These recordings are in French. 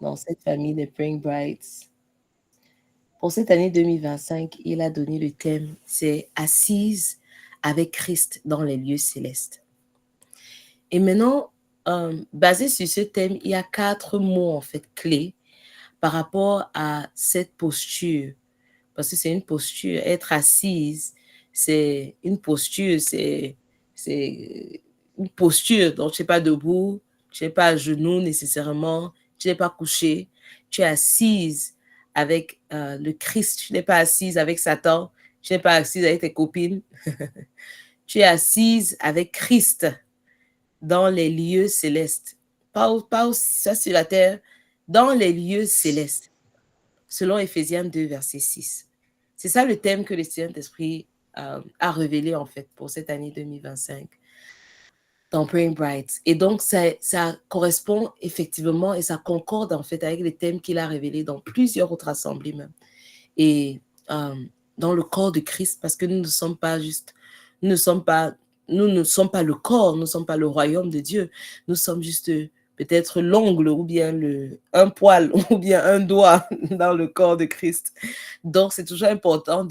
dans cette famille des Praying Brides. Pour cette année 2025, il a donné le thème, c'est Assise avec Christ dans les lieux célestes. Et maintenant, basé sur ce thème, il y a 4 mots en fait clés par rapport à cette posture. Parce que c'est une posture, être assise, c'est une posture, c'est une posture. Donc, tu n'es pas debout, tu n'es pas à genoux nécessairement, tu n'es pas couché, tu es assise avec le Christ, tu n'es pas assise avec Satan, tu n'es pas assise avec tes copines, tu es assise avec Christ dans les lieux célestes. Pas ça sur la terre, dans les lieux célestes, selon Éphésiens 2, verset 6. C'est ça le thème que le Saint-Esprit a révélé en fait pour cette année 2025 dans Praying Bright. Et donc, ça correspond effectivement et ça concorde en fait avec les thèmes qu'il a révélés dans plusieurs autres assemblées même. Et euh, dans le corps de Christ, parce que nous ne sommes pas juste, nous ne sommes pas, nous ne sommes pas le corps, nous ne sommes pas le royaume de Dieu, nous sommes juste peut-être l'ongle ou bien un poil ou bien un doigt dans le corps de Christ. Donc, c'est toujours important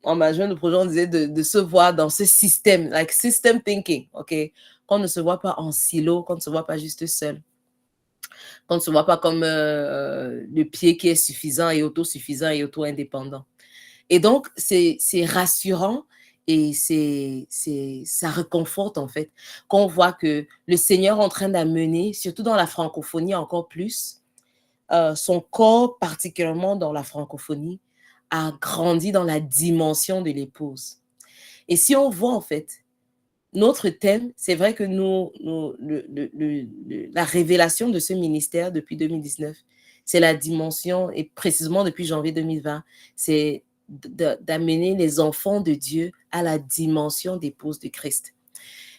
en majeur, le projet, on disait de se voir dans ce système, like system thinking, ok? Qu'on ne se voit pas en silo, qu'on ne se voit pas juste seul, qu'on ne se voit pas comme le pied qui est suffisant et autosuffisant et auto-indépendant. Et donc, c'est rassurant et ça réconforte en fait, qu'on voit que le Seigneur est en train d'amener, surtout dans la francophonie encore plus, son corps, particulièrement dans la francophonie, a grandi dans la dimension de l'épouse. Et si on voit en fait, notre thème, c'est vrai que la révélation de ce ministère depuis 2019, c'est la dimension, et précisément depuis janvier 2020, c'est d'amener les enfants de Dieu à la dimension d'épouse de Christ.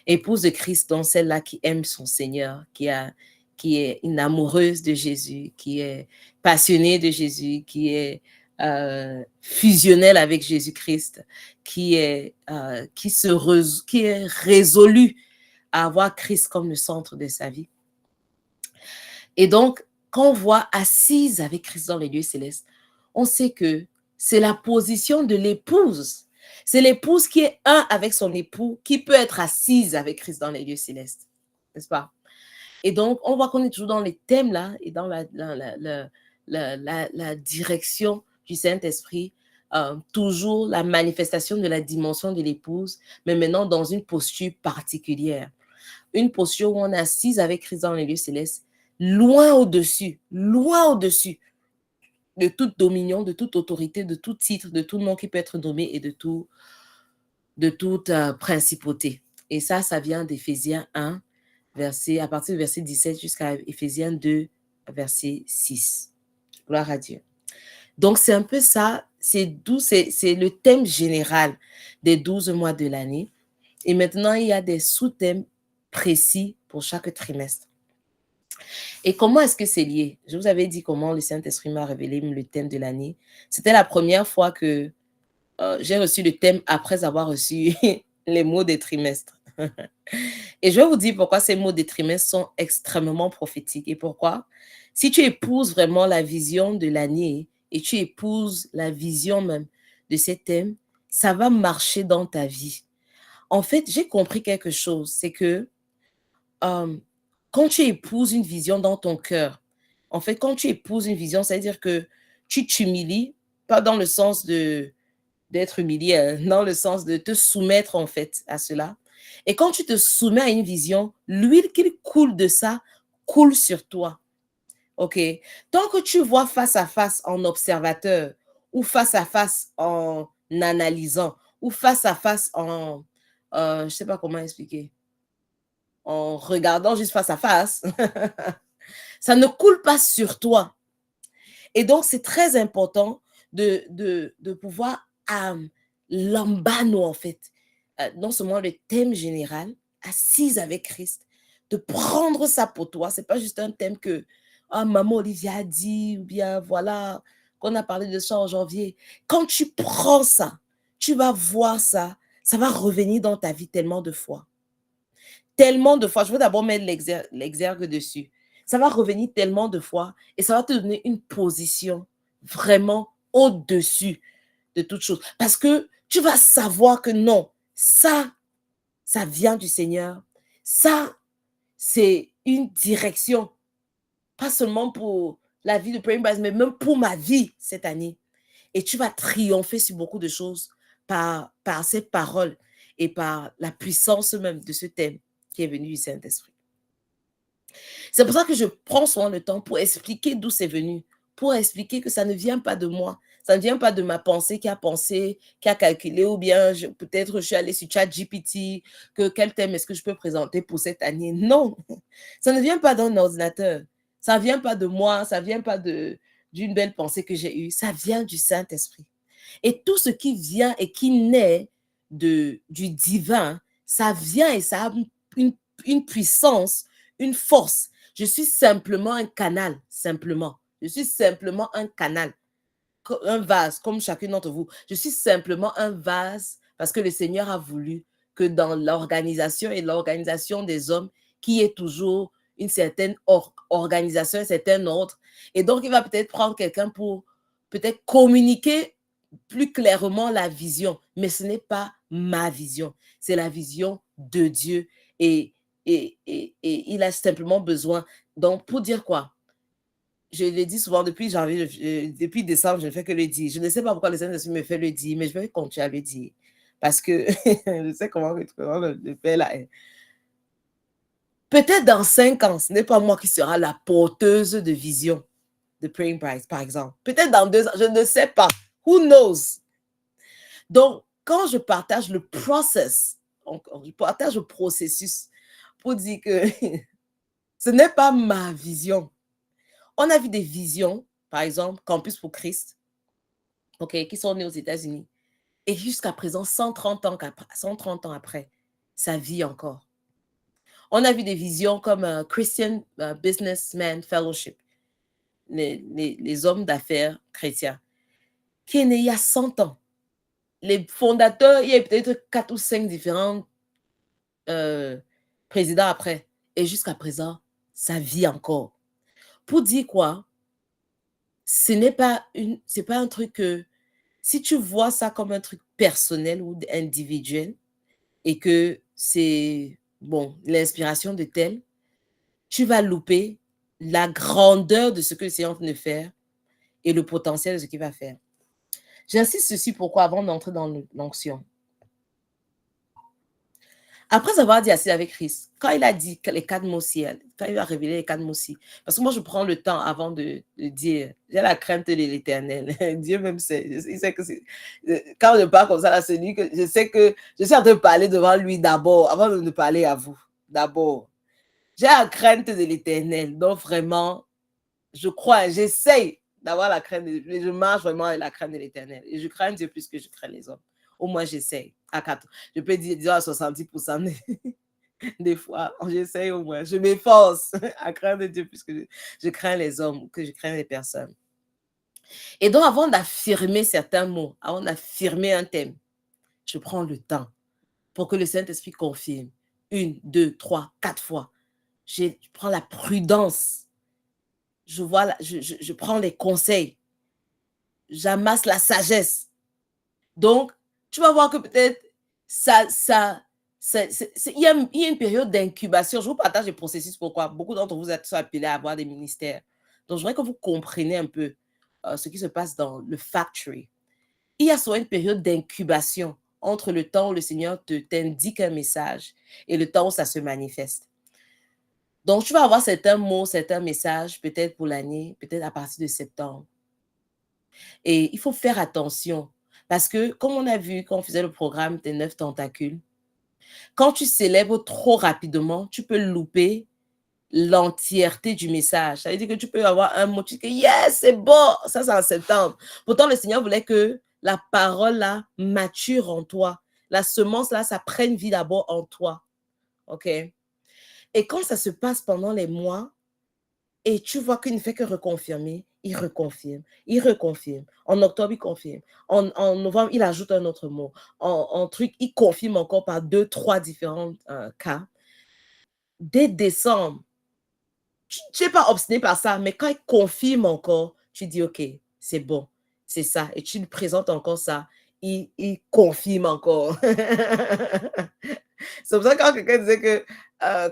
Épouse de Christ, donc celle-là qui aime son Seigneur, qui est une amoureuse de Jésus, qui est passionnée de Jésus, qui est fusionnelle avec Jésus-Christ, qui est résolue à avoir Christ comme le centre de sa vie. Et donc, quand on voit assise avec Christ dans les lieux célestes, on sait que c'est la position de l'épouse. C'est l'épouse qui est un avec son époux, qui peut être assise avec Christ dans les lieux célestes. N'est-ce pas? Et donc, on voit qu'on est toujours dans les thèmes là et dans la direction du Saint-Esprit, toujours la manifestation de la dimension de l'épouse, mais maintenant dans une posture particulière. Une posture où on est assise avec Christ dans les lieux célestes, loin au-dessus de toute dominion, de toute autorité, de tout titre, de tout nom qui peut être nommé et de toute principauté. Et ça vient d'Éphésiens 1, à partir du verset 17 jusqu'à Éphésiens 2, verset 6. Gloire à Dieu. Donc, c'est un peu ça, c'est le thème général des 12 mois de l'année. Et maintenant, il y a des sous-thèmes précis pour chaque trimestre. Et comment est-ce que c'est lié? Je vous avais dit comment le Saint-Esprit m'a révélé le thème de l'année. C'était la première fois que j'ai reçu le thème après avoir reçu les mots des trimestres. Et je vais vous dire pourquoi ces mots des trimestres sont extrêmement prophétiques. Et pourquoi? Si tu épouses vraiment la vision de l'année et tu épouses la vision même de ces thèmes, ça va marcher dans ta vie. En fait, j'ai compris quelque chose, c'est que quand tu épouses une vision dans ton cœur, en fait, quand tu épouses une vision, c'est-à-dire que tu t'humilies, pas dans le sens d'être humilié, dans le sens de te soumettre en fait à cela. Et quand tu te soumets à une vision, l'huile qui coule de ça coule sur toi. OK? Tant que tu vois face à face en observateur ou face à face en analysant ou face à face en, je ne sais pas comment expliquer, en regardant juste face à face, ça ne coule pas sur toi. Et donc, c'est très important de pouvoir l'ambano, en fait, non seulement le thème général, assise avec Christ, de prendre ça pour toi. Ce n'est pas juste un thème que maman Olivia a dit, ou bien voilà, qu'on a parlé de ça en janvier. Quand tu prends ça, tu vas voir ça, ça va revenir dans ta vie tellement de fois. Tellement de fois. Je veux d'abord mettre l'exergue dessus. Ça va revenir tellement de fois et ça va te donner une position vraiment au-dessus de toute chose. Parce que tu vas savoir que non, ça vient du Seigneur. Ça, c'est une direction, pas seulement pour la vie de Praying Brides, mais même pour ma vie cette année. Et tu vas triompher sur beaucoup de choses par ces paroles et par la puissance même de ce thème qui est venu du Saint-Esprit. C'est pour ça que je prends souvent le temps pour expliquer d'où c'est venu, pour expliquer que ça ne vient pas de moi, ça ne vient pas de ma pensée, qui a calculé, ou bien peut-être je suis allée sur ChatGPT, que quel thème est-ce que je peux présenter pour cette année. Non, ça ne vient pas d'un ordinateur, ça ne vient pas de moi, ça ne vient pas d'une belle pensée que j'ai eue, ça vient du Saint-Esprit. Et tout ce qui vient et qui naît du divin, ça vient et ça a une puissance, une force. Je suis simplement un canal, simplement. Je suis simplement un canal, un vase, comme chacun d'entre vous. Je suis simplement un vase parce que le Seigneur a voulu que dans l'organisation et l'organisation des hommes, qu'il y ait toujours une certaine organisation, un certain ordre. Et donc, il va peut-être prendre quelqu'un pour peut-être communiquer plus clairement la vision, mais ce n'est pas ma vision, c'est la vision de Dieu. Et il a simplement besoin. Donc, pour dire quoi? Je le dis souvent depuis janvier, depuis décembre, je ne fais que le dire. Je ne sais pas pourquoi le Saint-Esprit me fait le dire, mais je vais continuer à le dire. Parce que je sais comment le faire là. Peut-être dans 5 ans, ce n'est pas moi qui sera la porteuse de vision de Praying Brides, par exemple. Peut-être dans 2 ans, je ne sais pas. Who knows? Donc, quand je partage le process, je partage le processus pour dire que ce n'est pas ma vision. On a vu des visions, par exemple, Campus pour Christ, qui sont nées aux États-Unis. Et jusqu'à présent, 130 ans après, ça vit encore. On a vu des visions comme Christian Businessman Fellowship, les hommes d'affaires chrétiens, qui est né il y a 100 ans. Les fondateurs, il y a peut-être 4 ou 5 différents présidents après. Et jusqu'à présent, ça vit encore. Pour dire quoi? Ce n'est pas un truc que, si tu vois ça comme un truc personnel ou individuel et que c'est, bon, l'inspiration de tel, tu vas louper la grandeur de ce que le Seigneur vient de faire et le potentiel de ce qu'il va faire. J'insiste ceci pourquoi avant d'entrer dans l'onction. Après avoir dit assis avec Christ, quand il a dit les 4 mots ciel, quand il a révélé les 4 mots ci, parce que moi je prends le temps avant de dire, j'ai la crainte de l'Éternel. Dieu même sait, il sait que c'est, quand je parle comme ça, là, c'est lui que je sais que je suis en train de parler devant lui d'abord, avant de parler à vous. D'abord, j'ai la crainte de l'Éternel, donc vraiment, je crois, j'essaye d'avoir la crainte, je marche vraiment avec la crainte de l'Éternel. Et je crains Dieu plus que je crains les hommes. Au moins, j'essaye. Je peux dire à 70% des fois, j'essaye au moins. Je m'efforce à craindre Dieu plus que je crains les hommes, que je crains les personnes. Et donc, avant d'affirmer certains mots, avant d'affirmer un thème, je prends le temps pour que le Saint-Esprit confirme 1, 2, 3, 4 fois. Je prends la prudence. Je prends les conseils. J'amasse la sagesse. Donc, tu vas voir que peut-être il y a une période d'incubation. Je vous partage les processus. Pourquoi? Beaucoup d'entre vous sont appelés à avoir des ministères. Donc, je voudrais que vous compreniez un peu ce qui se passe dans le factory. Il y a souvent une période d'incubation entre le temps où le Seigneur t'indique un message et le temps où ça se manifeste. Donc, tu vas avoir certains mots, certains messages, peut-être pour l'année, peut-être à partir de septembre. Et il faut faire attention parce que, comme on a vu quand on faisait le programme des 9 tentacules, quand tu célèbres trop rapidement, tu peux louper l'entièreté du message. Ça veut dire que tu peux avoir un mot, tu dis que yes, c'est bon, ça c'est en septembre. Pourtant, le Seigneur voulait que la parole là mature en toi. La semence là, ça prenne vie d'abord en toi. OK? Et quand ça se passe pendant les mois, et tu vois qu'il ne fait que reconfirmer, il reconfirme, il reconfirme. En octobre, il confirme. En novembre, il ajoute un autre mot. En truc, il confirme encore par 2, 3 différents cas. Dès décembre, Tu n'es pas obstiné par ça, mais quand il confirme encore, tu dis, OK, c'est bon, c'est ça. Et tu lui présentes encore ça, il confirme encore. C'est pour ça que quand quelqu'un disait que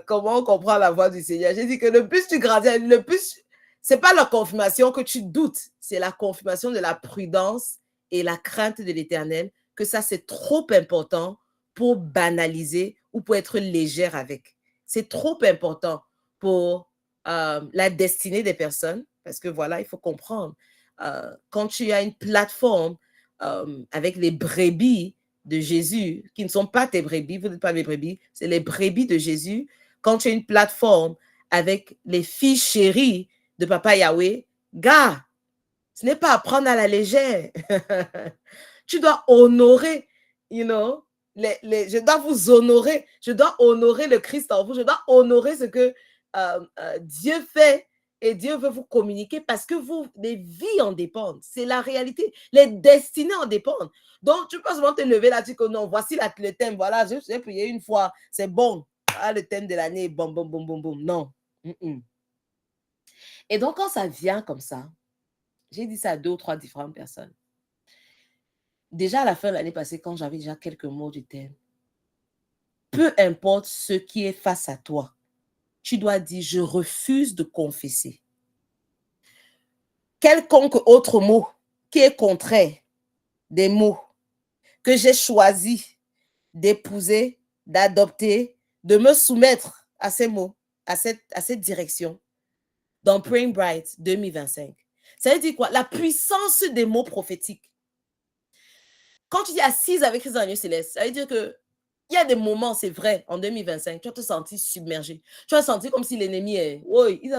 comment on comprend la voix du Seigneur, j'ai dit que le plus tu grandis, le plus, c'est pas la confirmation que tu doutes, c'est la confirmation de la prudence et la crainte de l'Éternel, que ça c'est trop important pour banaliser ou pour être légère avec. C'est trop important pour la destinée des personnes, parce que voilà, il faut comprendre, quand tu as une plateforme avec les brebis de Jésus, qui ne sont pas tes brebis, vous n'êtes pas mes brebis, c'est les brebis de Jésus. Quand tu as une plateforme avec les filles chéries de Papa Yahweh, gars, ce n'est pas à prendre à la légère. Tu dois honorer, you know, je dois vous honorer, je dois honorer le Christ en vous, je dois honorer ce que Dieu fait et Dieu veut vous communiquer parce que les vies en dépendent. C'est la réalité. Les destinées en dépendent. Donc, tu peux seulement te lever là, tu dis que non, voici le thème, voilà, j'ai prié une fois, c'est bon. Ah, le thème de l'année, boum, boum, boum, boum, boum. Non. Et donc, quand ça vient comme ça, j'ai dit ça à 2 ou 3 différentes personnes. Déjà, à la fin de l'année passée, quand j'avais déjà quelques mots du thème, peu importe ce qui est face à toi, tu dois dire, je refuse de confesser quelconque autre mot qui est contraire des mots que j'ai choisi d'épouser, d'adopter, de me soumettre à ces mots, à cette direction dans Praying Bright 2025. Ça veut dire quoi? La puissance des mots prophétiques. Quand tu dis assise avec Christ dans les lieux célestes, ça veut dire que il y a des moments, c'est vrai, en 2025, tu vas te sentir submergé. Tu vas te sentir comme si l'ennemi est, oui, il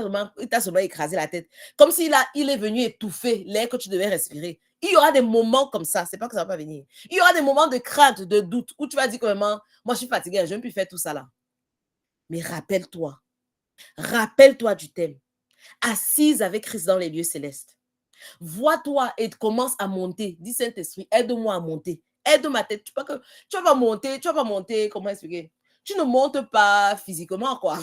t'a seulement écrasé la tête. Comme s'il il est venu étouffer l'air que tu devais respirer. Il y aura des moments comme ça, c'est pas que ça va pas venir. Il y aura des moments de crainte, de doute, où tu vas dire comment, moi je suis fatiguée, je ne vais plus faire tout ça là. Mais rappelle-toi du thème. Assise avec Christ dans les lieux célestes. Vois-toi et commence à monter. Dis Saint-Esprit, aide-moi à monter. Aide ma tête. Tu vas pas monter, comment expliquer? Tu ne montes pas physiquement, quoi.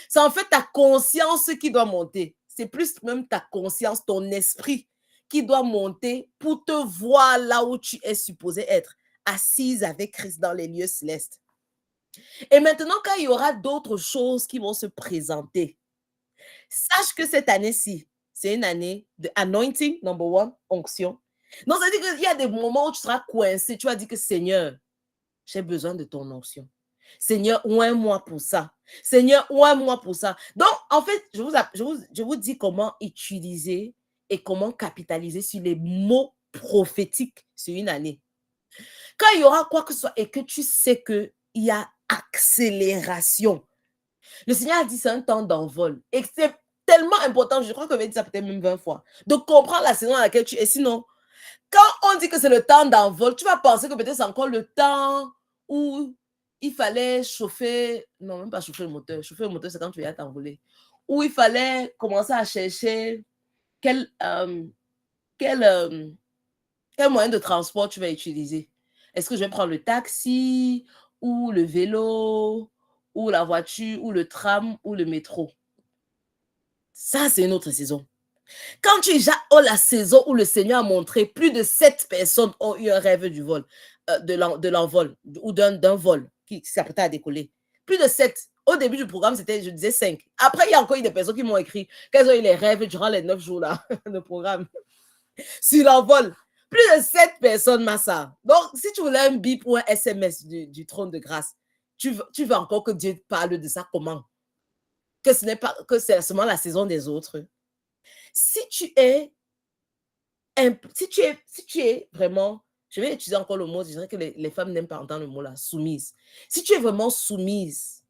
C'est en fait ta conscience qui doit monter. C'est plus même ta conscience, ton esprit qui doit monter pour te voir là où tu es supposé être, assise avec Christ dans les lieux célestes. Et maintenant, quand il y aura d'autres choses qui vont se présenter, sache que cette année-ci, c'est une année de anointing, number one, onction. Donc, ça veut dire qu'il y a des moments où tu seras coincé. Tu vas dire que Seigneur, j'ai besoin de ton onction. Seigneur, oins-moi pour ça. Seigneur, oins-moi pour ça. Donc, en fait, je vous dis comment utiliser et comment capitaliser sur les mots prophétiques sur une année. Quand il y aura quoi que ce soit et que tu sais qu'il y a accélération, le Seigneur a dit c'est un temps d'envol. Et c'est tellement important, je crois que j'ai dit ça peut-être même 20 fois, de comprendre la saison dans laquelle tu es. Sinon, quand on dit que c'est le temps d'envol, tu vas penser que peut-être c'est encore le temps où il fallait chauffer, non, même pas chauffer le moteur. Chauffer le moteur, c'est quand tu viens t'envoler. Où il fallait commencer à chercher quel, quel, euh, quel moyen de transport tu vas utiliser. Est-ce que je vais prendre le taxi ou le vélo ou la voiture ou le tram ou le métro? Ça, c'est une autre saison. Quand tu as la saison où le Seigneur a montré plus de 7 personnes ont eu un rêve du vol, de l'envol ou d'un vol qui s'apprêtait à décoller. Plus de 7. Au début du programme, c'était, je disais 5. Après, il y a encore eu des personnes qui m'ont écrit qu'elles ont eu les rêves durant les 9 jours là, de programme sur l'envol. Plus de 7 personnes, Massa. Donc, si tu voulais un bip ou un SMS du trône de grâce, tu veux encore que Dieu parle de ça comment? Que ce n'est pas, que c'est seulement la saison des autres. Si tu es vraiment, je vais utiliser encore le mot, je dirais que les femmes n'aiment pas entendre le mot là, soumise. Si tu es vraiment soumise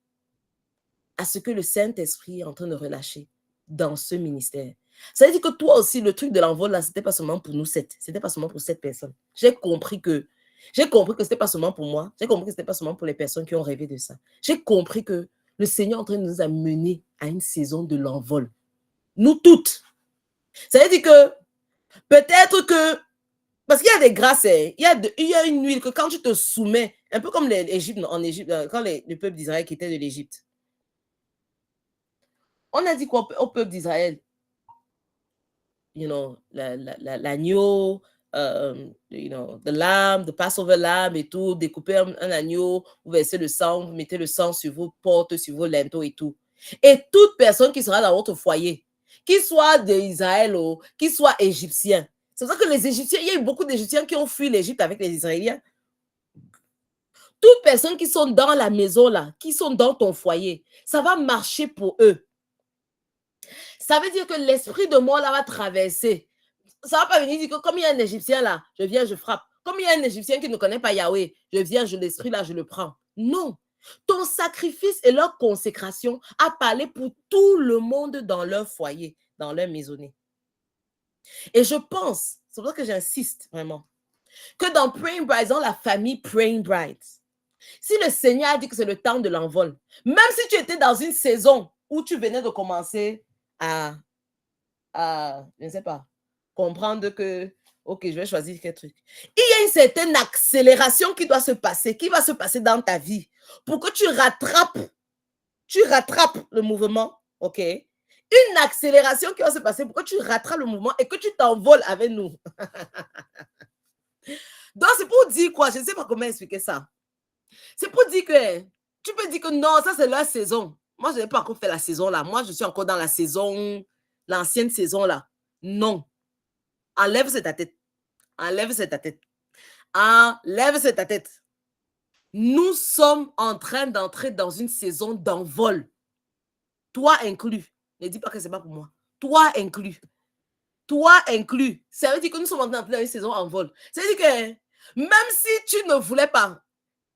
à ce que le Saint-Esprit est en train de relâcher dans ce ministère, ça veut dire que toi aussi, le truc de l'envol là, c'était pas seulement pour nous 7, c'était pas seulement pour 7 personnes. J'ai compris que c'était pas seulement pour moi, j'ai compris que c'était pas seulement pour les personnes qui ont rêvé de ça. J'ai compris que le Seigneur est en train de nous amener à une saison de l'envol. Nous toutes. Ça veut dire que peut-être que, parce qu'il y a des grâces, il y a une huile que quand tu te soumets, un peu comme en Égypte, quand le peuple d'Israël quittait de l'Égypte, On a dit quoi au peuple d'Israël? You know, l'agneau, you know, the lamb, the Passover lamb et tout, découper un agneau, vous versez le sang, vous mettez le sang sur vos portes, sur vos linteaux et tout. Et toute personne qui sera dans votre foyer, qu'il soit d'Israël ou qu'il soit égyptien, c'est pour ça que les Égyptiens, il y a eu beaucoup d'Égyptiens qui ont fui l'Égypte avec les Israéliens. Toutes personnes qui sont dans la maison là, qui sont dans ton foyer, ça va marcher pour eux. Ça veut dire que l'esprit de mort là va traverser. Ça ne va pas venir dire que comme il y a un Égyptien là, je viens, je frappe. Comme il y a un Égyptien qui ne connaît pas Yahweh, je viens, l'esprit là, je le prends. Non. Ton sacrifice et leur consécration a parlé pour tout le monde dans leur foyer, dans leur maisonnée. Et je pense, c'est pour ça que j'insiste vraiment, que dans Praying Brides, dans la famille Praying Brides, si le Seigneur a dit que c'est le temps de l'envol, même si tu étais dans une saison où tu venais de commencer à je ne sais pas, comprendre que, ok, je vais choisir quel truc. Il y a une certaine accélération qui doit se passer, qui va se passer dans ta vie pour que tu rattrapes le mouvement, ok? Une accélération qui va se passer pour que tu rattrapes le mouvement et que tu t'envoles avec nous. Donc, c'est pour dire quoi? Je ne sais pas comment expliquer ça. C'est pour dire que tu peux dire que non, ça c'est leur saison. Moi, je n'ai pas encore fait la saison là. Moi, je suis encore dans la saison, l'ancienne saison là. Non. Enlève cette tête. Enlève cette tête. Enlève cette tête. Nous sommes en train d'entrer dans une saison d'envol. Toi inclus. Ne dis pas que ce n'est pas pour moi. Toi inclus. Toi inclus. Ça veut dire que nous sommes en train d'entrer dans une saison en vol. Ça veut dire que même si tu ne voulais pas,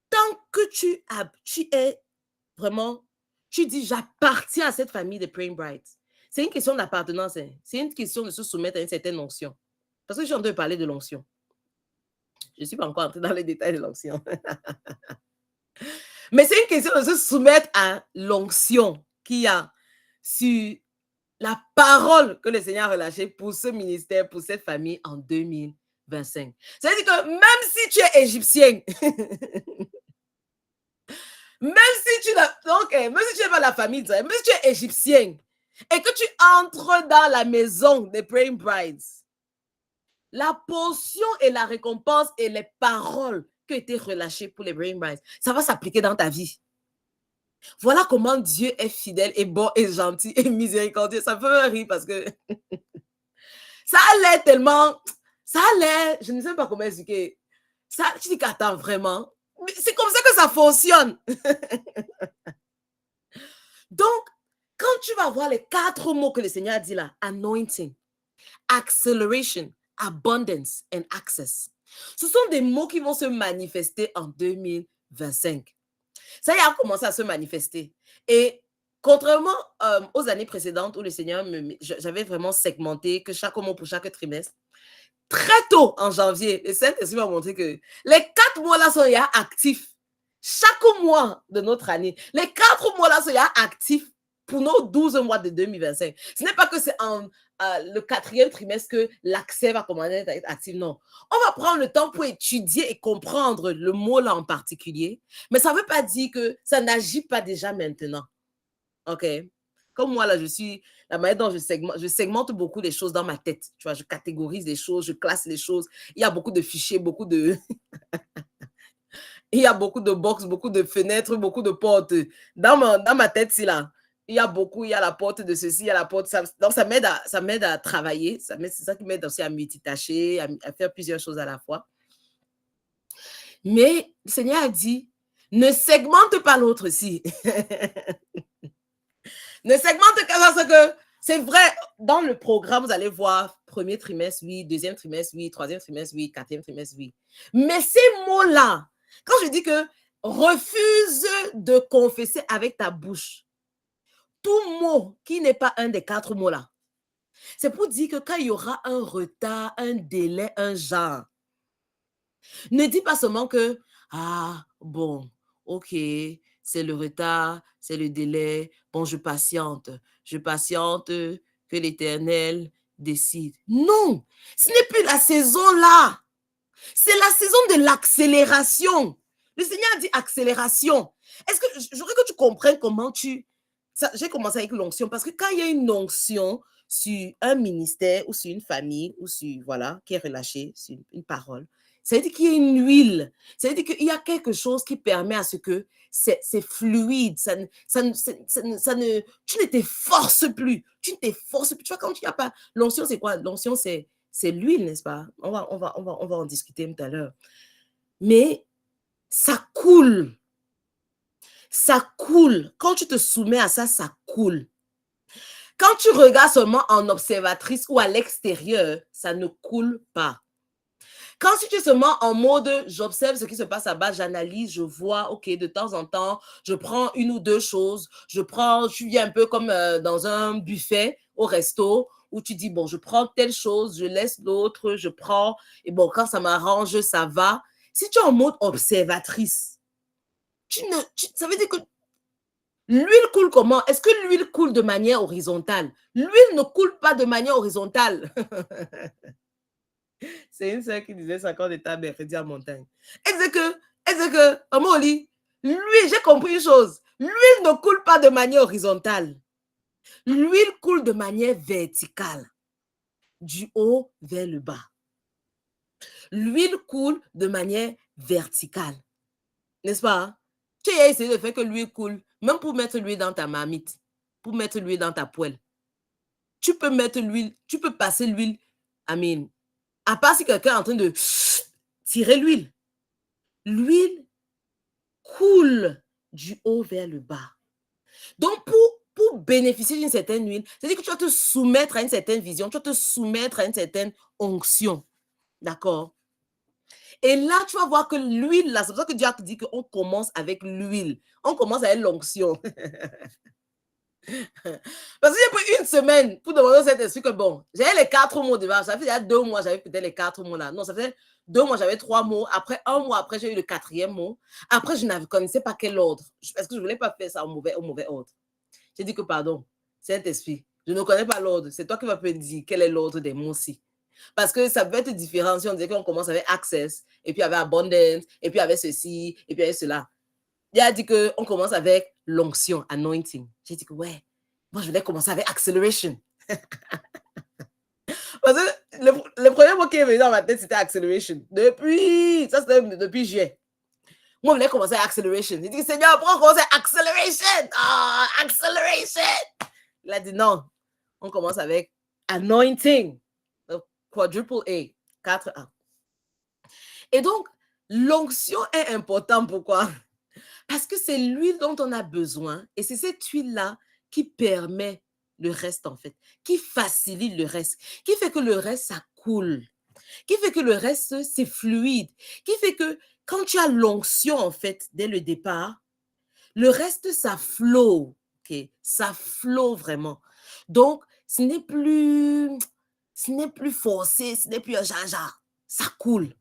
tant que tu es vraiment, tu dis j'appartiens à cette famille de Praying Brides. C'est une question d'appartenance. Hein. C'est une question de se soumettre à une certaine onction. Parce que je suis en train de parler de l'onction. Je ne suis pas encore entrée dans les détails de l'onction. Mais c'est une question de se soumettre à l'onction qu'il y a sur la parole que le Seigneur a relâchée pour ce ministère, pour cette famille en 2025. C'est-à-dire que même si tu es égyptien, même si tu n'es pas la famille, même si tu es égyptien et que tu entres dans la maison des Praying Brides, la portion et la récompense et les paroles qui ont été relâchées pour les Praying Brides, ça va s'appliquer dans ta vie. Voilà comment Dieu est fidèle et bon et gentil et miséricordieux. Ça me fait rire parce que ça a l'air tellement... Ça a l'air... Je ne sais pas comment expliquer. Ça, tu dis qu'attends, vraiment. C'est comme ça que ça fonctionne. Donc, quand tu vas voir les 4 mots que le Seigneur a dit là, anointing, acceleration, abundance and access. Ce sont des mots qui vont se manifester en 2025. Ça y a commencé à se manifester. Et contrairement aux années précédentes où le Seigneur, j'avais vraiment segmenté que chaque mot pour chaque trimestre, très tôt en janvier, le Saint-Esprit m'a montré que les 4 mois-là sont actifs. Chaque mois de notre année, les 4 mois-là sont actifs pour nos 12 mois de 2025. Ce n'est pas que c'est en le 4e trimestre que l'accès va commencer à être actif. Non. On va prendre le temps pour étudier et comprendre le mot-là en particulier, mais ça ne veut pas dire que ça n'agit pas déjà maintenant. OK? Comme moi, là, la manière dont je segmente beaucoup les choses dans ma tête. Tu vois, je catégorise les choses, je classe les choses. Il y a beaucoup de fichiers, beaucoup de... Il y a beaucoup de box, beaucoup de fenêtres, beaucoup de portes. Dans ma tête, c'est là. Il y a la porte de ceci, il y a la porte de ça. Donc, ça m'aide à travailler. C'est ça qui m'aide aussi à multitâcher, à faire plusieurs choses à la fois. Mais le Seigneur a dit, ne segmente pas l'autre aussi. Ne segmente que parce que c'est vrai, dans le programme, vous allez voir, 1er trimestre, oui, 2e trimestre, oui, 3e trimestre, oui, 4e trimestre, oui. Mais ces mots-là, quand je dis que refuse de confesser avec ta bouche tout mot qui n'est pas un des 4 mots-là, c'est pour dire que quand il y aura un retard, un délai, un genre, ne dis pas seulement que, ah, bon, ok, c'est le retard, c'est le délai, bon, je patiente que l'Éternel décide. Non, ce n'est plus la saison là. C'est la saison de l'accélération. Le Seigneur a dit accélération. Est-ce que j'aurais que tu comprennes comment tu J'ai commencé avec l'onction parce que quand il y a une onction sur un ministère ou sur une famille ou sur, voilà, qui est relâchée sur une parole, ça veut dire qu'il y a une huile. Ça veut dire qu'il y a quelque chose qui permet à ce que c'est fluide. Tu ne t'efforces plus. Tu ne t'efforces plus. Tu vois, quand il n'y a pas... L'onction, c'est quoi? L'onction, c'est l'huile, n'est-ce pas? On va en discuter tout à l'heure. Mais ça coule. Ça coule. Quand tu te soumets à ça, ça coule. Quand tu regardes seulement en observatrice ou à l'extérieur, ça ne coule pas. Quand tu es seulement en mode, j'observe ce qui se passe là-bas, j'analyse, je vois, ok, de temps en temps, je prends une ou deux choses, je viens un peu comme dans un buffet au resto, où tu dis, bon, je prends telle chose, je laisse l'autre, je prends, et bon, quand ça m'arrange, ça va. Si tu es en mode observatrice, ça veut dire que l'huile coule comment? Est-ce que l'huile coule de manière horizontale? L'huile ne coule pas de manière horizontale. C'est une sœur qui disait ça quand on était à mercredi en montagne. Elle disait que, Amoli, l'huile, j'ai compris une chose. L'huile ne coule pas de manière horizontale. L'huile coule de manière verticale, du haut vers le bas. L'huile coule de manière verticale. N'est-ce pas? Tu as essayé de faire que l'huile coule, même pour mettre l'huile dans ta marmite, pour mettre l'huile dans ta poêle. Tu peux mettre l'huile, tu peux passer l'huile, à part si quelqu'un est en train de tirer l'huile. L'huile coule du haut vers le bas. Donc, pour bénéficier d'une certaine huile, c'est-à-dire que tu vas te soumettre à une certaine vision, tu vas te soumettre à une certaine onction. D'accord? Et là, tu vas voir que l'huile, là, c'est pour ça que Dieu dit qu'on commence avec l'huile. On commence avec l'onction. Parce que j'ai pris une semaine pour demander au Saint-Esprit que bon, j'avais les 4 mots devant. Ça fait déjà 2 mois, j'avais peut-être les 4 mots là. Non, ça fait 2 mois, j'avais 3 mots. Après, 1 mois après, j'ai eu le 4e mot. Après, je ne connaissais pas quel ordre. Parce que je ne voulais pas faire ça au mauvais ordre. J'ai dit que pardon, Saint-Esprit, je ne connais pas l'ordre. C'est toi qui vas me dire quel est l'ordre des mots-ci. Parce que ça peut être différent si on disait qu'on commence avec access, et puis avec abundance, et puis avec ceci, et puis avec cela. Il a dit qu'on commence avec l'onction, anointing. J'ai dit que ouais, moi je voulais commencer avec acceleration. Parce que le premier mot qui est venu dans ma tête, c'était acceleration. Depuis juillet. Moi, je voulais commencer avec acceleration. J'ai dit, Seigneur, pourquoi on commence avec acceleration? Ah, acceleration! Il a dit non, on commence avec anointing. Donc, quadruple A, 4A. Et donc, l'onction est importante. Pourquoi? Parce que c'est l'huile dont on a besoin et c'est cette huile-là qui permet le reste, en fait, qui facilite le reste, qui fait que le reste, ça coule, qui fait que le reste, c'est fluide, qui fait que quand tu as l'onction, en fait, dès le départ, le reste, ça flow, ok? Ça flow vraiment. Donc, ce n'est plus forcé, ce n'est plus un jaja, ça coule.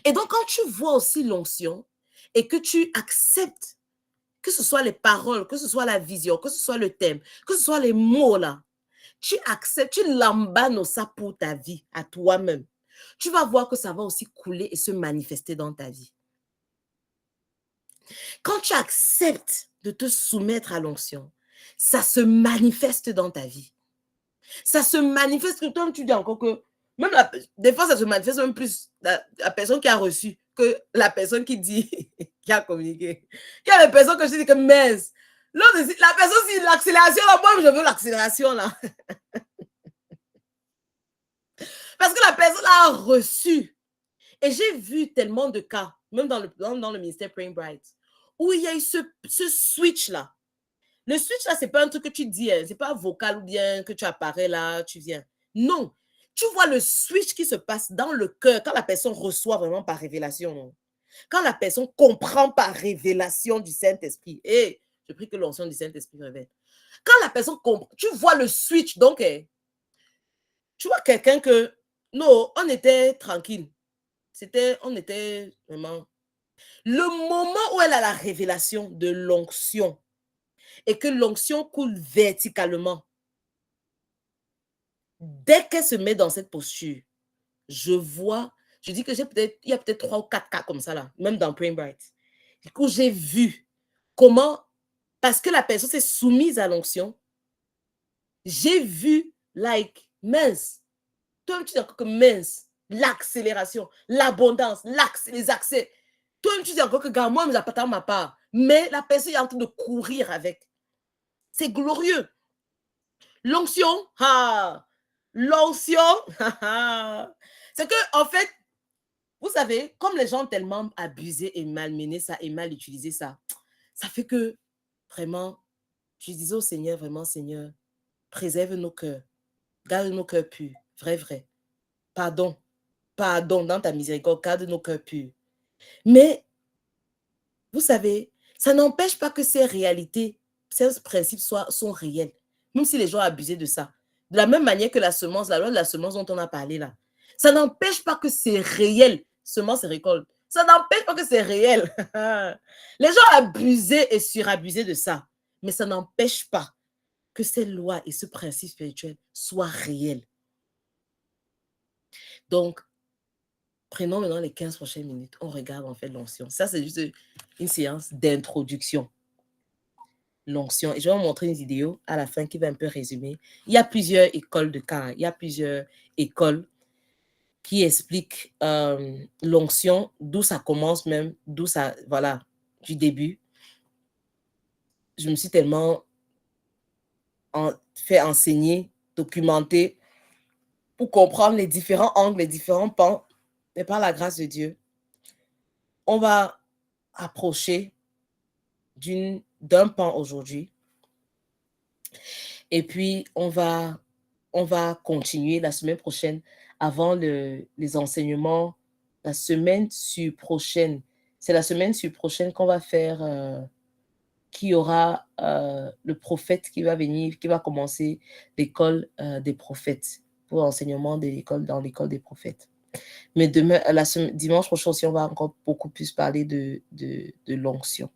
Et donc, quand tu vois aussi l'onction et que tu acceptes que ce soit les paroles, que ce soit la vision, que ce soit le thème, que ce soit les mots là, tu acceptes, tu l'embanes ça pour ta vie, à toi-même. Tu vas voir que ça va aussi couler et se manifester dans ta vie. Quand tu acceptes de te soumettre à l'onction, ça se manifeste dans ta vie. Ça se manifeste que toi, tu dis encore que, même des fois, ça se manifeste même plus la personne qui a reçu que la personne qui dit, qui a communiqué. Il y a des personnes que je dis que, mais, la personne, c'est l'accélération, là, moi, je veux l'accélération, là. Parce que la personne a reçu. Et j'ai vu tellement de cas, même dans le ministère Praying Bright, où il y a eu ce switch-là. Le switch, là, c'est pas un truc que tu dis, hein, c'est pas vocal ou bien que tu apparais là, tu viens. Non. Tu vois le switch qui se passe dans le cœur quand la personne reçoit vraiment par révélation. Non? Quand la personne comprend par révélation du Saint-Esprit. Et je prie que l'onction du Saint-Esprit révèle. Quand la personne comprend, tu vois le switch. Donc, tu vois quelqu'un que, non, on était tranquille. On était vraiment... Le moment où elle a la révélation de l'onction, et que l'onction coule verticalement, dès qu'elle se met dans cette posture, je vois, je dis que il y a peut-être 3 ou 4 cas comme ça là, même dans Praying Bright, où j'ai vu comment parce que la personne s'est soumise à l'onction, j'ai vu, mince, toi tu dis encore que mince, l'accélération, l'abondance, les accès. Toi tu dis encore que, gars, moi, je ne pas ma part. Mais la personne est en train de courir avec. C'est glorieux. L'onction, l'onction, c'est que, en fait, vous savez, comme les gens ont tellement abusé et malmené ça et mal utilisé ça, ça fait que, vraiment, je disais au Seigneur, vraiment, Seigneur, préserve nos cœurs, garde nos cœurs purs, vrai. Pardon, dans ta miséricorde, garde nos cœurs purs. Mais, vous savez, ça n'empêche pas que ces réalités, ces principes sont réels, même si les gens ont abusé de ça. De la même manière que la loi de la semence dont on a parlé là. Ça n'empêche pas que c'est réel, semence et récolte. Ça n'empêche pas que c'est réel. Les gens ont abusé et surabusé de ça. Mais ça n'empêche pas que ces lois et ce principe spirituel soient réels. Donc, prenons maintenant les 15 prochaines minutes. On regarde en fait l'onction. Ça, c'est juste une séance d'introduction. L'onction. Et je vais vous montrer une vidéo à la fin qui va un peu résumer. Il y a plusieurs écoles de cas. Il y a plusieurs écoles qui expliquent l'onction, d'où ça commence même, d'où ça, voilà, du début. Je me suis tellement fait enseigner, documenter pour comprendre les différents angles, les différents pans. Mais par la grâce de Dieu, on va approcher d'un pan aujourd'hui. Et puis, on va continuer la semaine prochaine avant les enseignements. La semaine prochaine, c'est la semaine prochaine qu'on va faire, qui aura le prophète qui va venir, qui va commencer l'école des prophètes, pour l'enseignement dans l'école des prophètes. Mais demain, dimanche prochain aussi, on va encore beaucoup plus parler de l'onction.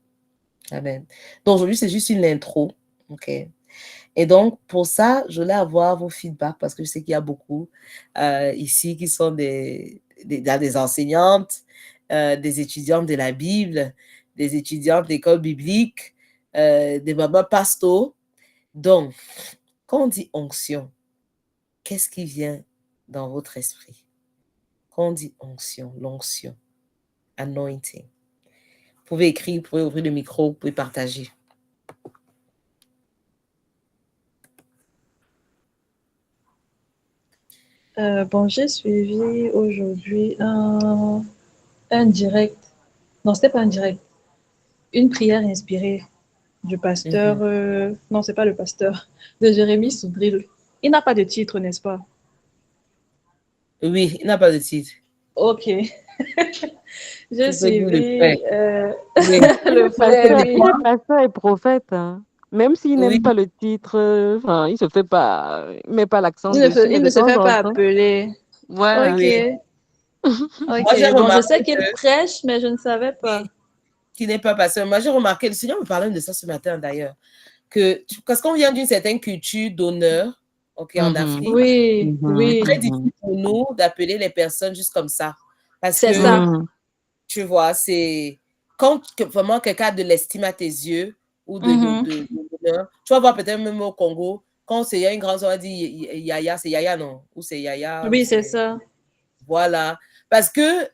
Amen. Donc aujourd'hui, c'est juste une intro, ok? Et donc, pour ça, je voulais avoir vos feedbacks parce que je sais qu'il y a beaucoup ici qui sont des enseignantes, des étudiantes de la Bible, des étudiantes d'école biblique, des mamans pastos. Donc, quand on dit onction, qu'est-ce qui vient dans votre esprit? Quand on dit onction, l'onction, anointing. Vous pouvez écrire, vous pouvez ouvrir le micro, vous pouvez partager. Bon, j'ai suivi aujourd'hui un direct. Non, c'était pas un direct. Une prière inspirée du pasteur. Non, c'est pas le pasteur. De Jérémie Soudril. Il n'a pas de titre, n'est-ce pas? Oui, il n'a pas de titre. Ok. J'ai suivi oui. le frère. Le pasteur est prophète. Hein. Même s'il n'aime pas le titre, il se fait pas, il met pas l'accent dessus, mais Il de ne se temps fait en pas temps. appeler. Voilà. Ok. Oui. Ok. Moi, bon, je sais qu'il prêche, mais je ne savais pas. Qui n'est pas pasteur. Moi, j'ai remarqué, le Seigneur me parlait de ça ce matin d'ailleurs, que parce qu'on vient d'une certaine culture d'honneur, en Afrique, oui, oui. c'est très difficile pour nous d'appeler les personnes juste comme ça. Parce que, ça. Tu vois, c'est quand vraiment quelqu'un a de l'estime à tes yeux ou de l'honneur, tu vas voir peut-être même au Congo, quand il y a une grande soeur, on dit Yaya, c'est Yaya, non? Ou c'est Yaya. Oui, c'est ça. Voilà. Parce que,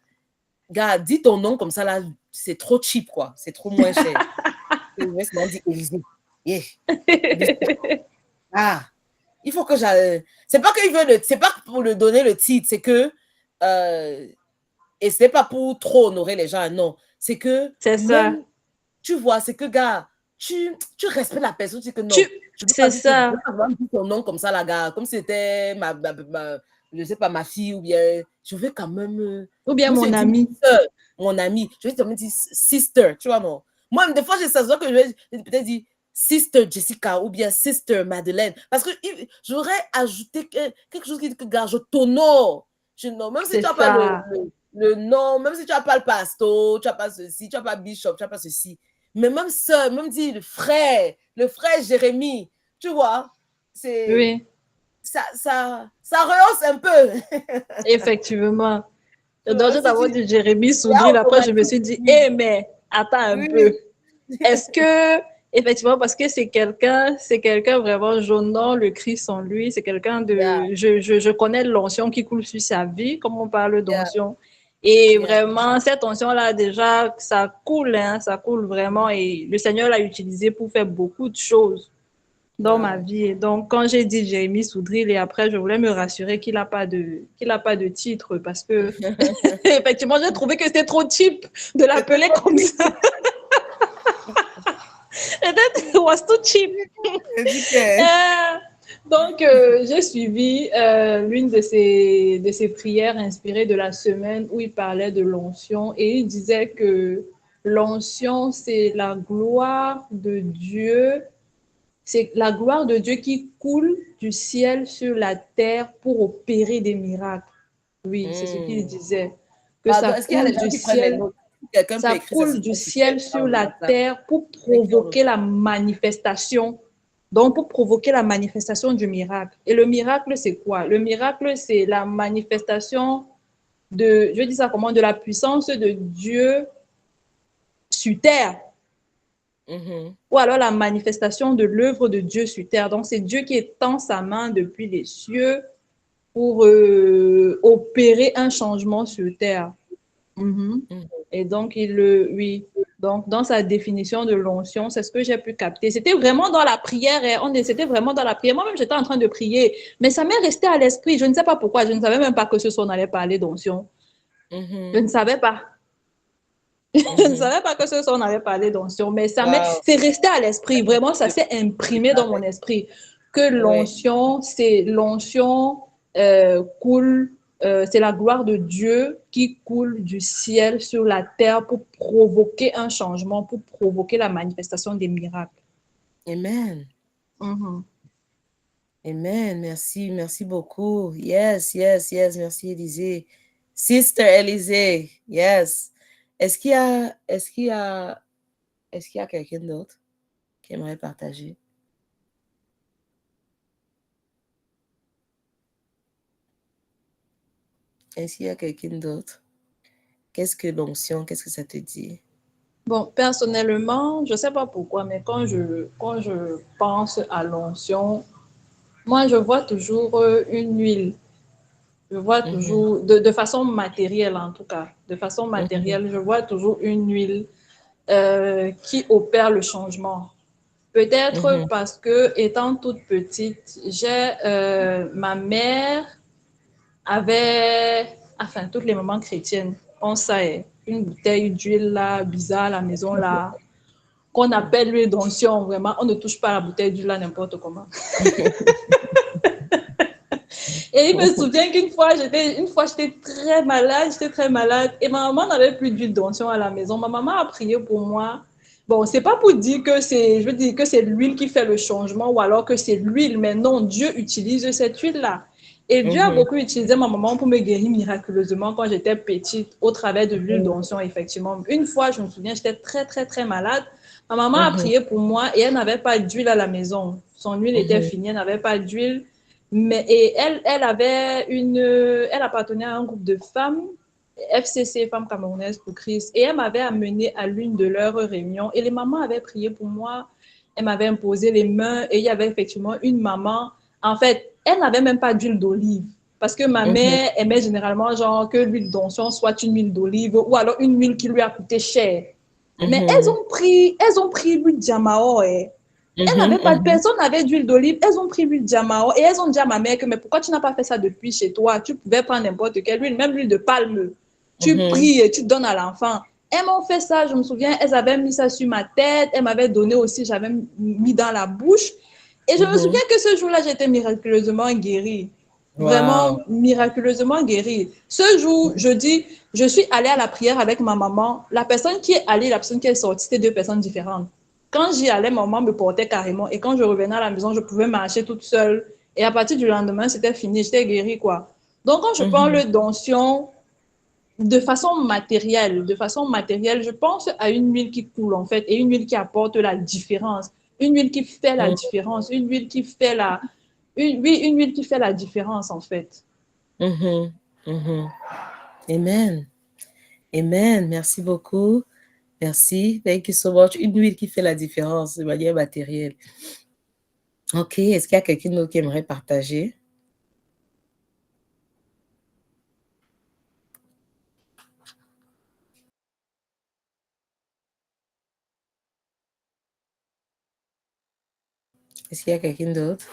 gars, dis ton nom comme ça, là, c'est trop cheap, quoi. C'est trop moins cher. On dit Élisée. Yeah. Il faut que j'aille. C'est pas qu'il veut c'est pas pour lui donner le titre, c'est que et c'est pas pour trop honorer les gens, non. C'est que c'est ça. Tu vois, c'est que gars, tu respectes la personne, tu dis que non. C'est ça. Je veux pas dire ton nom comme ça, la gars, comme si c'était je sais pas, ma fille, ou bien je veux quand même. Ou bien mon ami. Mon ami. Je vais te dire sister, tu vois, non. Moi, des fois, j'ai ça que je vais peut-être dire sister Jessica ou bien sister Madeleine. Parce que j'aurais ajouté quelque chose qui dit que, gars, je t'honore. Même si tu n'as pas le nom, même si tu n'as pas le pasteur, tu n'as pas ceci, tu n'as pas bishop, tu n'as pas ceci. Mais même ça, même dit le frère Jérémie, tu vois, c'est. Oui. Ça rehausse un peu. Effectivement. Donc, je t'avais dit Jérémie Soudril. Après, je me suis dit, mais attends un peu. Est-ce que Effectivement, parce que c'est quelqu'un vraiment jaunant le Christ en lui. C'est quelqu'un Yeah, de, je connais l'onction qui coule sur sa vie, comme on parle yeah, d'onction. Et yeah. vraiment, cette onction-là, déjà, ça coule, hein, ça coule vraiment. Et le Seigneur l'a utilisé pour faire beaucoup de choses dans ma Wow. vie. Et donc, quand j'ai dit Jérémy Soudril, et après, je voulais me rassurer qu'il a pas de titre, parce que, effectivement, j'ai trouvé que c'était trop cheap de l'appeler comme ça. It was too cheap. It's okay. Donc, j'ai suivi l'une de ses prières inspirées de la semaine où il parlait de l'onction et il disait que l'onction, c'est la gloire de Dieu. C'est la gloire de Dieu qui coule du ciel sur la terre pour opérer des miracles. Oui, c'est ce qu'il Hmm. disait. Que Pardon, ça est-ce qu'il y a des coule gens du qui prennent les ciel, notes? Quelqu'un peut ça écrire ça coule sur du son super ciel sur dans la WhatsApp. terre pour Ceux qui ont le- provoquer la manifestation. Donc, pour provoquer la manifestation du miracle. Et le miracle, c'est quoi? Le miracle, c'est la manifestation de, je dis ça comment, de la puissance de Dieu sur terre. Mhm. Ou alors la manifestation de l'œuvre de Dieu sur terre. Donc, c'est Dieu qui étend sa main depuis les cieux pour opérer un changement sur terre. Mhm. Mhm. Et donc, oui. Donc, dans sa définition de l'onction, c'est ce que j'ai pu capter. C'était vraiment dans la prière. C'était vraiment dans la prière. Moi-même, j'étais en train de prier. Mais ça m'est resté à l'esprit. Je ne sais pas pourquoi. Je ne savais même pas que ce soir, on allait parler d'onction. Je Mhm. ne savais pas. Je ne Mhm. savais pas que ce soir, on allait parler d'onction. Mais Wow. c'est resté à l'esprit. Vraiment, ça s'est Je imprimé dans mon savais. esprit. Que Oui. l'onction coule, c'est la gloire de Dieu qui coule du ciel sur la terre pour provoquer un changement, pour provoquer la manifestation des miracles. Amen. Mhm. Amen. Merci. Merci beaucoup. Yes, yes, yes. Merci, Élisée. Sister Élisée. Yes. Est-ce qu'il y a quelqu'un d'autre qui aimerait partager? Est-ce qu'il y a quelqu'un d'autre? Qu'est-ce que l'onction? Qu'est-ce que ça te dit? Bon, personnellement, je ne sais pas pourquoi, mais quand je pense à l'onction, moi, je vois toujours une huile. Je vois Mhm. toujours, de façon matérielle en tout cas, de façon Mhm. matérielle, je vois toujours une huile qui opère le changement. Peut-être Mhm. parce que, étant toute petite, ma mère avait, enfin, toutes les mamans chrétiennes ont ça, une bouteille d'huile là, bizarre à la maison là, qu'on appelle l'huile d'onction, vraiment, on ne touche pas à la bouteille d'huile là n'importe comment. Et il me souvient une fois, j'étais très malade, et ma maman n'avait plus d'huile d'onction à la maison. Ma maman a prié pour moi. Bon, c'est pas pour dire que je veux dire que c'est l'huile qui fait le changement ou alors que c'est l'huile, mais non, Dieu utilise cette huile-là. Et Dieu a Mhm. beaucoup utilisé ma maman pour me guérir miraculeusement quand j'étais petite au travers de l'huile d'onction, effectivement. Une fois, je me souviens, j'étais très, très, très malade. Ma maman a Mhm. prié pour moi et elle n'avait pas d'huile à la maison. Son huile était Mhm. finie, elle n'avait pas d'huile. Mais, elle appartenait à un groupe de femmes, FCC, Femmes Camerounaises pour Christ, et elle m'avait amenée à l'une de leurs réunions. Et les mamans avaient prié pour moi, elle m'avait imposé les mains, et il y avait effectivement une maman. En fait, elle n'avait même pas d'huile d'olive. Parce que ma Mhm. mère aimait généralement genre que l'huile d'onction soit une huile d'olive ou alors une huile qui lui a coûté cher. Mais Mhm. elles ont pris l'huile Jamao. Elles Mhm. n'avaient pas, Mhm. personne n'avait d'huile d'olive. Elles ont pris l'huile Jamao et elles ont dit à ma mère que mais pourquoi tu n'as pas fait ça depuis chez toi? Tu pouvais prendre n'importe quelle huile, même l'huile de palme. Tu Mhm. pries et tu donnes à l'enfant. Elles m'ont fait ça, je me souviens, elles avaient mis ça sur ma tête, elles m'avaient donné aussi, j'avais mis dans la bouche. Et je me souviens Mhm. que ce jour-là, j'étais miraculeusement guérie. Wow. Vraiment miraculeusement guérie. Ce jour, je suis allée à la prière avec ma maman. La personne qui est allée, la personne qui est sortie, c'était deux personnes différentes. Quand j'y allais, ma maman me portait carrément. Et quand je revenais à la maison, je pouvais marcher toute seule. Et à partir du lendemain, c'était fini. J'étais guérie, quoi. Donc, quand je Mhm. parle d'onction, de façon matérielle, je pense à une huile qui coule, en fait, et une huile qui apporte la différence. Une huile qui fait la différence. Une huile qui fait oui, une huile qui fait la différence, en fait. Mhm. Mhm. Amen. Amen. Merci beaucoup. Merci. Thank you so much. Une huile qui fait la différence de manière matérielle. Ok, est-ce qu'il y a quelqu'un d'autre qui aimerait partager? Est-ce qu'il y a quelqu'un d'autre?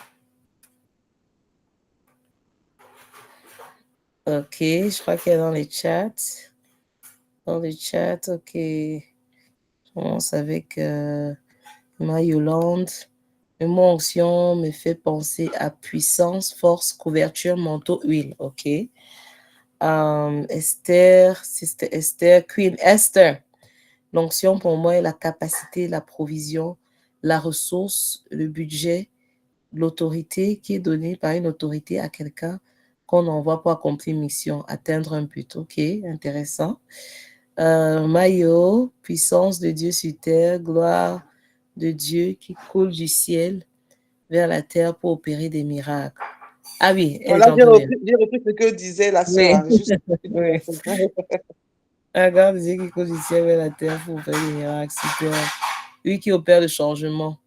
Ok, je crois qu'il y a dans les chats. Dans les chats, ok. Je commence avec Ma Yolande. Le mot onction me fait penser à puissance, force, couverture, manteau, huile. Ok. Esther, Sister Esther, Queen Esther. L'onction pour moi est la capacité, la provision, la ressource, le budget, l'autorité qui est donnée par une autorité à quelqu'un qu'on envoie pour accomplir une mission, atteindre un but. Ok, intéressant. Maillot, puissance de Dieu sur terre, gloire de Dieu qui coule du ciel vers la terre pour opérer des miracles. Ah oui, elle est Voilà, gentleman. j'ai repris ce que disait la Oui, sœur. Juste oui. Regarde Dieu qui coule du ciel vers la terre pour opérer des miracles. Super. Lui qui opère le changement.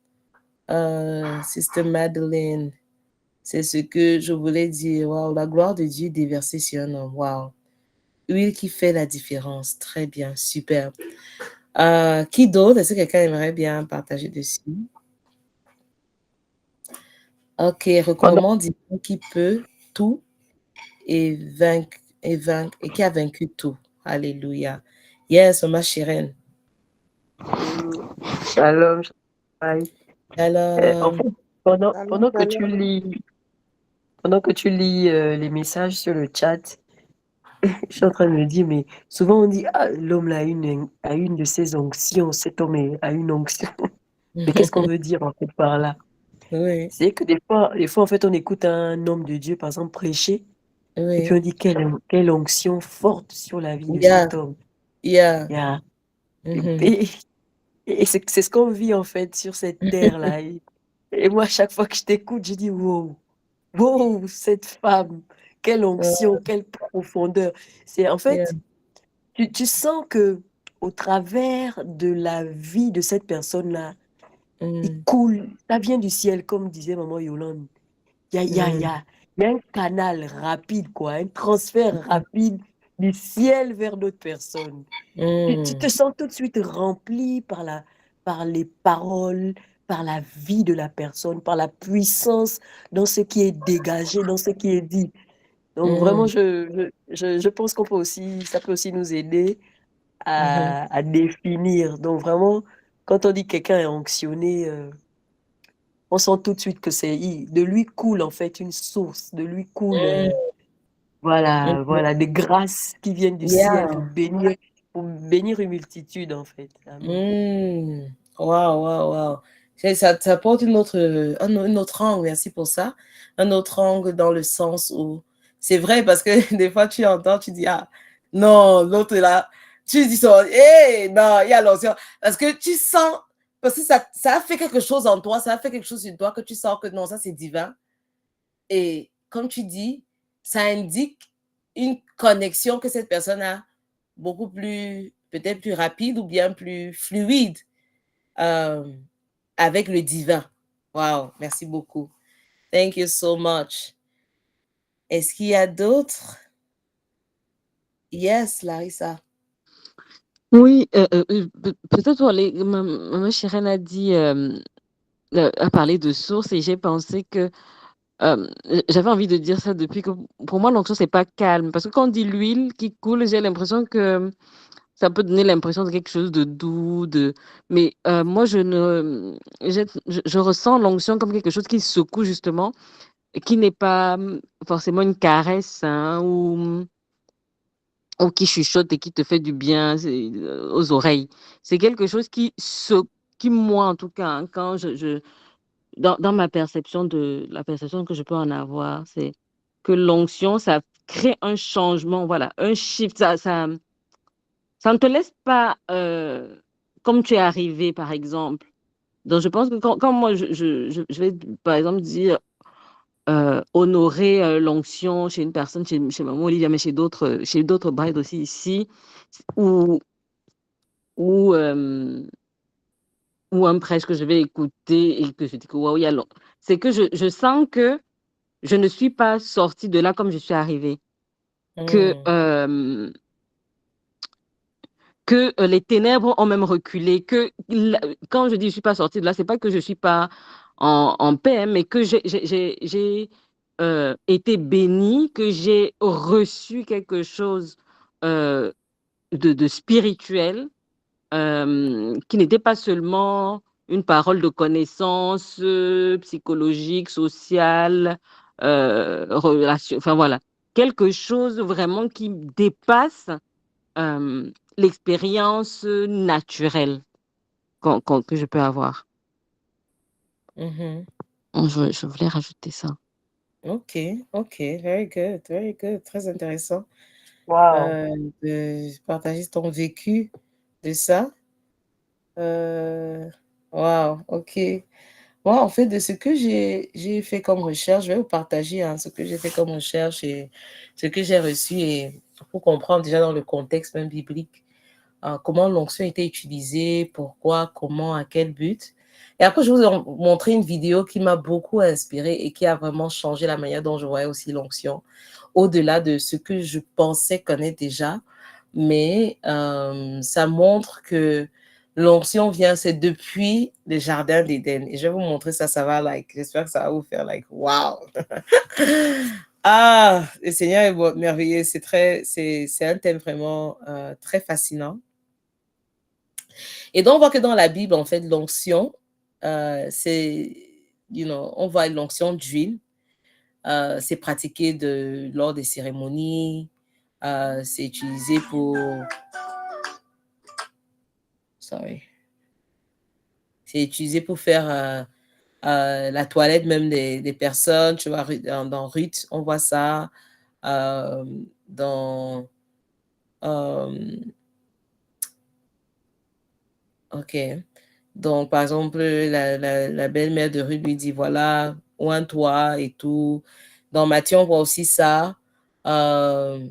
Sister Madeleine, c'est ce que je voulais dire. Wow, la gloire de Dieu déversée sur un homme. Wow. Lui qui fait la différence. Très bien, super. Qui d'autre? Est-ce que quelqu'un aimerait bien partager dessus? Ok, recommande qui peut tout et vaincre et qui a vaincu tout. Alléluia. Yes, ma chérie. Shalom. En Alors, fait, pendant que tu lis les messages sur le chat, je suis en train de me dire, mais souvent on dit, ah, l'homme là a une de ses onctions, cet homme a une onction. Mais qu'est-ce qu'on veut dire en fait par là? oui, C'est que des fois, en fait, on écoute un homme de Dieu, par exemple, prêcher, et puis oui. on dit quelle onction forte sur la vie de Yeah, cet homme. yeah. Yeah. Mhm. Et, et c'est ce qu'on vit en fait sur cette terre-là. Et moi, à chaque fois que je t'écoute, je dis, wow, wow, cette femme, quelle onction, quelle profondeur. C'est en Yeah. fait, tu sens que au travers de la vie de cette personne-là, il Mm, coule, ça vient du ciel, comme disait maman Yolande. mm, Il y a un canal rapide, quoi, un transfert rapide du ciel vers d'autres personnes. Tu te mm, sens tout de suite rempli par les paroles, par la vie de la personne, par la puissance dans ce qui est dégagé, dans ce qui est dit. Donc vraiment, mm, je pense qu'on peut aussi, ça peut aussi nous aider mhm, à définir. Donc vraiment, quand on dit quelqu'un est onctionné, on sent tout de suite que de lui coule en fait une source, de lui coule, mhm. voilà, des grâces qui viennent du ciel Yeah. pour bénir une multitude en fait. Amen. Wow, wow, wow. Ça apporte un autre angle, merci pour ça. Un autre angle dans le sens où c'est vrai parce que des fois tu entends, tu dis, ah, non, l'autre est là. Tu dis ça, hé, non, il y a l'onction. Parce que tu sens, parce que ça a fait quelque chose en toi, ça a fait quelque chose sur toi que tu sens que non, ça c'est divin. Et comme tu dis, ça indique une connexion que cette personne a beaucoup plus, peut-être plus rapide ou bien plus fluide euh, avec le divin. Wow, merci beaucoup. Thank you so much. Est-ce qu'il y a d'autres? Yes, Larissa. Oui, peut-être maman Chirène a dit, a parlé de source et j'ai pensé que j'avais envie de dire ça depuis que pour moi l'onction c'est pas calme parce que quand on dit l'huile qui coule, j'ai l'impression que ça peut donner l'impression de quelque chose de doux, mais moi je ressens l'onction comme quelque chose qui secoue justement, et qui n'est pas forcément une caresse hein, ou qui chuchote et qui te fait du bien aux oreilles. C'est quelque chose qui moi en tout cas, hein, quand dans ma perception de la perception que je peux en avoir, c'est que l'onction, ça crée un changement, voilà, un shift. Ça ne te laisse pas comme tu es arrivé, par exemple. Donc, je pense que quand moi, je vais, par exemple, dire honorer l'onction chez une personne, chez Maman Olivia, mais chez d'autres brides aussi ici, où ou un prêche que je vais écouter et que je dis que waouh, c'est que je sens que je ne suis pas sortie de là comme je suis arrivée. Que les ténèbres ont même reculé, quand je dis je ne suis pas sortie de là, ce n'est pas que je ne suis pas en paix, mais que j'ai été bénie, que j'ai reçu quelque chose de spirituel, qui n'était pas seulement une parole de connaissance psychologique, sociale, relation, enfin voilà, quelque chose vraiment qui dépasse l'expérience naturelle que je peux avoir. Je voulais rajouter ça. Ok, very good, très intéressant Wow. de partager ton vécu de ça. Wow, ok. Moi, en fait, de ce que j'ai fait comme recherche, je vais vous partager ce que j'ai fait comme recherche et ce que j'ai reçu et pour comprendre déjà dans le contexte même biblique comment l'onction était utilisée, pourquoi, comment, à quel but. Et après, je vous ai montré une vidéo qui m'a beaucoup inspirée et qui a vraiment changé la manière dont je voyais aussi l'onction, au-delà de ce que je pensais connaître déjà. Mais ça montre que l'onction vient, c'est depuis le jardin d'Éden. Et je vais vous montrer ça, j'espère que ça va vous faire wow! Ah, le Seigneur est merveilleux, c'est un thème vraiment très fascinant. Et donc, on voit que dans la Bible, en fait, l'onction, c'est, on voit l'onction d'huile, c'est pratiqué lors des cérémonies, c'est utilisé pour, c'est utilisé pour faire la toilette même des personnes, tu vois, dans Ruth, on voit ça, dans... ok. Donc, par exemple, la belle-mère de Ruth lui dit, voilà, oins-toi et tout. Dans Matthieu, on voit aussi ça. Quand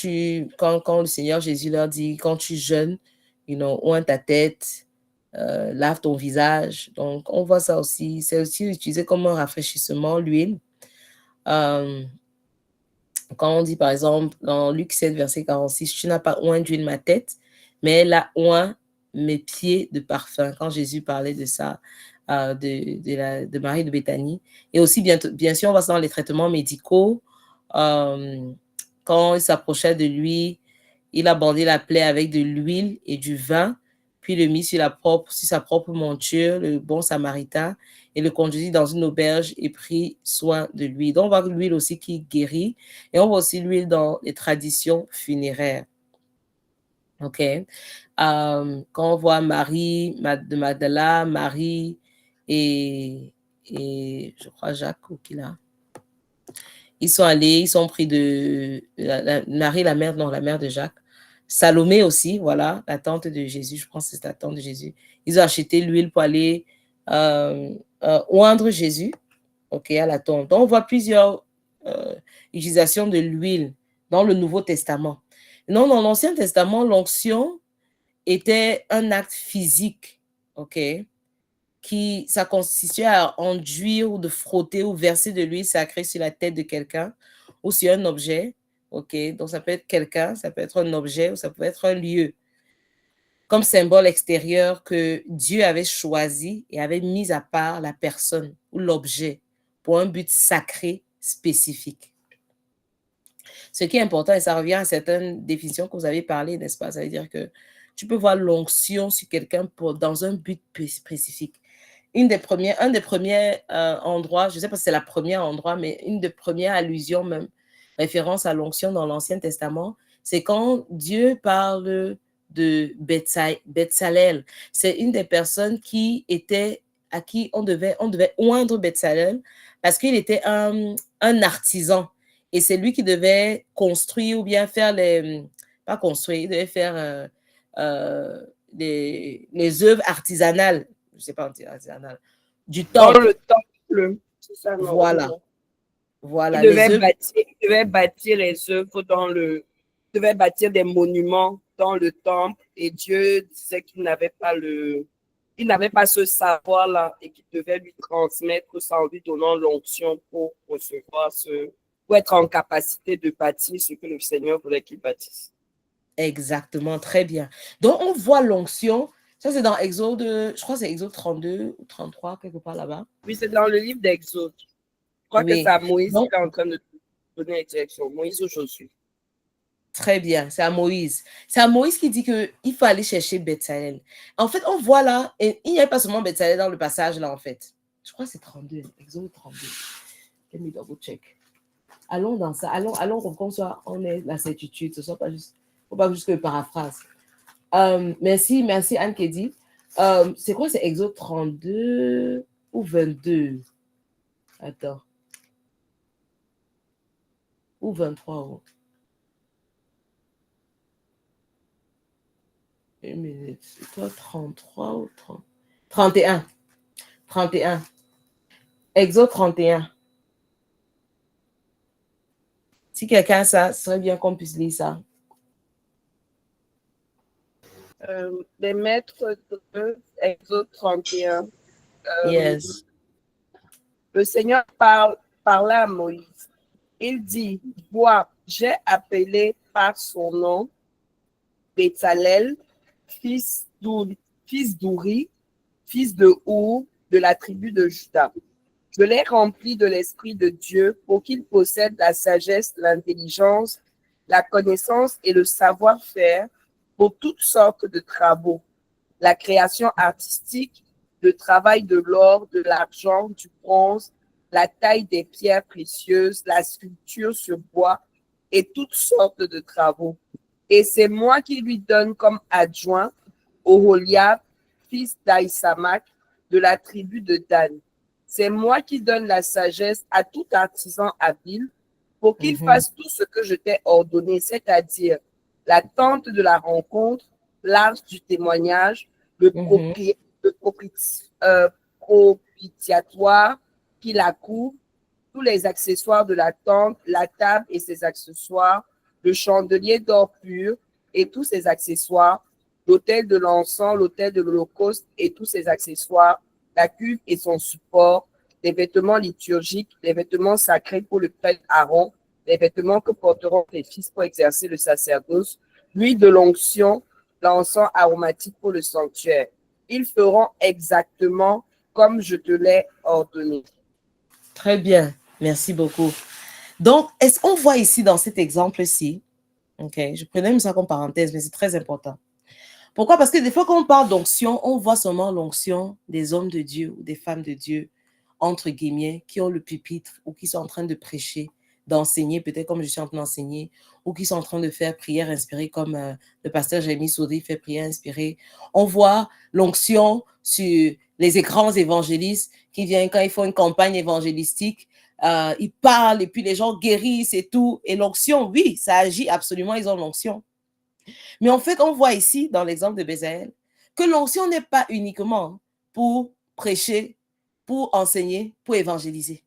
le Seigneur Jésus leur dit, quand tu jeûnes, oins ta tête, lave ton visage. Donc, on voit ça aussi. C'est aussi utilisé comme un rafraîchissement, l'huile. Quand on dit, par exemple, dans Luc 7, verset 46, tu n'as pas oint d'huile ma tête, mais elle a oint mes pieds de parfum. Quand Jésus parlait de ça, de Marie de Béthanie. Et aussi, bien sûr, on voit ça dans les traitements médicaux. Quand il s'approchait de lui, il a bandé la plaie avec de l'huile et du vin, puis le mit sur sa propre monture, le bon samaritain, et le conduisit dans une auberge et prit soin de lui. Donc, on voit l'huile aussi qui guérit, et on voit aussi l'huile dans les traditions funéraires. OK. Quand on voit Marie de Magdala, Marie et je crois Jacques ou qui là. Ils sont allés, ils sont pris de Marie, la mère de Jacques. Salomé aussi, voilà, la tante de Jésus, je pense que c'est la tante de Jésus. Ils ont acheté l'huile pour aller oindre Jésus, ok, à la tombe. Donc, on voit plusieurs utilisations de l'huile dans le Nouveau Testament. Non, dans l'Ancien Testament, l'onction était un acte physique, ok, ça consistait à enduire ou de frotter ou verser de l'huile sacrée sur la tête de quelqu'un ou sur un objet, ok, donc ça peut être quelqu'un, ça peut être un objet ou ça peut être un lieu, comme symbole extérieur que Dieu avait choisi et avait mis à part la personne ou l'objet pour un but sacré spécifique. Ce qui est important, et ça revient à certaines définitions que vous avez parlé, n'est-ce pas? Ça veut dire que tu peux voir l'onction sur quelqu'un dans un but spécifique. Un des premiers endroits, je ne sais pas si c'est la première endroit, mais une des premières allusions, même référence à l'onction dans l'Ancien Testament, c'est quand Dieu parle de Betsalel. C'est une des personnes à qui on devait oindre Betsalel parce qu'il était un artisan. Et c'est lui qui devait construire ou bien faire pas construire, il devait faire les œuvres artisanales. Je ne sais pas artisanales. Du Dans temple. le temple, c'est ça, non? Voilà. Il devait bâtir les œuvres il devait bâtir des monuments dans le temple et Dieu disait qu'il n'avait pas il n'avait pas ce savoir-là et qu'il devait lui transmettre ça en lui donnant l'onction pour recevoir pour être en capacité de bâtir ce que le Seigneur voulait qu'il bâtisse. Exactement, très bien. Donc, on voit l'onction. Ça, c'est dans Exode, je crois que c'est Exode 32 ou 33, quelque part là-bas. Oui, c'est dans le livre d'Exode. Je crois que c'est à Moïse qui est en train de donner la direction. Moïse ou Josué. Très bien, c'est à Moïse. C'est à Moïse qui dit qu'il faut aller chercher Betsalel. En fait, on voit là, et il n'y a pas seulement Betsalel dans le passage là, en fait. Je crois que c'est 32, Exode 32. Let me double check. Allons dans ça, allons qu'on soit, on ait la certitude, ce soit pas juste, faut pas juste que paraphrase. Merci Anne qui dit. C'est quoi, c'est Exode 32 ou 22? Attends. Ou 23, oh. Une minute. C'est quoi, 33 ou 30? 31. 31. Exode 31. Si quelqu'un a ça, ce serait bien qu'on puisse lire ça. Les maîtres de Exode 31. Yes. Le Seigneur parla à Moïse. Il dit, vois, j'ai appelé par son nom Betsalel, fils d'Uri, fils de Our, de la tribu de Juda. Je l'ai rempli de l'Esprit de Dieu pour qu'il possède la sagesse, l'intelligence, la connaissance et le savoir-faire pour toutes sortes de travaux, la création artistique, le travail de l'or, de l'argent, du bronze, la taille des pierres précieuses, la sculpture sur bois et toutes sortes de travaux. Et c'est moi qui lui donne comme adjoint Oholiab, fils d'Aïsamak, de la tribu de Dan. C'est moi qui donne la sagesse à tout artisan habile pour qu'il fasse tout ce que je t'ai ordonné, c'est-à-dire la tente de la rencontre, l'arche du témoignage, le propitiatoire qui la couvre, tous les accessoires de la tente, la table et ses accessoires, le chandelier d'or pur et tous ses accessoires, l'autel de l'encens, l'autel de l'holocauste et tous ses accessoires, la cuve et son support, les vêtements liturgiques, les vêtements sacrés pour le prêtre Aaron, les vêtements que porteront les fils pour exercer le sacerdoce, l'huile de l'onction, l'encens aromatique pour le sanctuaire. Ils feront exactement comme je te l'ai ordonné. Très bien, merci beaucoup. Donc, est-ce qu'on voit ici dans cet exemple-ci, ok, je prenais même ça comme parenthèse, mais c'est très important. Pourquoi? Parce que des fois, quand on parle d'onction, on voit seulement l'onction des hommes de Dieu ou des femmes de Dieu, entre guillemets, qui ont le pupitre ou qui sont en train de prêcher, d'enseigner, peut-être comme je suis en train d'enseigner, ou qui sont en train de faire prière inspirée comme le pasteur Jérémy Souri fait prière inspirée. On voit l'onction sur les grands évangélistes qui viennent quand ils font une campagne évangélistique, ils parlent et puis les gens guérissent et tout. Et l'onction, oui, ça agit absolument, ils ont l'onction. Mais en fait, on voit ici, dans l'exemple de Bézaël, que l'onction n'est pas uniquement pour prêcher, pour enseigner, pour évangéliser.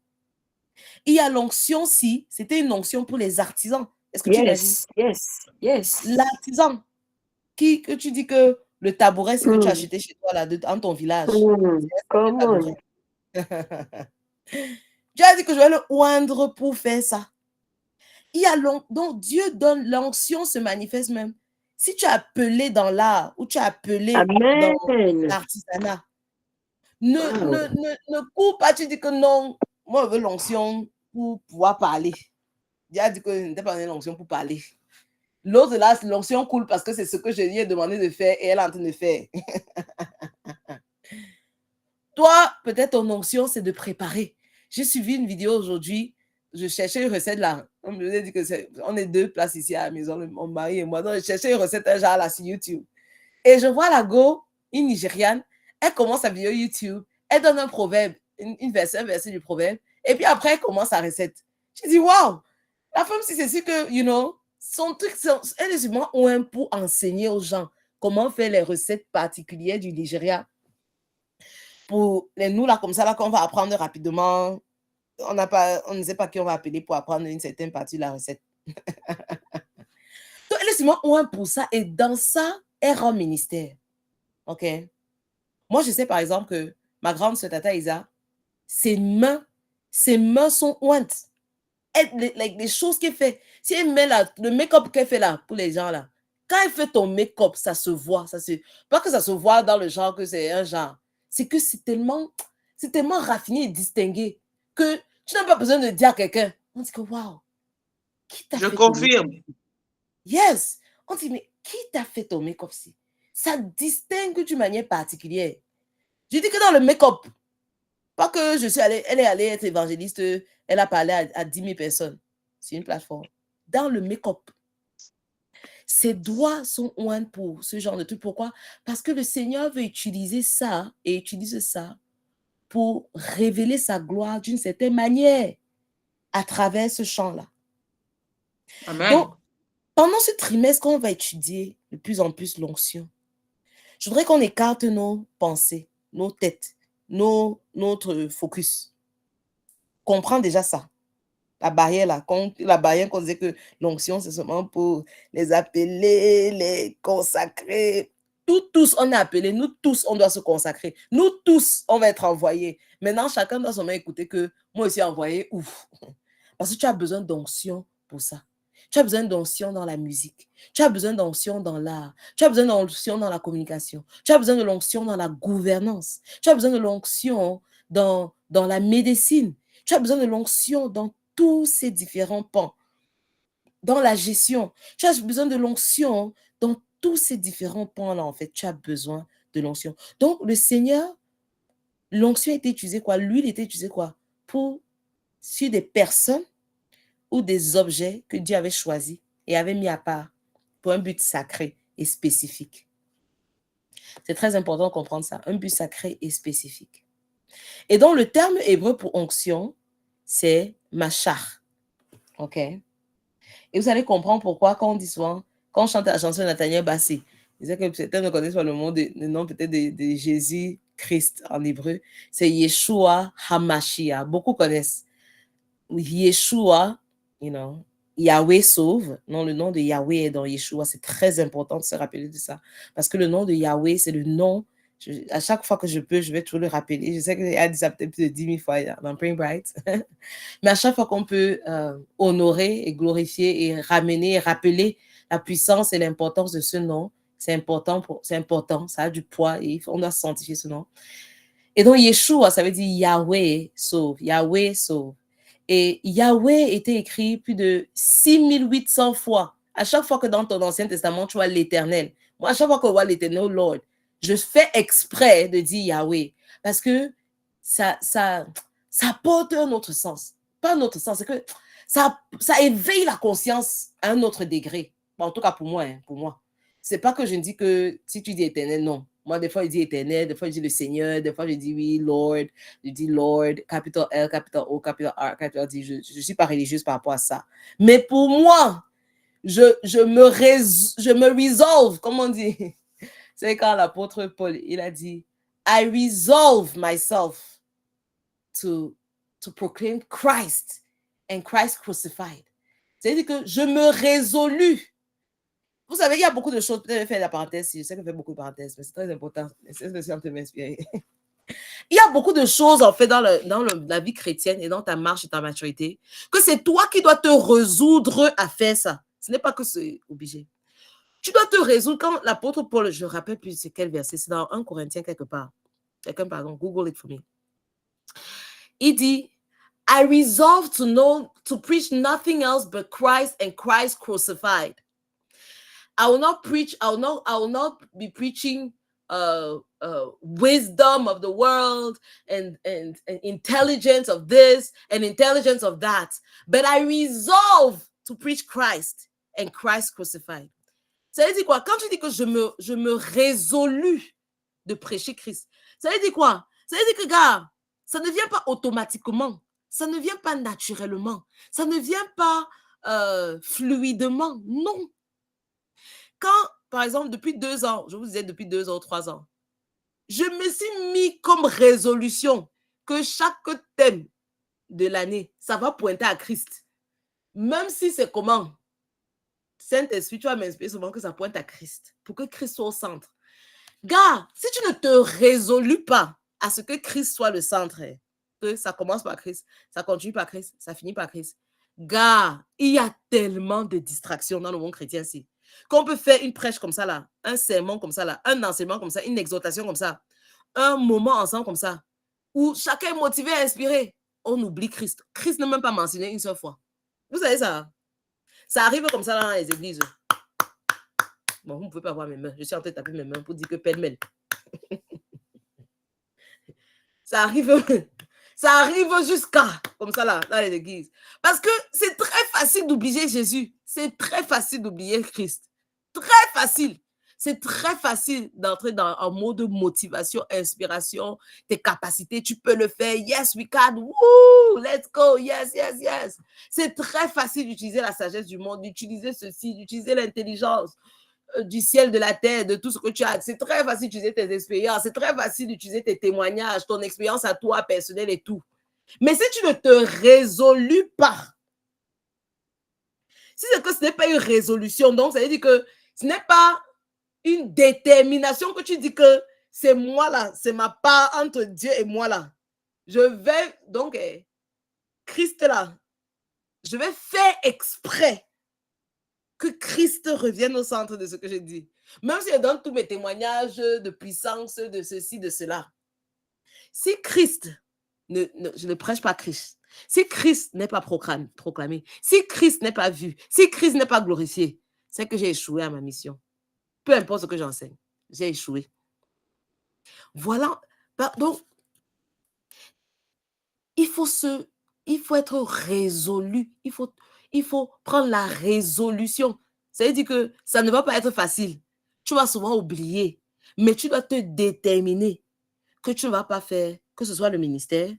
Il y a l'onction si, c'était une onction pour les artisans. Est-ce que tu imagines? Yes. L'artisan, que tu dis que le tabouret, c'est que tu as acheté chez toi, là, dans ton village. Comment? Tu as dit que je vais le oindre pour faire ça. Il y a donc Dieu donne, l'onction se manifeste même. Si tu as appelé dans l'art ou tu as appelé dans l'artisanat, ne cours pas, tu dis que non, moi je veux l'onction pour pouvoir parler. Dieu a dit que je n'étais pas donné l'onction pour parler. L'autre là, l'onction coule parce que c'est ce que je lui ai demandé de faire et elle est en train de faire. Toi, peut-être ton onction, c'est de préparer. J'ai suivi une vidéo aujourd'hui. Je cherchais une recette là. On me dit que on est deux places ici à la maison, mon mari et moi. Donc, je cherchais une recette un genre là sur YouTube. Et je vois la go, une Nigériane, elle commence sa vidéo YouTube, elle donne un proverbe, un verset du proverbe, et puis après, elle commence sa recette. Je dis, waouh, la femme, si c'est sûr que, you know, son truc, elle est sûrement pour enseigner aux gens comment faire les recettes particulières du Nigeria. Pour nous, là, comme ça, là, qu'on va apprendre rapidement. On ne sait pas qui on va appeler pour apprendre une certaine partie de la recette. Donc, elle est seulement oint pour ça et dans ça, elle rend ministère. OK? Moi, je sais par exemple que ma grande sœur Tata Isa, ses mains sont ointes. Les choses qu'elle fait, si elle met le make-up qu'elle fait là, pour les gens là, quand elle fait ton make-up, ça se voit. Pas que ça se voit dans le genre que c'est un genre. C'est que c'est tellement raffiné et distingué que tu n'as pas besoin de dire à quelqu'un. On dit que waouh, qui t'a Je fait ton make-up? confirme. Yes. On dit, mais qui t'a fait ton make-up si? Ça distingue d'une manière particulière. Je dis que dans le make-up, pas que elle est allée être évangéliste, elle a parlé à 10 000 personnes sur une plateforme. Dans le make-up, ses doigts sont oints pour ce genre de truc. Pourquoi? Parce que le Seigneur veut utiliser ça et utilise ça pour révéler sa gloire d'une certaine manière à travers ce chant-là. Amen. Donc, pendant ce trimestre qu'on va étudier de plus en plus l'onction, je voudrais qu'on écarte nos pensées, nos têtes, notre focus. Comprends déjà ça. La barrière là, la barrière qu'on disait que l'onction, c'est seulement pour les appeler, les consacrer. Tous, on est appelés, nous tous, on doit se consacrer. Nous tous, on va être envoyés. Maintenant, chacun doit seulement écouter que moi aussi envoyé, ouf. Parce que tu as besoin d'onction pour ça. Tu as besoin d'onction dans la musique. Tu as besoin d'onction dans l'art. Tu as besoin d'onction dans la communication. Tu as besoin de l'onction dans la gouvernance. Tu as besoin de l'onction dans la médecine. Tu as besoin de l'onction dans tous ces différents pans. Dans la gestion. Tu as besoin de l'onction dans tous ces différents pans-là, en fait. Tu as besoin de l'onction. Donc, le Seigneur, l'onction a été utilisée quoi? L'huile a été utilisée quoi? Sur des personnes ou des objets que Dieu avait choisis et avait mis à part pour un but sacré et spécifique. C'est très important de comprendre ça, un but sacré et spécifique. Et donc, le terme hébreu pour onction, c'est machar. OK? Et vous allez comprendre pourquoi quand on dit souvent, quand on chante la chanson de Nathaniel Bassé, il disait que certains ne connaissent pas le nom peut-être de Jésus-Christ en hébreu, c'est Yeshua HaMashiach. Beaucoup connaissent. Yeshua, Yahweh sauve. Non, le nom de Yahweh est dans Yeshua. C'est très important de se rappeler de ça. Parce que le nom de Yahweh, c'est le nom. À chaque fois que je peux, je vais toujours le rappeler. Je sais qu'il a dit ça peut-être plus de 10 000 fois dans Praying Bright. Mais à chaque fois qu'on peut honorer et glorifier et ramener et rappeler la puissance et l'importance de ce nom, c'est important, ça a du poids et on doit sanctifier ce nom. Et donc, Yeshua, ça veut dire Yahweh sauve. Yahweh sauve. Et Yahweh était écrit plus de 6800 fois. À chaque fois que dans ton Ancien Testament, tu vois l'Éternel. Moi, à chaque fois que je vois l'Éternel, Lord, je fais exprès de dire Yahweh. Parce que ça porte un autre sens. Pas un autre sens, c'est que ça éveille la conscience à un autre degré. Bon, en tout cas, pour moi. C'est pas que je ne dis que si tu dis Éternel, non. Moi, des fois, je dis Éternel, des fois, je dis le Seigneur, des fois, je dis oui, Lord, je dis Lord, capital L, capital O, capital R, capital D. Je ne suis pas religieuse par rapport à ça. Mais pour moi, je me resolve, comme on dit. C'est quand l'apôtre Paul, il a dit, I resolve myself to proclaim Christ and Christ crucified. C'est-à-dire que je me résolus. Vous savez, il y a beaucoup de choses, peut-être je vais faire la parenthèse, je sais que je fais beaucoup de parenthèses, mais c'est très important. C'est ce que je m'inspirer. Il y a beaucoup de choses, en fait, dans la vie chrétienne et dans ta marche et ta maturité, que c'est toi qui dois te résoudre à faire ça. Ce n'est pas que c'est obligé. Tu dois te résoudre. Quand l'apôtre Paul, je ne rappelle plus c'est quel verset, c'est dans 1 Corinthiens quelque part. Quelqu'un, pardon, Google it for me. Il dit, I resolve to preach nothing else but Christ and Christ crucified. I will not be preaching wisdom of the world and intelligence of this and intelligence of that. But I resolve to preach Christ and Christ crucified. Ça veut dire quoi? Quand tu dis que je me résolus de prêcher Christ, ça veut dire quoi? Ça veut dire que, gars, ça ne vient pas automatiquement. Ça ne vient pas naturellement. Ça ne vient pas fluidement. Non. Quand, par exemple, depuis 2 ans, je vous disais depuis 2 ans, 3 ans, je me suis mis comme résolution que chaque thème de l'année, ça va pointer à Christ. Même si c'est comment? Saint-Esprit, tu vas m'inspirer souvent que ça pointe à Christ, pour que Christ soit au centre. Gars, si tu ne te résolus pas à ce que Christ soit le centre, que ça commence par Christ, ça continue par Christ, ça finit par Christ. Gars, il y a tellement de distractions dans le monde chrétien ici. Qu'on peut faire une prêche comme ça là, un sermon comme ça là, un enseignement comme ça, une exhortation comme ça, un moment ensemble comme ça, où chacun est motivé, inspiré. On oublie Christ. Christ n'a même pas mentionné une seule fois. Vous savez ça? Ça arrive comme ça dans les églises. Bon, vous ne pouvez pas voir mes mains. Je suis en train de taper mes mains pour dire que pêle-mêle. Ça arrive jusqu'à, comme ça là, dans les églises. Parce que c'est très facile d'oublier Jésus. C'est très facile d'oublier Christ. Très facile. C'est très facile d'entrer dans un mode de motivation, inspiration, tes capacités, tu peux le faire. Yes, we can. Woo, let's go. Yes, yes, yes. C'est très facile d'utiliser la sagesse du monde, d'utiliser ceci, d'utiliser l'intelligence du ciel, de la terre, de tout ce que tu as. C'est très facile d'utiliser tes expériences. C'est très facile d'utiliser tes témoignages, ton expérience à toi, personnelle et tout. Mais si tu ne te résolus pas, si c'est que ce n'est pas une résolution, donc ça veut dire que ce n'est pas une détermination que tu dis que c'est moi là, c'est ma part entre Dieu et moi là. Je vais, donc, Christ là, je vais faire exprès que Christ revienne au centre de ce que je dis. Même si je donne tous mes témoignages de puissance, de ceci, de cela. Si Christ, je ne prêche pas Christ, si Christ n'est pas proclamé, si Christ n'est pas vu, si Christ n'est pas glorifié, c'est que j'ai échoué à ma mission. Peu importe ce que j'enseigne, j'ai échoué. Voilà. Donc, il faut être résolu. Il faut prendre la résolution. Ça veut dire que ça ne va pas être facile. Tu vas souvent oublier, mais tu dois te déterminer que tu ne vas pas faire, que ce soit le ministère,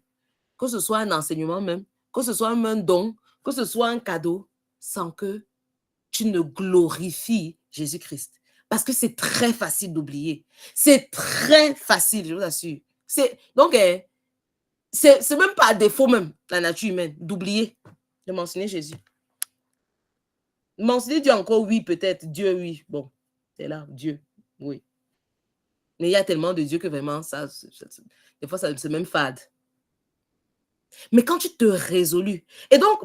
que ce soit un enseignement même, que ce soit un don, que ce soit un cadeau, sans que tu ne glorifies Jésus-Christ. Parce que c'est très facile d'oublier. C'est très facile, je vous assure. Donc, c'est même pas à défaut même, la nature humaine, d'oublier de mentionner Jésus. Mentionner Dieu encore, oui, peut-être. Dieu, oui. Bon, c'est là, Dieu, oui. Mais il y a tellement de Dieu que vraiment, des fois, c'est même fade. Mais quand tu te résolus, et donc,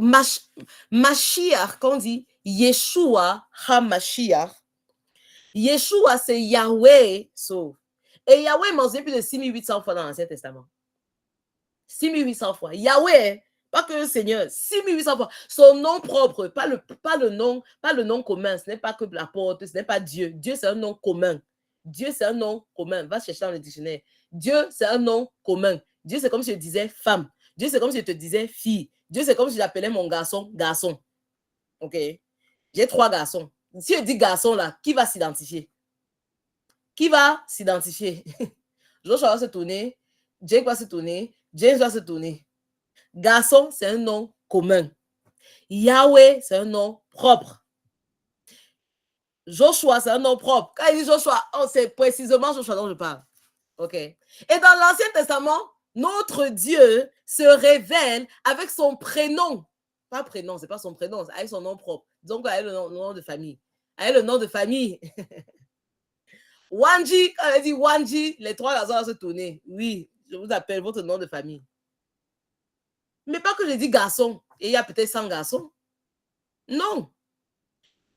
Mashiach, quand on dit Yeshua HaMashiach, Yeshua, c'est Yahweh sauve. Et Yahweh mentionné plus de 6800 fois dans l'Ancien Testament. 6800 fois. Yahweh, pas que le Seigneur, 6800 fois. Son nom propre, pas le nom commun. Ce n'est pas que la porte, ce n'est pas Dieu. Dieu, c'est un nom commun. Dieu, c'est un nom commun. Va chercher dans le dictionnaire. Dieu, c'est un nom commun. Dieu, c'est comme si je disais femme. Dieu, c'est comme si je te disais fille. Dieu, c'est comme si j'appelais mon garçon garçon. OK? J'ai 3 garçons. Si je dis garçon là, qui va s'identifier? Qui va s'identifier? Joshua va se tourner, Jake va se tourner, James va se tourner. Garçon, c'est un nom commun. Yahweh, c'est un nom propre. Joshua, c'est un nom propre. Quand il dit Joshua, c'est précisément Joshua dont je parle. OK? Et dans l'Ancien Testament, notre Dieu se révèle avec son prénom. Pas prénom, c'est pas son prénom, c'est avec son nom propre. Donc, avec le nom de famille. Avec le nom de famille. Wanji, quand elle dit Wanji, les 3 garçons vont se tourner. Oui, je vous appelle votre nom de famille. Mais pas que je dis garçon, et il y a peut-être 100 garçons. Non.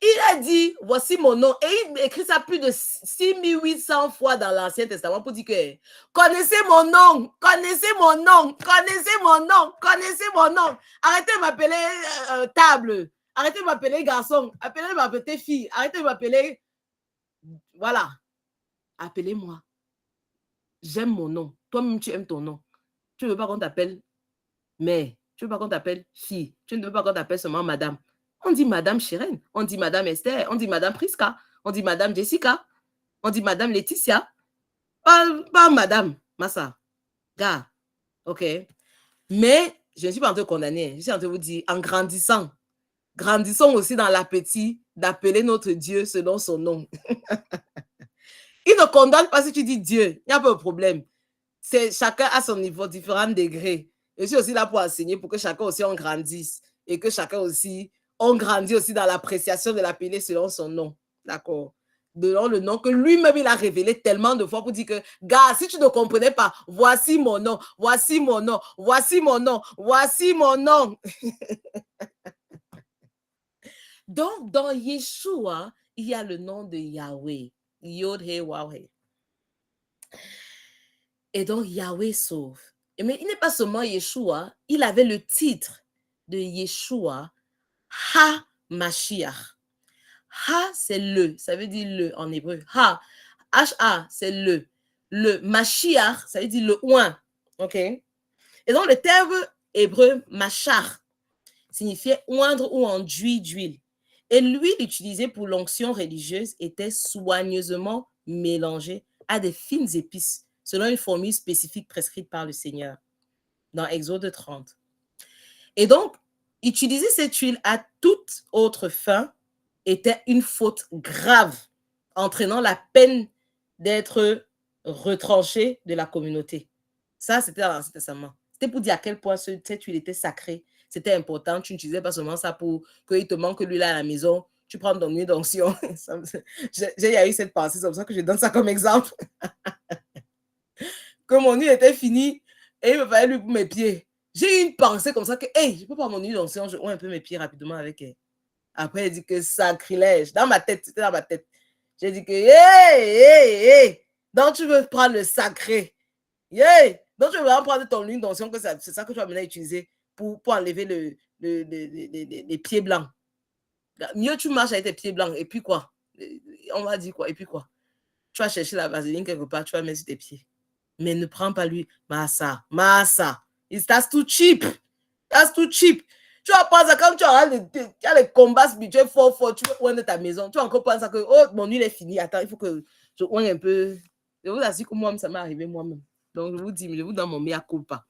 Il a dit, voici mon nom. Et il écrit ça plus de 6800 fois dans l'Ancien Testament pour dire que connaissez mon nom, connaissez mon nom, connaissez mon nom, connaissez mon nom. Arrêtez de m'appeler table. Arrêtez de m'appeler garçon. Arrêtez de m'appeler fille. Arrêtez de m'appeler... Voilà. Appelez-moi. J'aime mon nom. Toi-même, tu aimes ton nom. Tu ne veux pas qu'on t'appelle mère. Tu ne veux pas qu'on t'appelle fille. Tu ne veux pas qu'on t'appelle seulement madame. On dit madame Chirène. On dit madame Esther. On dit madame Priska. On dit madame Jessica. On dit madame Laetitia. Pas madame Massa. Gars. OK. Mais je ne suis pas en train de condamner. Je suis en train de vous dire, en grandissant, grandissons aussi dans l'appétit d'appeler notre Dieu selon son nom. Il ne condamne pas si tu dis Dieu. Il n'y a pas de problème. Chacun à son niveau, différents degrés. Je suis aussi là pour enseigner, pour que chacun aussi en grandisse et que chacun aussi on grandit aussi dans l'appréciation de l'appeler selon son nom. D'accord? Selon le nom que lui-même, il a révélé tellement de fois pour dire que, gars, si tu ne comprenais pas, voici mon nom, voici mon nom, voici mon nom, voici mon nom. Donc, dans Yeshua, il y a le nom de Yahweh. Yod-Heh-Wah-Heh. Et donc, Yahweh sauve. Mais il n'est pas seulement Yeshua, il avait le titre de Yeshua Ha-Mashiach. Ha, c'est le, ça veut dire le en hébreu. Ha, H-A, c'est le. Le Mashiach, ça veut dire le oint. OK? Et donc, le terme hébreu Mashach signifiait oindre ou enduire d'huile. Et l'huile utilisée pour l'onction religieuse était soigneusement mélangée à des fines épices, selon une formule spécifique prescrite par le Seigneur, dans Exode 30. Et donc, utiliser cette huile à toute autre fin était une faute grave, entraînant la peine d'être retranché de la communauté. Ça, c'était dans l'Ancien Testament. C'était pour dire à quel point cette huile était sacrée. C'était important. Tu n'utilisais pas seulement ça pour qu'il te manque l'huile à la maison. Tu prends ton huile d'onction. J'ai eu cette pensée, c'est pour ça que je donne ça comme exemple. Que mon huile était finie et il me fallait l'huile pour mes pieds. J'ai eu une pensée comme ça que, hey, je peux prendre mon huile d'onction, je oins un peu mes pieds rapidement avec elle. Après, il dit que sacrilège. Dans ma tête, c'était dans ma tête. J'ai dit que, hey. Donc, tu veux prendre le sacré. Donc, tu veux vraiment prendre ton huile d'onction, que c'est ça que tu vas maintenant utiliser pour enlever les pieds blancs. Mieux, tu marches avec tes pieds blancs. Et puis quoi? On va dire quoi? Et puis quoi? Tu vas chercher la vaseline quelque part, tu vas mettre sur tes pieds. Mais ne prends pas lui. Massa. That's too cheap. That's too cheap. Tu vas prendre ça quand tu auras les combats spirituels fort, tu vas oindre ta maison. Tu vas encore prendre ça que, oh, mon huile est finie. Attends, il faut que je oigne un peu. Je vous assure que moi-même, ça m'est arrivé moi-même. Donc, je vous dis, je vous donne mon mea culpa.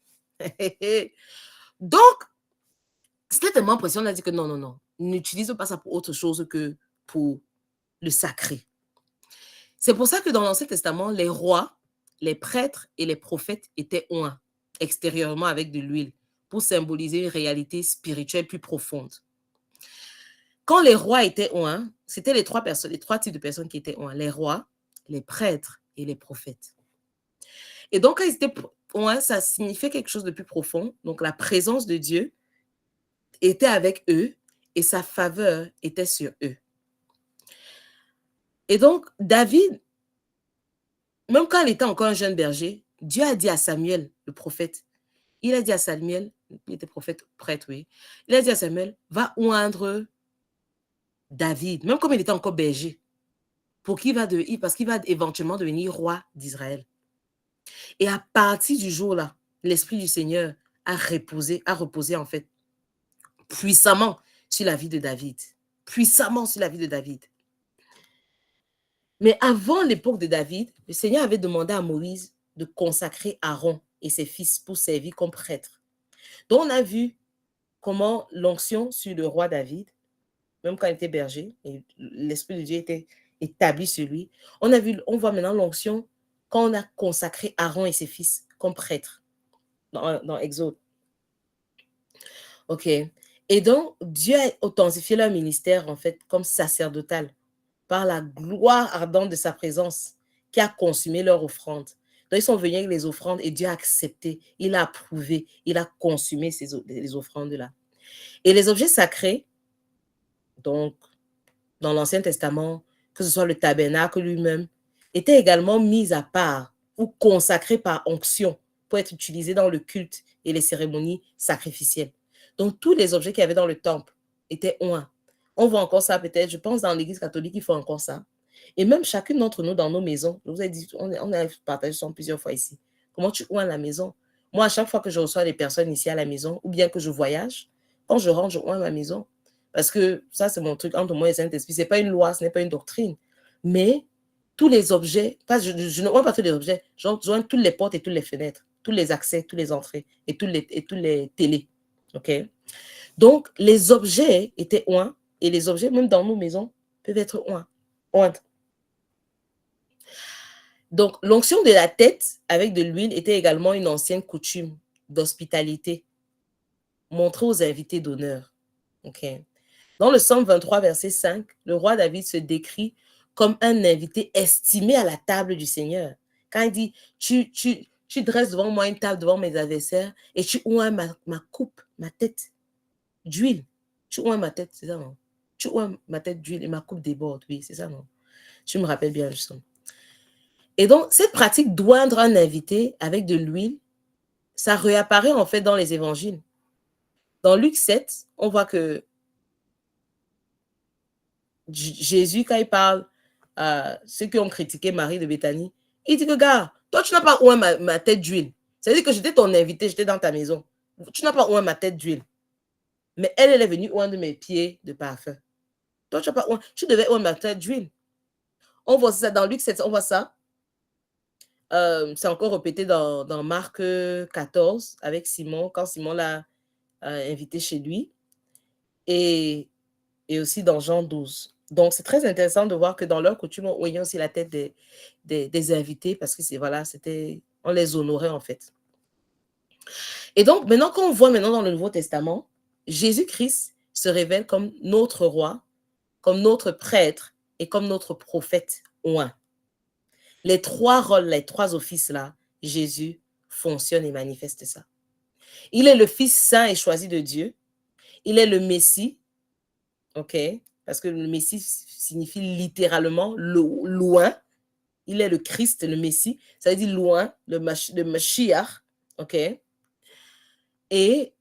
Donc, c'était tellement impressionnant. On a dit que non. N'utilise pas ça pour autre chose que pour le sacré. C'est pour ça que dans l'Ancien Testament, les rois, les prêtres et les prophètes étaient oints extérieurement avec de l'huile pour symboliser une réalité spirituelle plus profonde. Quand les rois étaient oints, c'était les trois types de personnes qui étaient oints, les rois, les prêtres et les prophètes. Et donc, quand ils étaient oints, ça signifiait quelque chose de plus profond. Donc, la présence de Dieu était avec eux et sa faveur était sur eux. Et donc, David, même quand il était encore un jeune berger, Dieu a dit à Samuel, le prophète, il a dit à Samuel, il était prophète, prêtre, oui, il a dit à Samuel, va oindre David, même comme il était encore berger, parce qu'il va éventuellement devenir roi d'Israël. Et à partir du jour-là, l'Esprit du Seigneur a reposé en fait puissamment sur la vie de David. Puissamment sur la vie de David. Mais avant l'époque de David, le Seigneur avait demandé à Moïse de consacrer Aaron et ses fils pour servir comme prêtres. Donc, on a vu comment l'onction sur le roi David, même quand il était berger, et l'Esprit de Dieu était établi sur lui, on voit maintenant l'onction quand on a consacré Aaron et ses fils comme prêtres dans Exode. OK. Et donc, Dieu a authentifié leur ministère, en fait, comme sacerdotal, par la gloire ardente de sa présence qui a consumé leur offrande. Donc, ils sont venus avec les offrandes et Dieu a accepté, il a approuvé, il a consumé les offrandes-là. Et les objets sacrés, donc, dans l'Ancien Testament, que ce soit le tabernacle lui-même, étaient également mis à part ou consacrés par onction pour être utilisés dans le culte et les cérémonies sacrificielles. Donc, tous les objets qu'il y avait dans le temple étaient oints. On voit encore ça peut-être, je pense dans l'Église catholique, il faut encore ça. Et même chacune d'entre nous dans nos maisons, je vous ai dit, on a partagé ça plusieurs fois ici. Comment tu oins la maison? Moi, à chaque fois que je reçois des personnes ici à la maison, ou bien que je voyage, quand je rentre, je oins ma maison. Parce que ça, c'est mon truc entre moi et le Saint-Esprit. Ce n'est pas une loi, ce n'est pas une doctrine. Mais tous les objets, je ne oins pas tous les objets, j'oins toutes les portes et toutes les fenêtres, tous les accès, toutes les entrées et tous les télés. OK? Donc, les objets étaient oints et les objets, même dans nos maisons, peuvent être oints. Donc, l'onction de la tête avec de l'huile était également une ancienne coutume d'hospitalité montrée aux invités d'honneur. OK? Dans le Psaume 23, verset 5, le roi David se décrit comme un invité estimé à la table du Seigneur. Quand il dit, tu dresses devant moi une table devant mes adversaires et tu oins ma coupe, ma tête d'huile. Tu oins ma tête, c'est ça, non? Tu oins ma tête d'huile et ma coupe déborde, oui, c'est ça, non? Je me rappelle bien, justement. Et donc, cette pratique d'oindre un invité avec de l'huile, ça réapparaît en fait dans les évangiles. Dans Luc 7, on voit que Jésus, quand il parle à ceux qui ont critiqué Marie de Béthanie, il dit que, gars, toi, tu n'as pas oint ma tête d'huile. C'est-à-dire que j'étais ton invité, j'étais dans ta maison. Tu n'as pas oint ma tête d'huile. Mais elle est venue oindre mes pieds de parfum. Toi, tu n'as pas oint, tu devais oindre ma tête d'huile. On voit ça dans Luc 7, on voit ça. C'est encore répété dans Marc 14 avec Simon, quand Simon l'a invité chez lui. Et aussi dans Jean 12. Donc, c'est très intéressant de voir que dans leur coutume, on voyait aussi la tête des invités parce que voilà, on les honorait en fait. Et donc, maintenant, quand on voit maintenant dans le Nouveau Testament, Jésus-Christ se révèle comme notre roi, comme notre prêtre et comme notre prophète oint. Les trois rôles, les trois offices-là, Jésus fonctionne et manifeste ça. Il est le Fils saint et choisi de Dieu. Il est le Messie, ok? Parce que le Messie signifie littéralement loin. Il est le Christ, le Messie. Ça veut dire loin, le Mashiach, ok? Et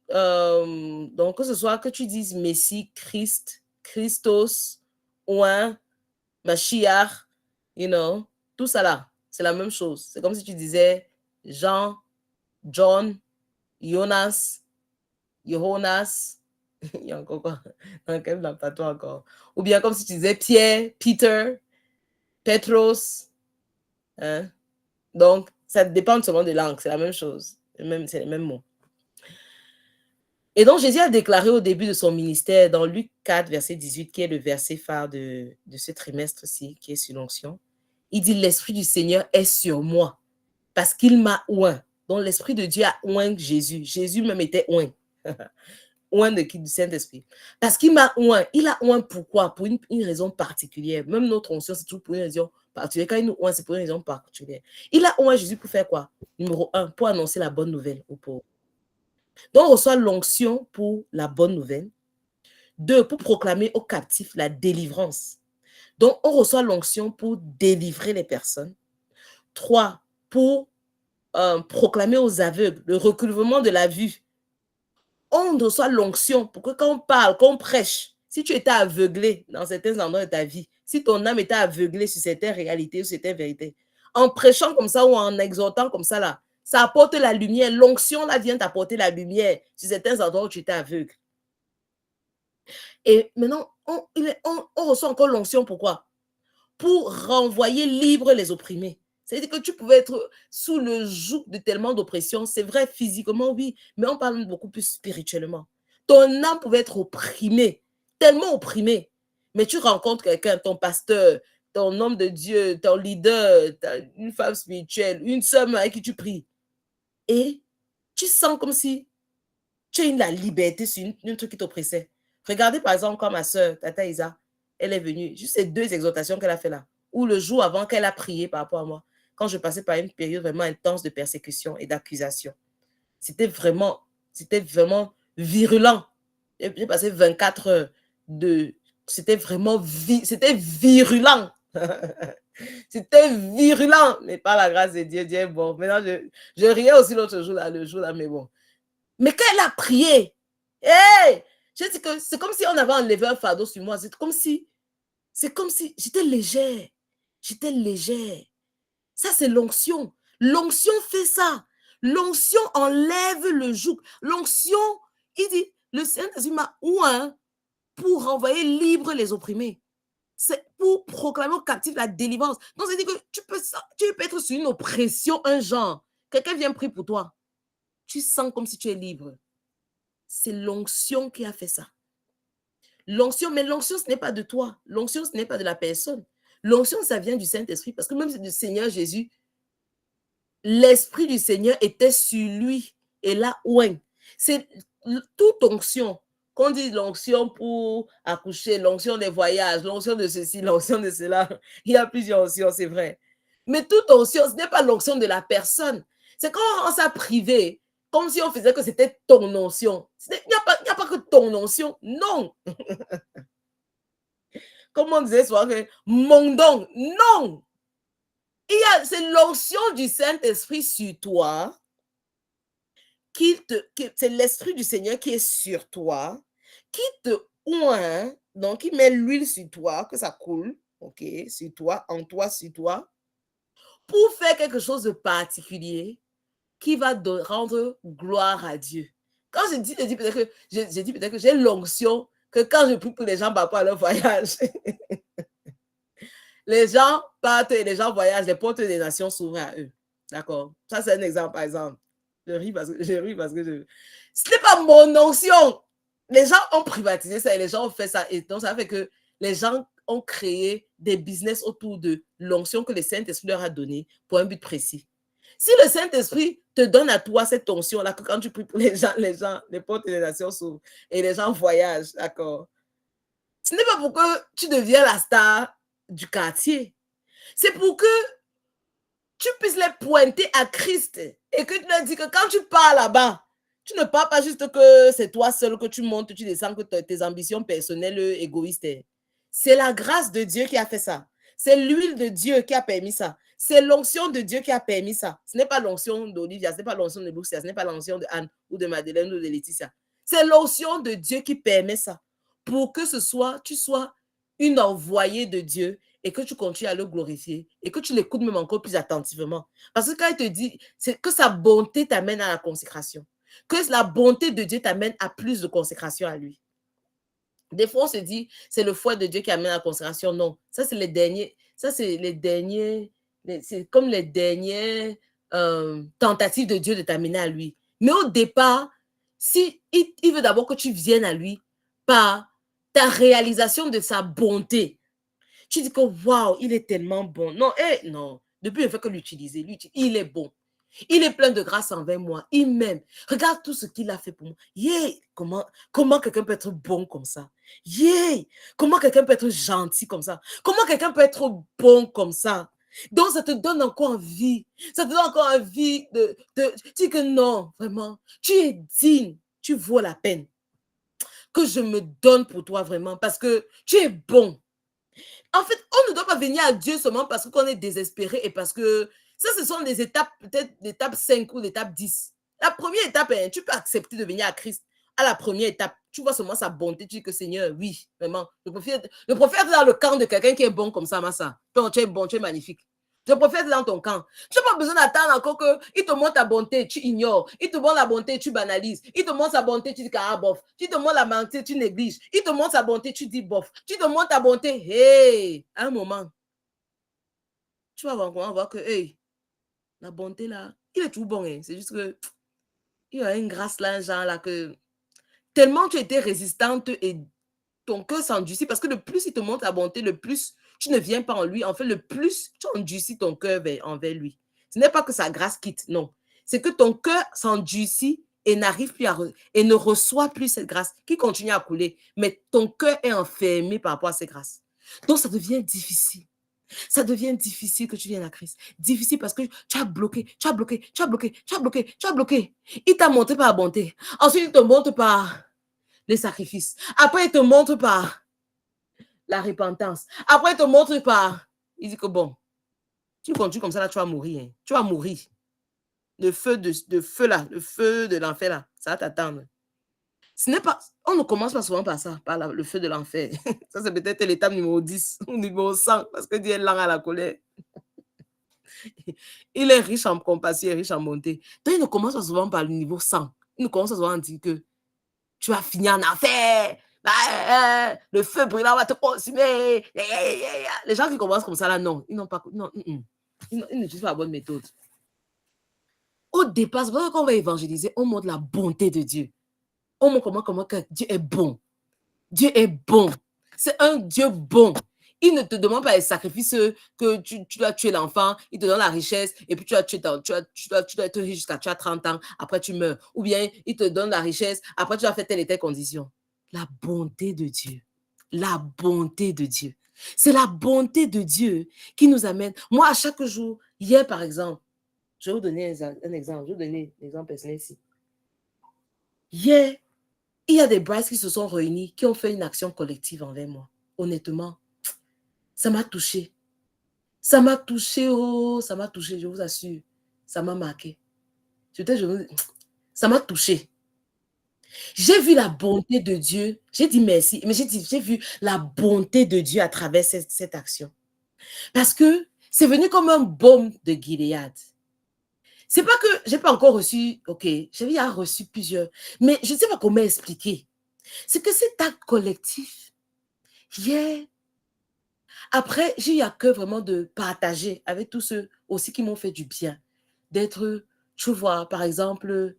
donc, que ce soit que tu dises Messie, Christ, Christos, oin, Mashiach, tout ça là, c'est la même chose. C'est comme si tu disais Jean, John, Jonas, Jonas, il y a encore quoi? Dans quel pas toi encore? Ou bien comme si tu disais Pierre, Peter, Petros. Hein? Donc, ça dépend seulement des langues, c'est la même chose. C'est les mêmes mots. Et donc, Jésus a déclaré au début de son ministère, dans Luc 4, verset 18, qui est le verset phare de ce trimestre-ci, qui est sur l'onction, il dit, l'Esprit du Seigneur est sur moi, parce qu'il m'a oint. Donc, l'Esprit de Dieu a oint Jésus. Jésus même était oint. Oint de qui? Du Saint-Esprit. Parce qu'il m'a oint. Il a oint pourquoi? Pour une raison particulière. Même notre onction, c'est toujours pour une raison particulière. Quand il nous oint, c'est pour une raison particulière. Il a oint Jésus pour faire quoi? Numéro 1, pour annoncer la bonne nouvelle aux pauvres. Donc, on reçoit l'onction pour la bonne nouvelle. 2, pour proclamer aux captifs la délivrance. Donc, on reçoit l'onction pour délivrer les personnes. 3, pour proclamer aux aveugles le recouvrement de la vue. On reçoit l'onction pour que quand on parle, quand on prêche, si tu étais aveuglé dans certains endroits de ta vie, si ton âme était aveuglée sur certaines réalités ou certaines vérités, en prêchant comme ça ou en exhortant comme ça, là, ça apporte la lumière. L'onction, là, vient t'apporter la lumière sur certains endroits où tu étais aveugle. Et maintenant, on reçoit encore l'onction, pourquoi? Pour renvoyer libre les opprimés. C'est-à-dire que tu pouvais être sous le joug de tellement d'oppression. C'est vrai, physiquement, oui, mais on parle beaucoup plus spirituellement. Ton âme pouvait être opprimée, tellement opprimée. Mais tu rencontres quelqu'un, ton pasteur, ton homme de Dieu, ton leader, une femme spirituelle, une sœur avec qui tu pries. Et tu sens comme si tu as eu la liberté sur un truc qui t'oppressait. Regardez par exemple quand ma sœur, Tata Isa, elle est venue, juste ces 2 exhortations qu'elle a fait là, ou le jour avant qu'elle a prié par rapport à moi, quand je passais par une période vraiment intense de persécution et d'accusation. C'était vraiment virulent. J'ai passé 24 heures c'était vraiment virulent. C'était virulent, mais par la grâce de Dieu, Dieu est bon. Maintenant, je riais aussi l'autre jour, le jour là, mais bon. Mais quand elle a prié, hey, je dis que c'est comme si on avait enlevé un fardeau sur moi. C'est comme si j'étais légère. J'étais légère. Ça, c'est l'onction. L'onction fait ça. L'onction enlève le joug. L'onction, il dit, le Saint-Esprit m'a oint pour renvoyer libre les opprimés. C'est pour proclamer aux captifs la délivrance. Donc, c'est-à-dire que tu peux être sur une oppression, un genre. Quelqu'un vient prier pour toi. Tu sens comme si tu es libre. C'est l'onction qui a fait ça. L'onction, mais l'onction, ce n'est pas de toi. L'onction, ce n'est pas de la personne. L'onction, ça vient du Saint-Esprit, parce que même du Seigneur Jésus, l'Esprit du Seigneur était sur lui, et là, ouais. C'est toute onction Qu'on dit l'onction pour accoucher, l'onction des voyages, l'onction de ceci, l'onction de cela. Il y a plusieurs onctions, c'est vrai. Mais toute onction, ce n'est pas l'onction de la personne. C'est quand on rend ça privé, comme si on faisait que c'était ton onction. Il n'y a pas que ton onction. Non. Comme on disait souvent, mon don. Non. C'est l'onction du Saint-Esprit sur toi. C'est l'Esprit du Seigneur qui est sur toi, qui te oint, donc qui met l'huile sur toi, que ça coule, ok, sur toi, en toi, sur toi, pour faire quelque chose de particulier qui va rendre gloire à Dieu. Quand je dis peut-être que j'ai l'onction que quand je prie pour les gens partent à leur voyage, les gens partent et les gens voyagent, les portes des nations s'ouvrent à eux. D'accord? Ça, c'est un exemple, par exemple. Je ris parce que ce n'est pas mon onction. Les gens ont privatisé ça et les gens ont fait ça. Et donc, ça fait que les gens ont créé des business autour de l'onction que le Saint-Esprit leur a donnée pour un but précis. Si le Saint-Esprit te donne à toi cette onction-là, que quand tu pries pour les gens, les portes des nations s'ouvrent et les gens voyagent, d'accord? Ce n'est pas pour que tu deviens la star du quartier. C'est pour que tu puisses les pointer à Christ et que tu leur dis que quand tu pars là-bas, tu ne pars pas juste que c'est toi seul que tu montes, tu descends, que tes ambitions personnelles égoïstes. C'est la grâce de Dieu qui a fait ça. C'est l'huile de Dieu qui a permis ça. C'est l'onction de Dieu qui a permis ça. Ce n'est pas l'onction d'Olivia, ce n'est pas l'onction de Lucia, ce n'est pas l'onction de Anne ou de Madeleine ou de Laetitia. C'est l'onction de Dieu qui permet ça. Pour que tu sois une envoyée de Dieu et que tu continues à le glorifier et que tu l'écoutes même encore plus attentivement. Parce que quand il te dit, c'est que sa bonté t'amène à la consécration. Que la bonté de Dieu t'amène à plus de consécration à lui. Des fois, on se dit, c'est le fouet de Dieu qui amène à la consécration. Non, ça, c'est les derniers. C'est comme les dernières tentatives de Dieu de t'amener à lui. Mais au départ, si il veut d'abord que tu viennes à lui par ta réalisation de sa bonté. Tu dis que waouh, il est tellement bon. Non, non. Depuis, il ne fait que l'utiliser. Il est bon. Il est plein de grâce envers moi. Il m'aime. Regarde tout ce qu'il a fait pour moi. Yeah! Comment quelqu'un peut être bon comme ça? Yeah! Comment quelqu'un peut être gentil comme ça? Comment quelqu'un peut être bon comme ça? Donc, ça te donne encore envie. Ça te donne encore envie de dire que non, vraiment, tu es digne. Tu vaux la peine que je me donne pour toi vraiment parce que tu es bon. En fait, on ne doit pas venir à Dieu seulement parce qu'on est désespéré et parce que ça, ce sont des étapes, peut-être l'étape 5 ou l'étape 10. La première étape, tu peux accepter de venir à Christ. À la première étape, tu vois seulement sa bonté, tu dis que Seigneur, oui, vraiment, je préfère être dans le camp de quelqu'un qui est bon comme ça, Massa. Tu es bon, tu es magnifique. Je préfère être dans ton camp. Tu n'as pas besoin d'attendre encore qu'il te montre ta bonté, tu ignores. Il te montre la bonté, tu banalises. Il te montre sa bonté, tu dis ah bof. Il te montre la bonté, tu négliges. Il te montre sa bonté, tu dis bof. Tu te montres ta bonté, hey, à un moment, tu vas voir que, hey, la bonté là, il est tout bon. Hein. C'est juste que il y a une grâce là, un genre là, que tellement tu étais résistante et ton cœur s'endurcit parce que le plus il te montre la bonté, le plus tu ne viens pas en lui. En fait, le plus tu endurcis ton cœur envers lui. Ce n'est pas que sa grâce quitte, non. C'est que ton cœur s'endurcit et n'arrive plus et ne reçoit plus cette grâce qui continue à couler. Mais ton cœur est enfermé par rapport à ces grâces. Donc, ça devient difficile. Ça devient difficile que tu viennes à Christ. Difficile parce que tu as bloqué. Il t'a montré par la bonté. Ensuite, il te montre par les sacrifices. Après, il te montre par la repentance. Après, il te montre par... Il dit que bon, tu continues comme ça, là, tu vas mourir. Hein. Tu vas mourir. Le feu là, le feu de l'enfer, là, ça va t'attendre. Ce n'est pas... On ne commence pas souvent par ça, par le feu de l'enfer. Ça, c'est peut-être l'étape numéro 10 ou numéro 100, parce que Dieu est lent à la colère. Il est riche en compassion, riche en bonté. Donc, il ne commence pas souvent par le niveau 100. Il ne commence pas souvent à dire que tu vas finir en enfer. Le feu brûlant va te consumer. Les gens qui commencent comme ça, là, non. Ils n'ont pas... Non, ils n'utilisent pas la bonne méthode. Au départ, c'est pour ça qu'on va évangéliser, on montre la bonté de Dieu. On montre comment que Dieu est bon. Dieu est bon. C'est un Dieu bon. Il ne te demande pas les sacrifices que tu dois tuer l'enfant, il te donne la richesse et puis tu dois être riche jusqu'à tu as 30 ans, après tu meurs. Ou bien il te donne la richesse, après tu dois faire telle et telle condition. la bonté de Dieu. La bonté de Dieu. C'est la bonté de Dieu qui nous amène. Moi, à chaque jour, hier par exemple, je vais vous donner un exemple. Je vais vous donner un exemple personnel ici. Hier, il y a des brides qui se sont réunis, qui ont fait une action collective envers moi. Honnêtement, ça m'a touché. Ça m'a touché, oh, ça m'a touché, je vous assure. Ça m'a marqué. Ça m'a touché. J'ai vu la bonté de Dieu. J'ai dit merci, mais j'ai vu la bonté de Dieu à travers cette action. Parce que c'est venu comme un baume de Gilead. C'est pas que j'ai pas encore reçu, ok, j'ai déjà reçu plusieurs, mais je ne sais pas comment expliquer. C'est que cet acte collectif, hier, après, j'ai eu à cœur vraiment de partager avec tous ceux aussi qui m'ont fait du bien. D'être, tu vois, par exemple,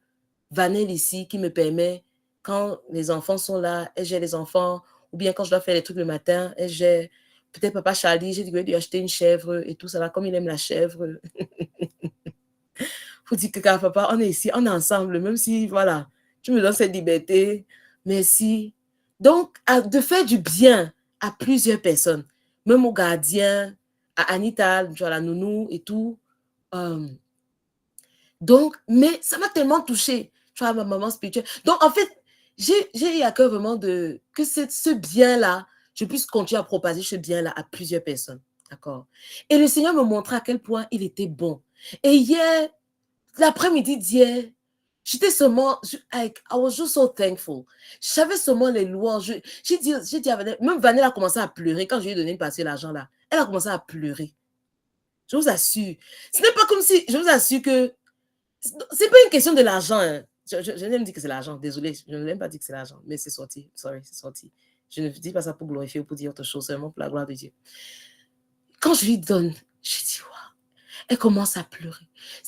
Vanel ici qui me permet, quand les enfants sont là, elle gère les enfants, ou bien quand je dois faire les trucs le matin, elle gère. Peut-être papa Charlie, j'ai dit que je vais lui acheter une chèvre et tout ça là, comme il aime la chèvre. Faut dire que quand papa, on est ici, on est ensemble, même si, voilà, tu me donnes cette liberté, merci. Donc, de faire du bien à plusieurs personnes, même au gardien, à Anita, tu vois, la nounou et tout. Donc, mais ça m'a tellement touchée, tu vois, ma maman spirituelle. Donc, en fait, j'ai eu à cœur vraiment que ce bien-là, je puisse continuer à propager ce bien-là à plusieurs personnes. D'accord? Et le Seigneur me montrait à quel point il était bon. Et hier, l'après-midi d'hier, j'étais seulement, I was just so thankful. J'avais seulement les louanges. J'ai dit à Vanessa, même Vanessa a commencé à pleurer quand je lui ai donné une partie de l'argent là. Elle a commencé à pleurer. Je vous assure. Ce n'est pas comme si, je vous assure que, c'est pas une question de l'argent. Hein. Je n'aime dire que c'est l'argent. Désolée, je ne l'aime pas dire que c'est l'argent, mais c'est sorti. Sorry, c'est sorti. Je ne dis pas ça pour glorifier ou pour dire autre chose, seulement pour la gloire de Dieu. Quand je lui donne, je dis, waouh, elle commence à pleurer.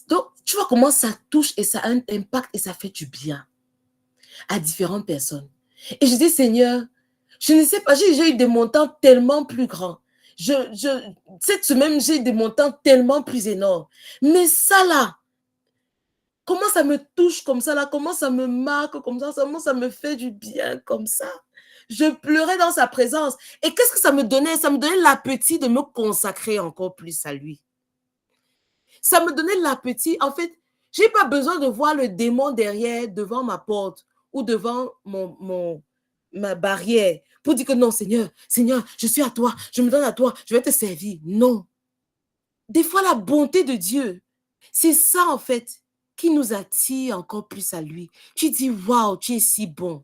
Donc, tu vois comment ça touche et ça a un impact et ça fait du bien à différentes personnes. Et je dis, Seigneur, je ne sais pas, j'ai eu des montants tellement plus grands. Cette semaine, j'ai eu des montants tellement plus énormes. Mais ça là, comment ça me touche comme ça là, comment ça me marque comme ça, comment ça me fait du bien comme ça. Je pleurais dans sa présence. Et qu'est-ce que ça me donnait? Ça me donnait l'appétit de me consacrer encore plus à lui. Ça me donnait l'appétit. En fait, je n'ai pas besoin de voir le démon derrière, devant ma porte ou devant ma barrière pour dire que non, Seigneur, Seigneur, je suis à toi, je me donne à toi, je vais te servir. Non. Des fois, la bonté de Dieu, c'est ça en fait qui nous attire encore plus à lui. Tu dis, wow, tu es si bon.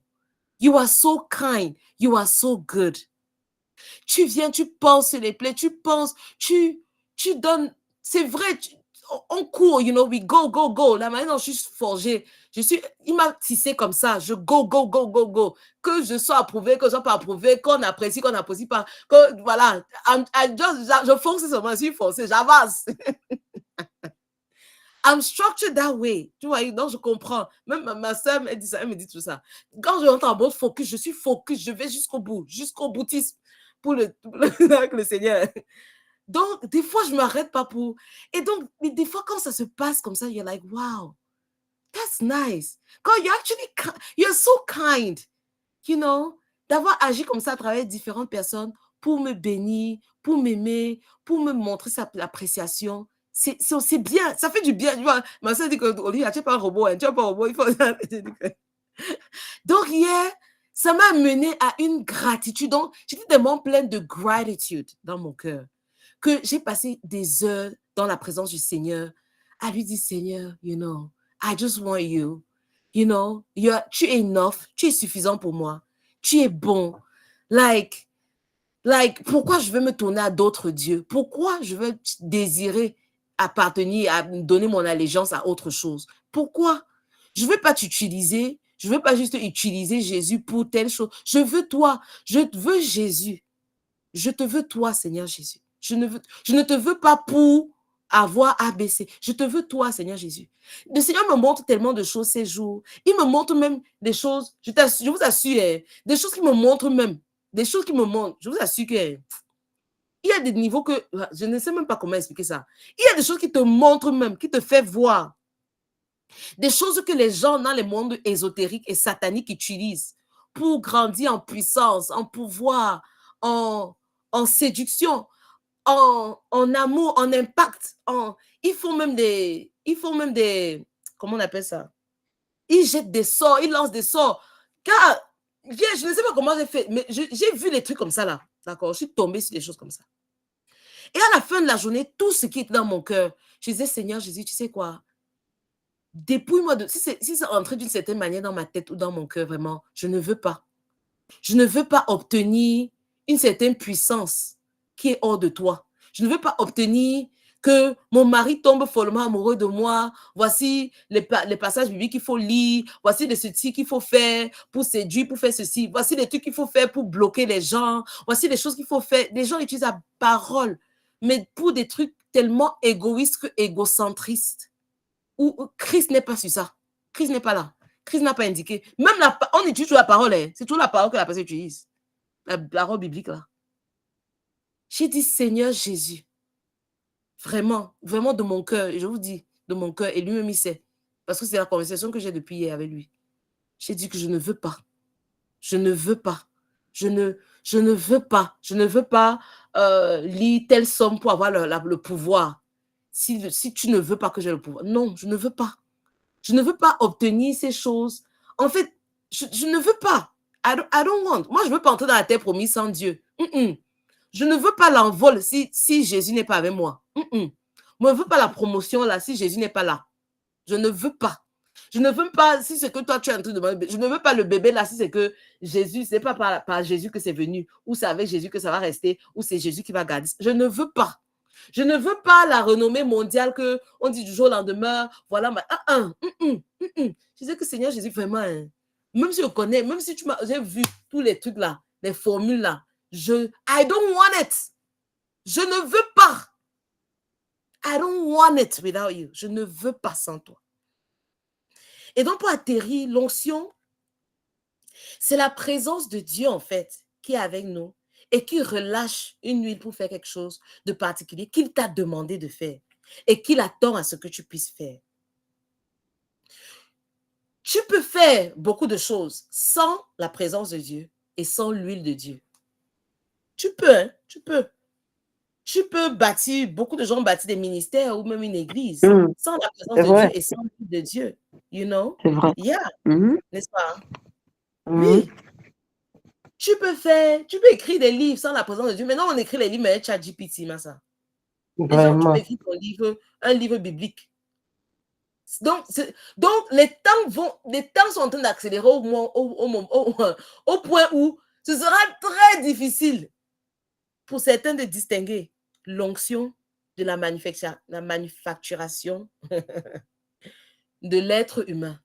You are so kind. You are so good. Tu viens, tu penses sur les plaies, tu penses, tu donnes. C'est vrai, on court, you know, we go, go, go. La manière dont je suis forgée, il m'a tissé comme ça. Je go, go, go, go, go. Que je sois approuvé, que je ne sois pas approuvé, qu'on apprécie pas. Que, voilà, je fonce seulement, je suis forcée, j'avance. I'm structured that way. Tu vois, donc je comprends. Même ma soeur, elle me dit tout ça. Quand je rentre en mode focus, je suis focus, je vais jusqu'au boutisme avec le Seigneur. Donc, des fois, je ne m'arrête pas pour... Et donc, mais des fois, quand ça se passe comme ça, you're like, wow, that's nice. Quand you're so kind, you know, d'avoir agi comme ça à travers différentes personnes pour me bénir, pour m'aimer, pour me montrer sa appréciation. C'est bien, ça fait du bien. Tu vois, ma soeur dit que Olivia, tu n'es pas un robot, hein, tu n'es pas un robot, il faut... Donc, hier, ça m'a amené à une gratitude. Donc, j'étais tellement pleine de gratitude dans mon cœur que j'ai passé des heures dans la présence du Seigneur à lui dire, Seigneur, you know, I just want you. You know, tu es enough, tu es suffisant pour moi. Tu es bon. Like, pourquoi je veux me tourner à d'autres dieux? Pourquoi je veux désirer appartenir, à donner mon allégeance à autre chose? Pourquoi? Je ne veux pas t'utiliser. Je ne veux pas juste utiliser Jésus pour telle chose. Je veux toi. Je veux Jésus. Je te veux toi, Seigneur Jésus. Je ne te veux pas pour avoir ABC. Je te veux toi, Seigneur Jésus. Le Seigneur me montre tellement de choses ces jours. Il me montre même des choses, je vous assure, des choses qui me montrent même. Des choses qui me montrent. Je vous assure que il y a des niveaux que je ne sais même pas comment expliquer ça. Il y a des choses qui te montrent même, qui te fait voir. Des choses que les gens dans les mondes ésotériques et sataniques utilisent pour grandir en puissance, en pouvoir, en séduction, en amour, en impact. Ils font même des, comment on appelle ça? Ils jettent des sorts, ils lancent des sorts. Car, je ne sais pas comment j'ai fait, mais j'ai vu des trucs comme ça là. D'accord? Je suis tombée sur des choses comme ça. Et à la fin de la journée, tout ce qui était dans mon cœur, je disais, Seigneur Jésus, tu sais quoi? Dépouille-moi de... Si c'est entré d'une certaine manière dans ma tête ou dans mon cœur, vraiment, je ne veux pas. Je ne veux pas obtenir une certaine puissance qui est hors de toi. Je ne veux pas obtenir que mon mari tombe follement amoureux de moi. Voici les passages bibliques qu'il faut lire. Voici les ceci qu'il faut faire pour séduire, pour faire ceci. Voici les trucs qu'il faut faire pour bloquer les gens. Voici les choses qu'il faut faire. Les gens utilisent la parole, mais pour des trucs tellement égoïstes que égocentristes. Où Christ n'est pas sur ça. Christ n'est pas là. Christ n'a pas indiqué. Même on utilise toujours la parole. Hein. C'est toujours la parole que la personne utilise. La parole biblique là. J'ai dit, Seigneur Jésus, vraiment, vraiment de mon cœur, et je vous dis, de mon cœur, et lui-même il sait, parce que c'est la conversation que j'ai depuis hier avec lui. J'ai dit que je ne veux pas. Je ne veux pas. Je ne veux pas. Je ne veux pas lire telle somme pour avoir le pouvoir. Si tu ne veux pas que j'ai le pouvoir. Non, je ne veux pas. Je ne veux pas obtenir ces choses. En fait, je ne veux pas. I don't want. Moi, je ne veux pas entrer dans la terre promise sans Dieu. Je ne veux pas l'envol si Jésus n'est pas avec moi. Moi, je ne veux pas la promotion là si Jésus n'est pas là. Je ne veux pas. Je ne veux pas si c'est que toi tu es en train de demander. Je ne veux pas le bébé là si c'est que Jésus, ce n'est pas par Jésus que c'est venu, ou c'est avec Jésus que ça va rester, ou c'est Jésus qui va garder. Je ne veux pas. Je ne veux pas la renommée mondiale que on dit du jour au lendemain. Voilà. Je disais que Seigneur Jésus, vraiment, hein, même si je connais, même si j'ai vu tous les trucs là, les formules là, I don't want it. Je ne veux pas. I don't want it without you. Je ne veux pas sans toi. Et donc, pour atterrir, l'onction, c'est la présence de Dieu, en fait, qui est avec nous et qui relâche une huile pour faire quelque chose de particulier qu'il t'a demandé de faire et qu'il attend à ce que tu puisses faire. Tu peux faire beaucoup de choses sans la présence de Dieu et sans l'huile de Dieu. Tu peux, hein? Tu peux. Tu peux bâtir, beaucoup de gens bâtissent des ministères ou même une église sans la présence de Dieu et sans l'huile de Dieu. You know? C'est vrai. Yeah. N'est-ce pas? Oui. Tu peux écrire des livres sans la présence de Dieu. Maintenant, on écrit les livres avec ChatGPT, ça. Les gens, tu peux écrire ton livre, un livre biblique. Donc les temps sont en train d'accélérer au point où ce sera très difficile pour certains de distinguer l'onction de la manufacturation de l'être humain.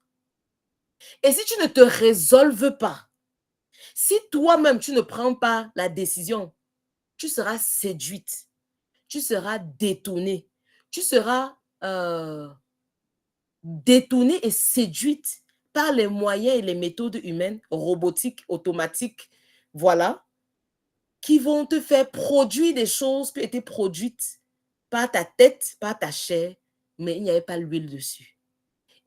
Et si tu ne te résolves pas, si toi-même tu ne prends pas la décision, tu seras séduite, tu seras détournée, tu seras détournée et séduite par les moyens et les méthodes humaines, robotiques, automatiques, voilà, qui vont te faire produire des choses qui étaient produites par ta tête, par ta chair, mais il n'y avait pas l'huile dessus.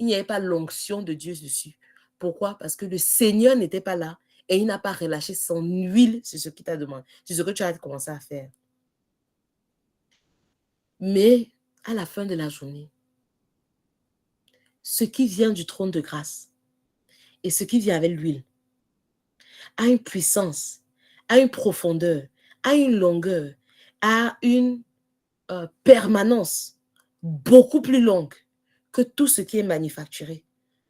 Il n'y avait pas l'onction de Dieu dessus. Pourquoi? Parce que le Seigneur n'était pas là et il n'a pas relâché son huile sur ce qu'il t'a demandé, sur ce que tu as commencé à faire. Mais à la fin de la journée, ce qui vient du trône de grâce et ce qui vient avec l'huile a une puissance, a une profondeur, a une longueur, a une permanence beaucoup plus longue que tout ce qui est manufacturé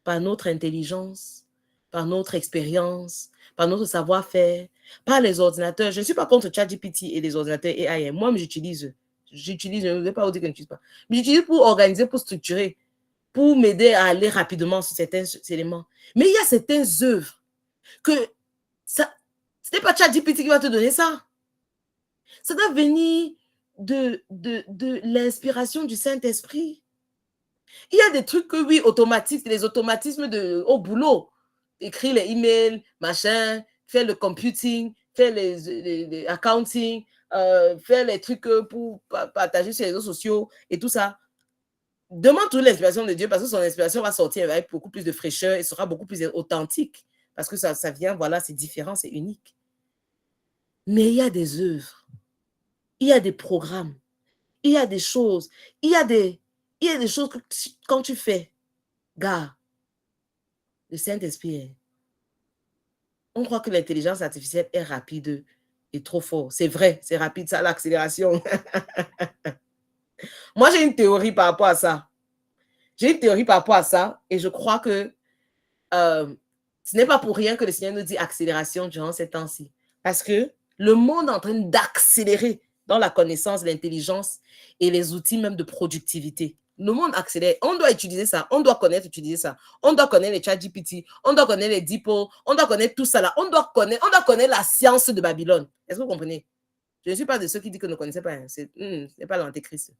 par notre intelligence, par notre expérience, par notre savoir-faire, par les ordinateurs. Je ne suis pas contre ChatGPT et les ordinateurs AI. Moi, j'utilise, je ne vais pas vous dire que je n'utilise pas. Mais j'utilise pour organiser, pour structurer, pour m'aider à aller rapidement sur certains éléments. Mais il y a certaines œuvres que ce n'est pas ChatGPT qui va te donner ça. Ça doit venir de l'inspiration du Saint-Esprit. Il y a des trucs que, oui, automatiques, les automatismes au boulot. Écrire les emails, machin, faire le computing, faire les accounting, faire les trucs pour partager sur les réseaux sociaux et tout ça. Demande toute l'inspiration de Dieu parce que son inspiration va sortir avec beaucoup plus de fraîcheur et sera beaucoup plus authentique parce que ça vient, voilà, c'est différent, c'est unique. Mais il y a des œuvres, il y a des programmes, il y a des choses, il y a des choses que quand tu fais, gars, le Saint-Esprit, on croit que l'intelligence artificielle est rapide et trop fort. C'est vrai, c'est rapide, ça, l'accélération. Moi, j'ai une théorie par rapport à ça. J'ai une théorie par rapport à ça et je crois que ce n'est pas pour rien que le Seigneur nous dit accélération durant ces temps-ci. Parce que le monde est en train d'accélérer dans la connaissance, l'intelligence et les outils même de productivité. Le monde accélère. On doit utiliser ça. On doit connaître, utiliser ça. On doit connaître les ChatGPT. On doit connaître les DeepL. On doit connaître tout ça là. On doit connaître la science de Babylone. Est-ce que vous comprenez? Je ne suis pas de ceux qui disent que ne connaissez pas. C'est pas l'antéchrist.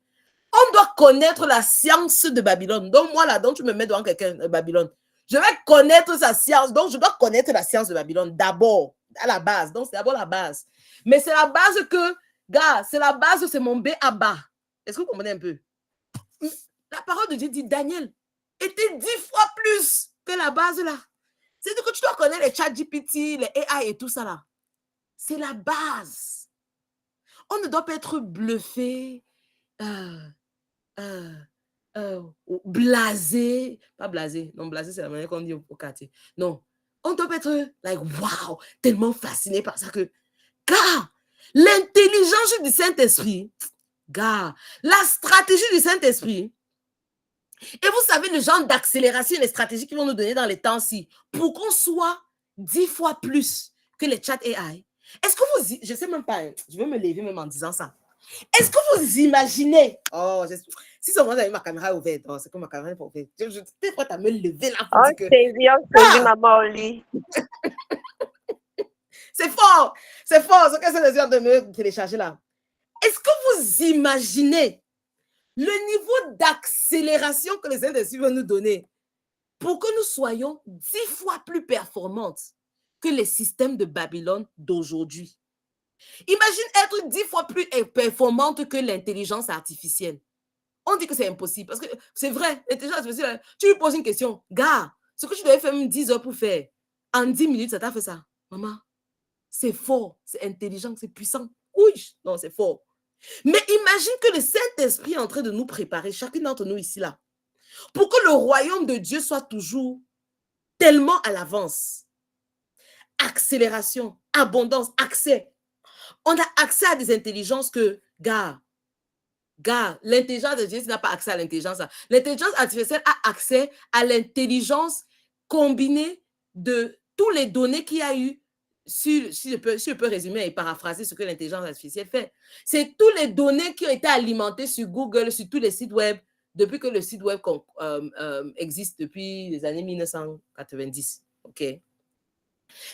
On doit connaître la science de Babylone. Donc, moi, là, donc tu me mets devant quelqu'un de Babylone. Je vais connaître sa science. Donc, je dois connaître la science de Babylone d'abord, à la base. Donc, c'est d'abord la base. Mais c'est la base que, gars, c'est la base, c'est mon B.A.B.A. Est-ce que vous comprenez un peu? La parole de Dieu dit, Daniel était 10 fois plus que la base là. C'est-à-dire que tu dois connaître les ChatGPT, les AI et tout ça là. C'est la base. On ne doit pas être bluffé, blasé, pas blasé, non, blasé c'est la manière qu'on dit au quartier. Non, on doit être like, wow, tellement fasciné par ça que, gars, l'intelligence du Saint-Esprit, gars, la stratégie du Saint-Esprit, et vous savez le genre d'accélération et les stratégies qu'ils vont nous donner dans les temps-ci pour qu'on soit 10 fois plus que les chat AI. Est-ce que vous, je sais même pas, je vais me lever même en disant ça. Est-ce que vous imaginez, si seulement j'avais ma caméra ouverte, c'est que ma caméra n'est pas ouverte. Je t'es prête à me lever là pour dire que... On saisit maman au lit. C'est fort, ce que c'est les heures de me télécharger là. Est-ce que vous imaginez le niveau d'accélération que les Saint-Esprit vont nous donner pour que nous soyons 10 fois plus performantes que les systèmes de Babylone d'aujourd'hui? Imagine être 10 fois plus performante que l'intelligence artificielle. On dit que c'est impossible parce que c'est vrai, l'intelligence artificielle, tu lui poses une question, gars, ce que tu devais faire même 10 heures pour faire, en 10 minutes, ça t'a fait ça. Maman, c'est fort, c'est intelligent, c'est puissant. Oui, non, c'est fort. Mais imagine que le Saint-Esprit est en train de nous préparer, chacune d'entre nous ici, là, pour que le royaume de Dieu soit toujours tellement à l'avance. Accélération, abondance, accès. On a accès à des intelligences que, gars, l'intelligence artificielle n'a pas accès à l'intelligence. L'intelligence artificielle a accès à l'intelligence combinée de toutes les données qu'il y a eu, si je peux résumer et paraphraser ce que l'intelligence artificielle fait. C'est toutes les données qui ont été alimentées sur Google, sur tous les sites web, depuis que le site web existe depuis les années 1990. OK?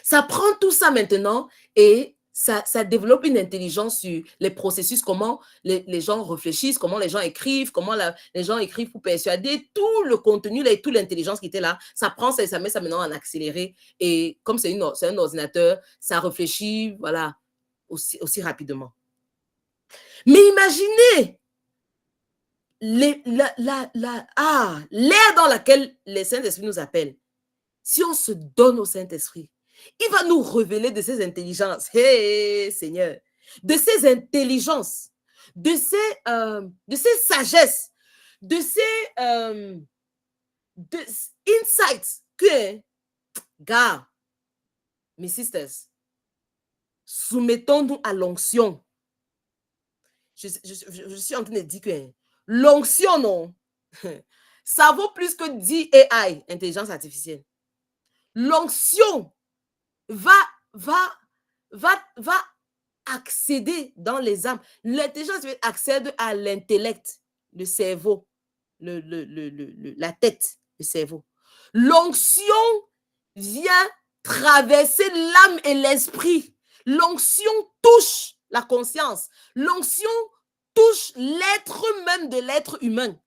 Ça prend tout ça maintenant et ça développe une intelligence sur les processus, comment les gens réfléchissent, comment les gens écrivent, comment les gens écrivent pour persuader, tout le contenu, toute l'intelligence qui était là, ça prend ça et ça met ça maintenant en accéléré. Et comme c'est un ordinateur, ça réfléchit, voilà, aussi rapidement. Mais imaginez l'ère dans laquelle les Saint-Esprit nous appellent. Si on se donne au Saint-Esprit, il va nous révéler de ses intelligences. Hey, Seigneur. De ses intelligences, de ses sagesses, de ses insights que, gars, mes sisters, soumettons-nous à l'onction. Je suis en train de dire que l'onction, non, ça vaut plus que 10 AI, intelligence artificielle. L'onction va accéder dans les âmes. L'intelligence accède à l'intellect, le cerveau, la tête, le cerveau. L'onction vient traverser l'âme et l'esprit. L'onction touche la conscience. L'onction touche l'être même de l'être humain.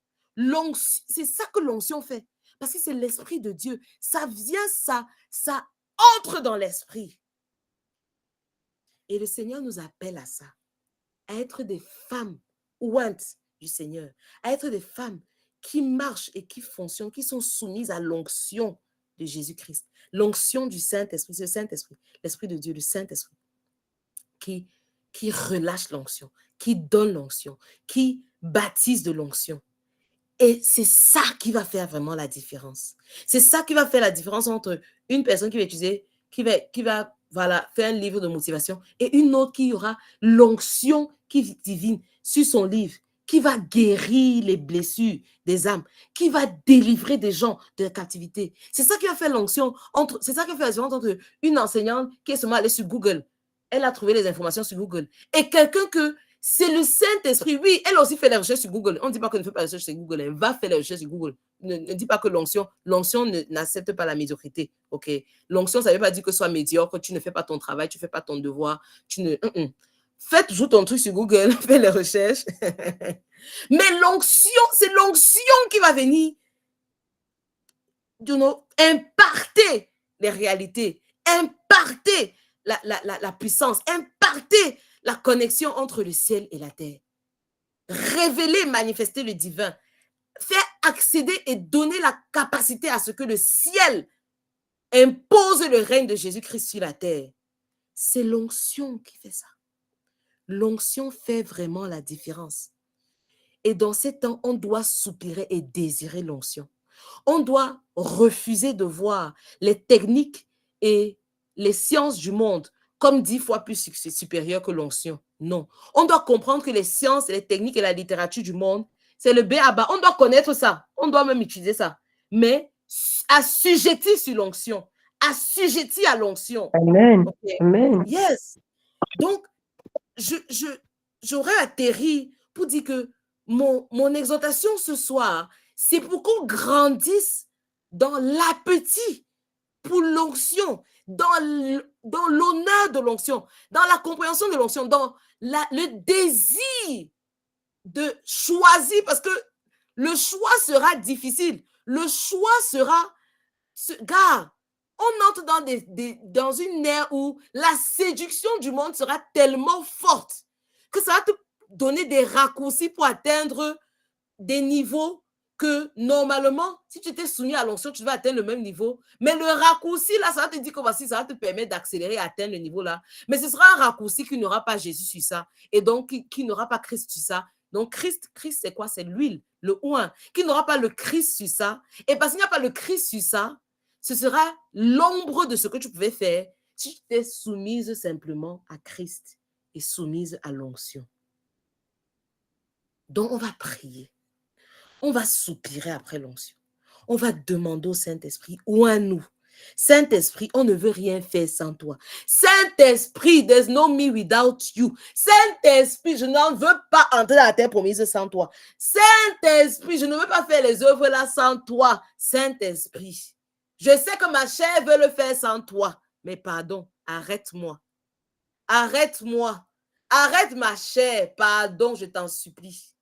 C'est ça que l'onction fait. Parce que c'est l'esprit de Dieu. Ça vient, ça entre dans l'esprit. Et le Seigneur nous appelle à ça, à être des femmes ouantes du Seigneur, à être des femmes qui marchent et qui fonctionnent, qui sont soumises à l'onction de Jésus-Christ. L'onction du Saint-Esprit, c'est le Saint-Esprit, l'Esprit de Dieu, le Saint-Esprit, qui relâche l'onction, qui donne l'onction, qui baptise de l'onction. Et c'est ça qui va faire vraiment la différence. C'est ça qui va faire la différence entre une personne qui va utiliser, qui va voilà, faire un livre de motivation et une autre qui aura l'onction divine sur son livre, qui va guérir les blessures des âmes, qui va délivrer des gens de la captivité. C'est ça qui va faire l'onction c'est ça qui va faire la différence entre une enseignante qui est seulement allée sur Google. Elle a trouvé les informations sur Google. Et quelqu'un que c'est le Saint-Esprit. Oui, elle aussi fait les recherches sur Google. On ne dit pas qu'elle ne fait pas les recherches sur Google. Elle va faire les recherches sur Google. Ne dis pas que l'onction n'accepte pas la médiocrité. Ok? L'onction, ça ne veut pas dire que sois médiocre, tu ne fais pas ton travail, tu ne fais pas ton devoir. Fais toujours ton truc sur Google, fais les recherches. Mais l'onction, c'est l'onction qui va venir imparter les réalités, imparter la puissance, imparter la connexion entre le ciel et la terre. Révéler, manifester le divin. Faire accéder et donner la capacité à ce que le ciel impose le règne de Jésus-Christ sur la terre. C'est l'onction qui fait ça. L'onction fait vraiment la différence. Et dans ces temps, on doit soupirer et désirer l'onction. On doit refuser de voir les techniques et les sciences du monde comme 10 fois plus supérieures que l'onction. Non. On doit comprendre que les sciences, les techniques et la littérature du monde, c'est le b.a.-ba. On doit connaître ça. On doit même utiliser ça. Mais assujetti sur l'onction. Assujetti à l'onction. Amen. Okay. Amen. Yes. Donc, j'aurais atterri pour dire que mon exhortation ce soir, c'est pour qu'on grandisse dans l'appétit pour l'onction, dans l'honneur de l'onction, dans la compréhension de l'onction, dans le désir de choisir, parce que le choix sera difficile. Le choix sera... Gars, on entre dans une ère où la séduction du monde sera tellement forte que ça va te donner des raccourcis pour atteindre des niveaux que normalement, si tu étais soumis à l'onction, tu vas atteindre le même niveau. Mais le raccourci, là, ça va te dire que voici, ça va te permettre d'accélérer et atteindre le niveau là. Mais ce sera un raccourci qui n'aura pas Jésus sur ça. Et donc, qui n'aura pas Christ sur ça. Donc, Christ c'est quoi? C'est l'huile, le oint. Qui n'aura pas le Christ sur ça. Et parce qu'il n'y a pas le Christ sur ça, ce sera l'ombre de ce que tu pouvais faire si tu t'es soumise simplement à Christ et soumise à l'onction. Donc, on va prier. On va soupirer après l'onction. On va demander au Saint-Esprit, oins-nous. Saint-Esprit, on ne veut rien faire sans toi. Saint-Esprit, there's no me without you. Saint-Esprit, je n'en veux pas entrer dans la terre promise sans toi. Saint-Esprit, je ne veux pas faire les œuvres là sans toi. Saint-Esprit, je sais que ma chair veut le faire sans toi. Mais pardon, arrête-moi. Arrête-moi. Arrête ma chair. Pardon, je t'en supplie.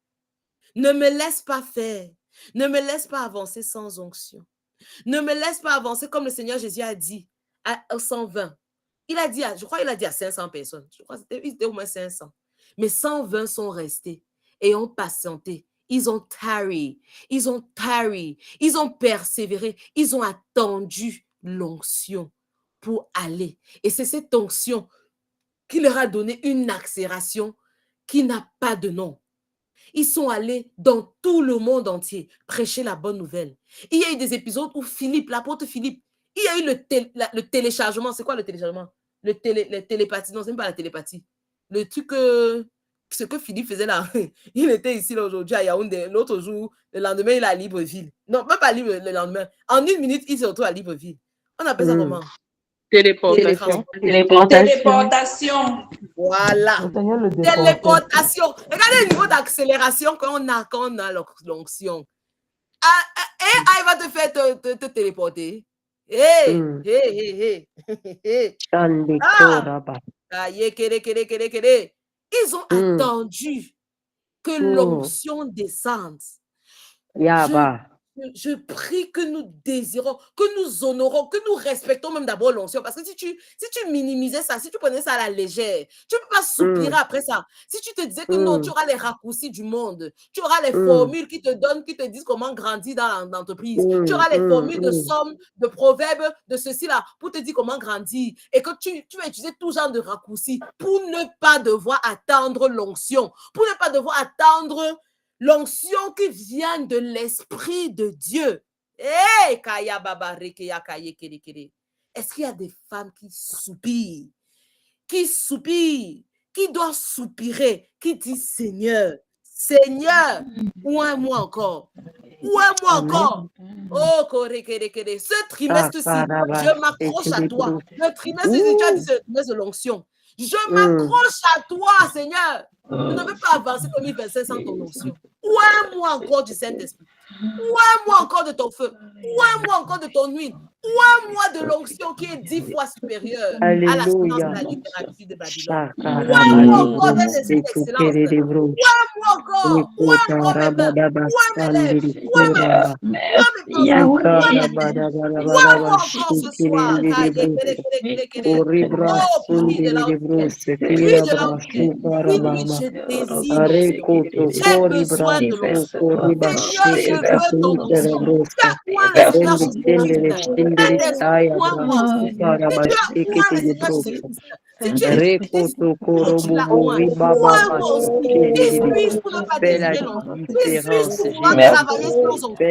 Ne me laisse pas faire. Ne me laisse pas avancer sans onction. Ne me laisse pas avancer comme le Seigneur Jésus a dit à 120. Il a dit, je crois qu'il a dit à 500 personnes. Je crois que c'était au moins 500. Mais 120 sont restés et ont patienté. Ils ont tarry. Ils ont tarry. Ils ont persévéré. Ils ont attendu l'onction pour aller. Et c'est cette onction qui leur a donné une accélération qui n'a pas de nom. Ils sont allés dans tout le monde entier prêcher la bonne nouvelle. Il y a eu des épisodes où Philippe, l'apôtre Philippe, il y a eu le téléchargement. C'est quoi le téléchargement? La télépathie. Non, ce n'est pas la télépathie. Le truc, ce que Philippe faisait là. Il était ici là aujourd'hui à Yaoundé. L'autre jour, le lendemain, il est à Libreville. Non, même pas le lendemain. En une minute, il se retrouve à Libreville. On appelle ça comment? Téléportation. Téléportation. Voilà. Téléportation. Regardez le niveau d'accélération qu'on a l'onction. AI va te faire te téléporter. Ils ont attendu que l'onction descende. je prie que nous désirons, que nous honorons, que nous respectons même d'abord l'onction. Parce que si tu minimisais ça, si tu prenais ça à la légère, tu ne peux pas soupirer après ça. Si tu te disais que non, tu auras les raccourcis du monde, tu auras les formules qui te donnent, qui te disent comment grandir dans l'entreprise, tu auras les formules de sommes, de proverbes, de ceci-là, pour te dire comment grandir. Et que tu vas utiliser tout genre de raccourcis pour ne pas devoir attendre l'onction, pour ne pas devoir attendre l'onction qui vient de l'Esprit de Dieu. Est-ce qu'il y a des femmes qui soupirent, qui doivent soupirer, qui disent Seigneur, Seigneur, oins-moi encore. Oins-moi encore. Oh, ce trimestre-ci, je m'accroche à toi. Le trimestre, tu as dit ce trimestre de l'onction. Je m'accroche à toi, Seigneur. Je ne veux pas avancer 2025 sans ton onction. Oins-moi encore du Saint-Esprit. Oins-moi encore de ton feu. Oins-moi encore de ton huile. Oins-moi de l'onction qui est 10 fois supérieure à la science de la littérature de Babylone. Oins-moi encore d'un esprit d'excellence. Oins-moi encore. Oins-moi mes mains. Oins mes lèvres. Oins ma bouche. Oins-moi encore ce soir. Oh, prie de l'enfant. Prie de l'enfant. Je désire l'onction. J'ai besoin de l'onction. Seigneur, je veux ton onction. Fais-moi l'Esclave Jésus-Christ. Fais-moi, Seigneur. Si tu es triste, tu l'as oint. Oint-moi aussi. Suis-je pour ne pas désirer l'onction? Suis-je pour pouvoir travailler sans onction?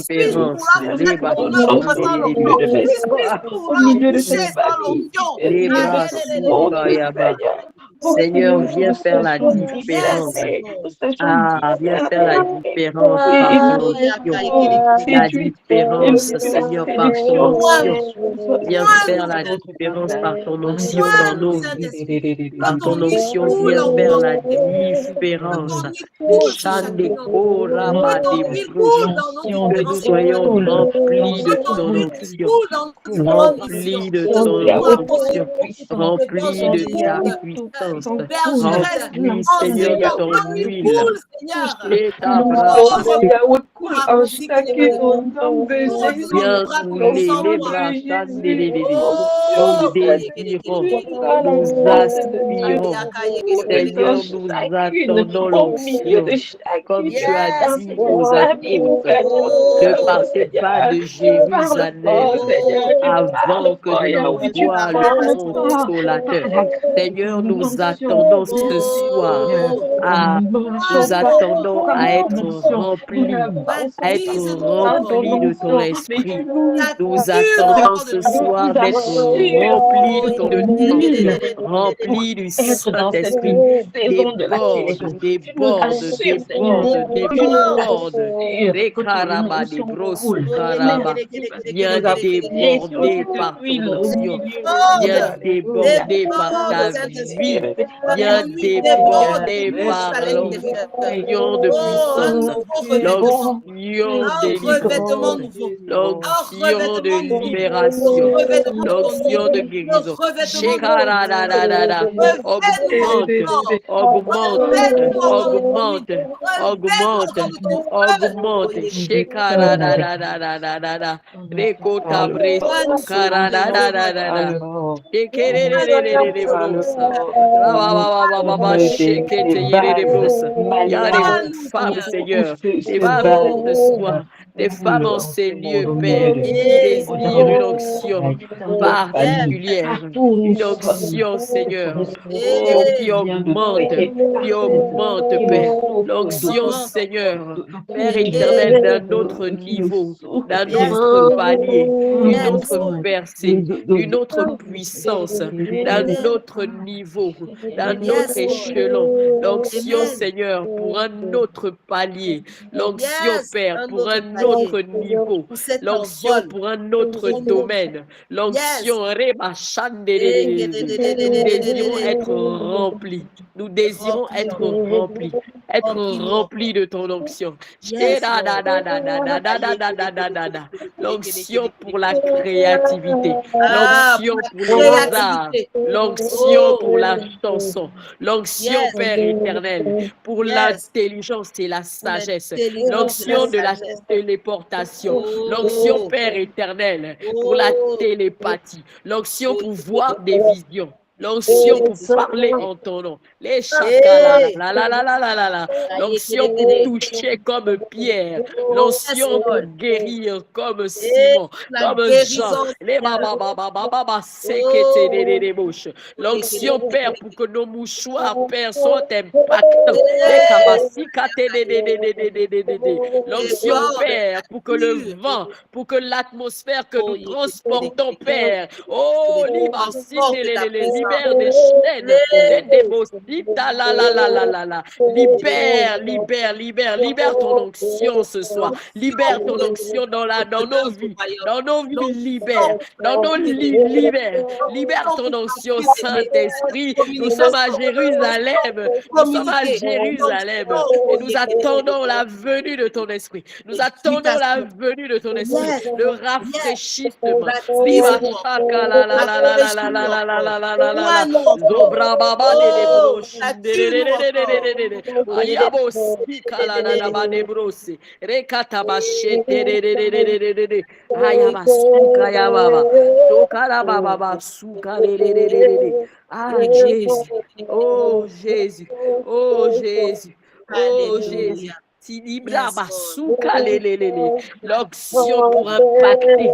Suis-je pour pouvoir faire ton œuvre sans l'onction? Suis-je pour pouvoir bouger sans l'onction? Seigneur, viens faire la différence. Ah, viens faire la différence par ton onction. La différence, Seigneur, par ton onction. Viens faire la différence par ton onction dans nos vies. Par ton onction, viens faire la différence. Chandeko Rabadebro, que nous soyons remplis de ton onction. Remplis de ton onction. Remplis de ta puissance. Remplis, Seigneur, de ton huile. Et ta brasse. Viens couler les bras. Nous désirons, nous aspirons. Seigneur, nous attendons l'onction. Comme tu as dit aux apôtres, ne partez pas de Jérusalem avant que je n'envoie le consolateur. Seigneur, nous attendons ce soir. Nous attendons à être remplis de ton esprit. Nous attendons ce soir d'être remplis de ton onction, remplis du Saint-Esprit. Viens déborder par ton onction. Viens déborder par ta vie. Viens déborder par l'onction de puissance. L'onction de libération. L'onction de guérison. Augmente. Il y a des femmes, Seigneur, des femmes de soi, des femmes en ces lieux, Père, qui désirent une onction particulière, une onction, Seigneur, qui augmente, Père, l'onction, Seigneur, Père éternel, d'un autre niveau, d'un autre palier, d'une autre percée, d'une autre puissance, d'un autre niveau, d'un autre échelon, l'onction, Seigneur, pour un autre palier, l'onction, Père, pour un autre niveau, l'onction pour un autre domaine, l'onction, nous désirons être remplis, être Remplis-nous rempli de ton onction. Yes, Lord. L'onction pour la créativité, Ah, pour l'onction la pour les arts, créativité. l'onction Oh, pour la chanson, l'onction, yes, Père éternel, pour yes. l'intelligence et la Pour sagesse, l'intelligence et la l'onction de la sagesse. téléportation, l'onction, Oh, Père éternel, pour la oh, télépathie, l'onction oh, pour voir des visions, l'onction pour parler en ton nom, les chakala, Hey, l'onction pour toucher comme Pierre, yes, l'onction pour Lord. guérir comme Hey, Simon, la comme Jean, guérison, les Seigneur. bouches, l'onction, Père, pour que nos mouchoirs, Père, soient impactants, les Hey, kabasika, et l'onction, propre, Père, pour que le pur. vent, pour que l'atmosphère que nous Oh, transportons, Père, oh, transport de ta puissance. libère des chaînes, les Hey, débosita, libère ton onction ce soir, libère ton onction dans nos vies, libère, dans nos libère, libère ton onction, Saint-Esprit, nous sommes à Jérusalem, et nous attendons la venue de ton esprit, nous attendons la venue de ton esprit, yes, le yes. rafraîchissement. Liba Baptise-nous shaka encore. la la la la la la Rafraîchis-nous la la la encore. la la la la la. Sois-nous encore. Zobra baba de de Oh, broche. sature-nous encore. Ayabo sika la la la ba de brose. Rekata ba shete de. Ayaba suka ya baba. Toka la baba ba suka de. Ah Jésus. Oh Jésus. Oh Jésus. Oh Jésus. Alléluia. Tinibra Yes, Lord. basuka l'onction pour impacter,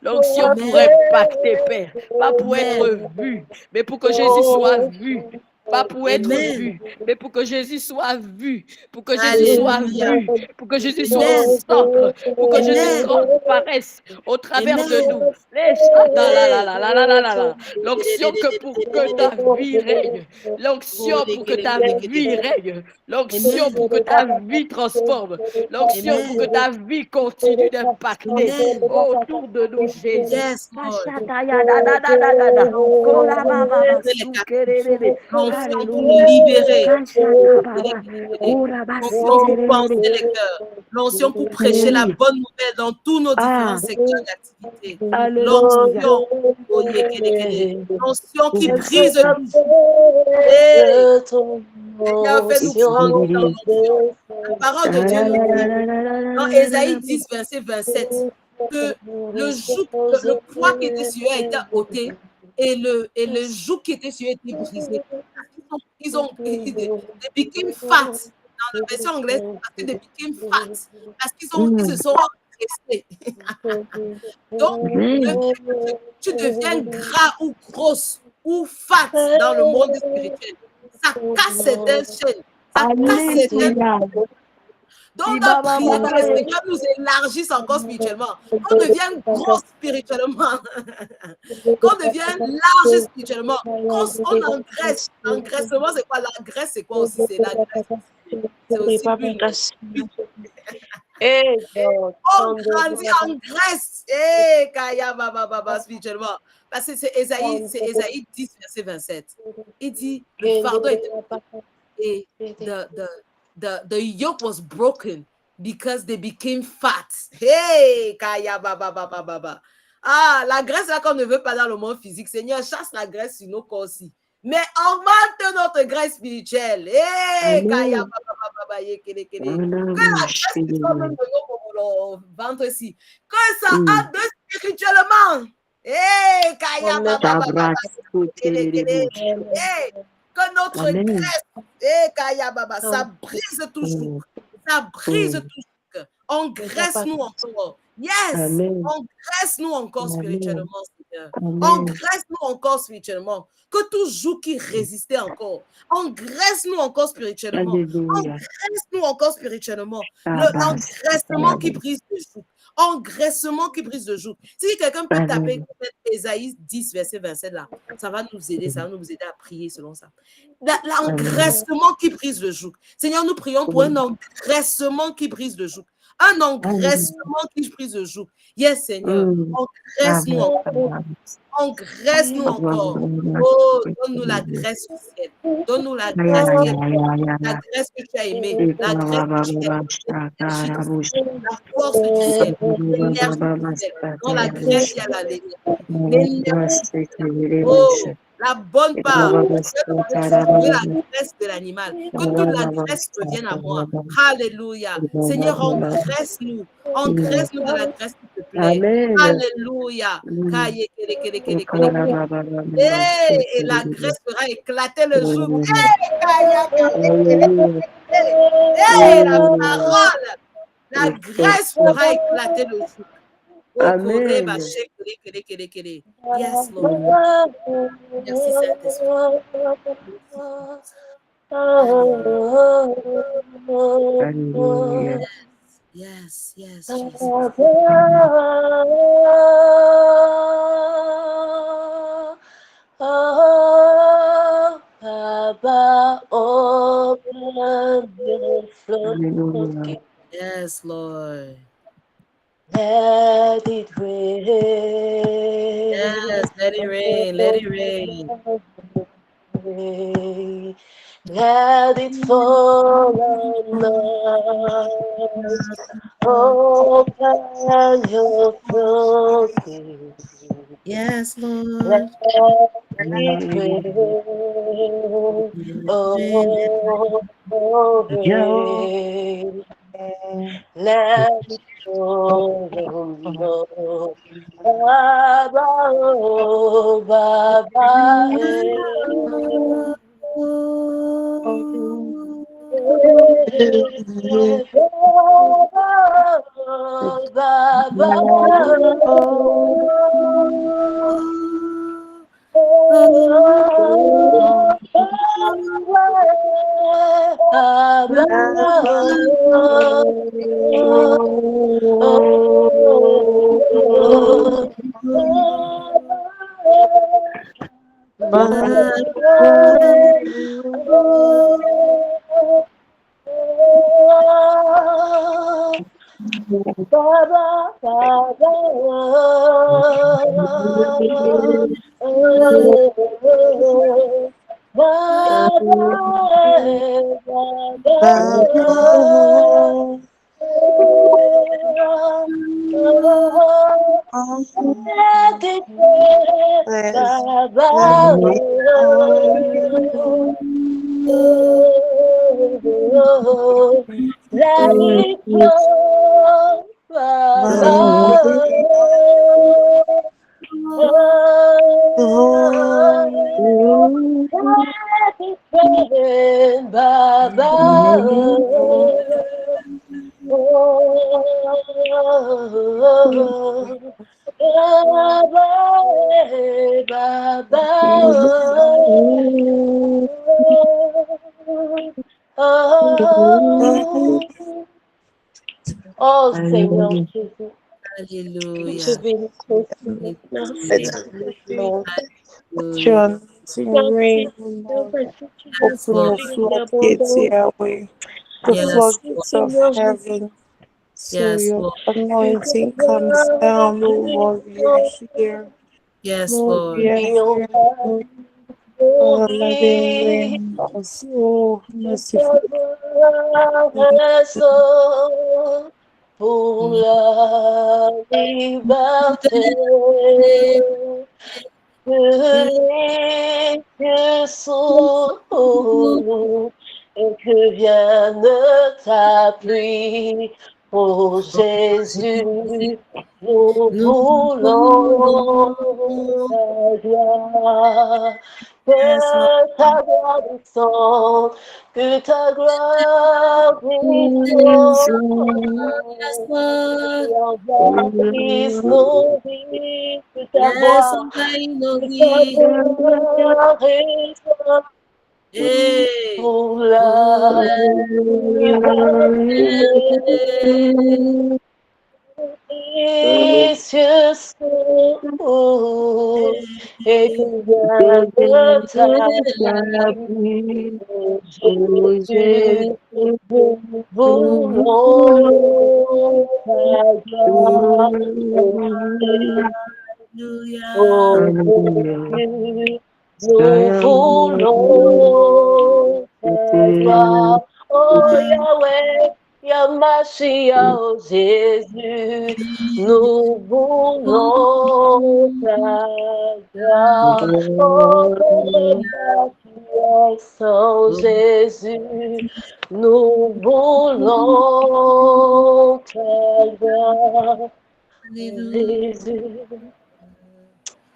l'onction pour Amen. impacter, Père, pas pour être Amen. vu, mais pour que Jésus soit vu. Pas pour être Amen. vu, mais pour que Jésus soit vu, pour que Jésus soit Alléluia. vu, pour que Jésus soit au Amen. centre, pour que Jésus Amen. transparaisse au travers de Amen. nous. Les chata, Hey. l'onction que pour que ta vie règne, l'onction pour que ta vie règne, l'onction Amen. pour que ta vie transforme, l'onction pour que Amen. ta vie continue d'impacter Amen. autour de nous, Jésus. Yes, Lord. Libérer les captifs. L'onction pour Alléluia. libérer. L'onction pour penser Alléluia. les cœurs. L'onction pour prêcher la bonne nouvelle dans tous nos différents Ah, secteurs d'activité. alléluia. L'onction. Oh, l'onction qui brise tout. Hey, Seigneur, fais-nous grandir dans l'onction. La parole de Dieu nous dit dans Ésaïe 10, verset 27, que le poids qui était sur eux a été ôté et le joug qui était sur eux a été brisé. They became fat. Dans la version anglaise, parce que they became fat. Parce qu'ils se sont engraissés. Donc, le fait que tu deviens gras ou grosse ou fat dans le monde spirituel, ça casse certaines chaînes. Ça casse certaines. Donc, on a prié que le Seigneur nous élargisse encore spirituellement, qu'on devienne gros spirituellement, qu'on devienne large spirituellement, qu'on engraisse. L'engraissement, c'est quoi? La graisse, c'est quoi aussi? C'est la graisse. C'est aussi l'huile. On grandit en graisse. Kaya baba spirituellement. Parce que c'est Ésaïe 10, verset 27. Il dit, le fardeau était et the yoke was broken because they became fat. Hey, Kaya baba. Ah, la graisse là qu'on ne veut pas dans le monde physique. Seigneur, chasse la graisse sur nos corps aussi. Mais augmente notre graisse spirituelle. Hey, Kaya baba. Que la graisse qui sort même de nos ventre ici. Que ça aide spirituellement. Hey, Kaya baba. Hey, que notre graisse, Kaya Baba, ça brise toujours. Ça brise toujours. Engraisse-nous encore. Yes, engraisse-nous encore spirituellement, Seigneur. Engraisse-nous encore spirituellement. Que tout joug qui résistait encore. Engraisse-nous encore spirituellement. Engraisse-nous encore spirituellement. L'engraissement qui brise le joug. Engraissement qui brise le joug. Si quelqu'un peut taper Ésaïe 10, verset 27 là, ça va nous aider à prier selon ça. L'engraissement qui brise le joug. Seigneur, nous prions pour un engraissement qui brise le joug. Un engraissement qui brise le joug. Yes, Seigneur. Engraisse-nous encore. Engraisse-nous encore. Oh, donne-nous la graisse du ciel. Donne-nous la graisse qui est la graisse que tu as aimée, la graisse que tu as aimée, l'énergie du ciel, la force du ciel, l'énergie du ciel. Dans la graisse, il y a la l'énergie du ciel. Oh, la bonne part. Que la graisse de l'animal. Que toute la graisse revienne à moi. Alléluia. Seigneur, engraisse-nous. Engraisse-nous de la graisse qui te plaît. Amen. Alléluia. Et la graisse fera éclater le joug. La parole, la graisse fera éclater le joug. Amen. Yes, Lord. Merci, Saint-Esprit. Alléluia. Yes, yes, Jesus. Alléluia. Yes, Lord. Let it rain. Yes, let it rain. Let it rain. Let it fall on us. Open your floodgates. Yes, Lord. Let it rain. Oh, rain. Let it fall on us. Baba, oh, Baba, Baba, Baba, let it flow, Baba. Let it rain, Baba. Oh Seigneur Jésus, Alléluia. je bénis ton Seigneur. Merci, Your anointing rain, Lord. Open the floodgates, Yahweh. The Yes, floodgates of Seigneur Jésus. heaven. So Yes, your Lord. anointing comes down, oh Lord. We are here. Yes, Lord, Lord. we are here. Oh, let it rain. Oh, merciful. Pour la liberté, que les s'ouvrent et que vienne ta pluie. Oh Jésus, nous voulons ta gloire. Que ta gloire descende, que ta gloire descende, et envahisse nos vies, que ta gloire, que ta gloire descende. Pour la liberté, les cieux sont hauts et couvert de ta pluie. Oh Jésus, nous voulons ta gloire. Oh Jésus, nous voulons ta gloire. Oh Yahweh, Yamashia, oh Jésus, nous voulons ta gloire. Oh oh Jésus, nous voulons ta gloire. Jésus,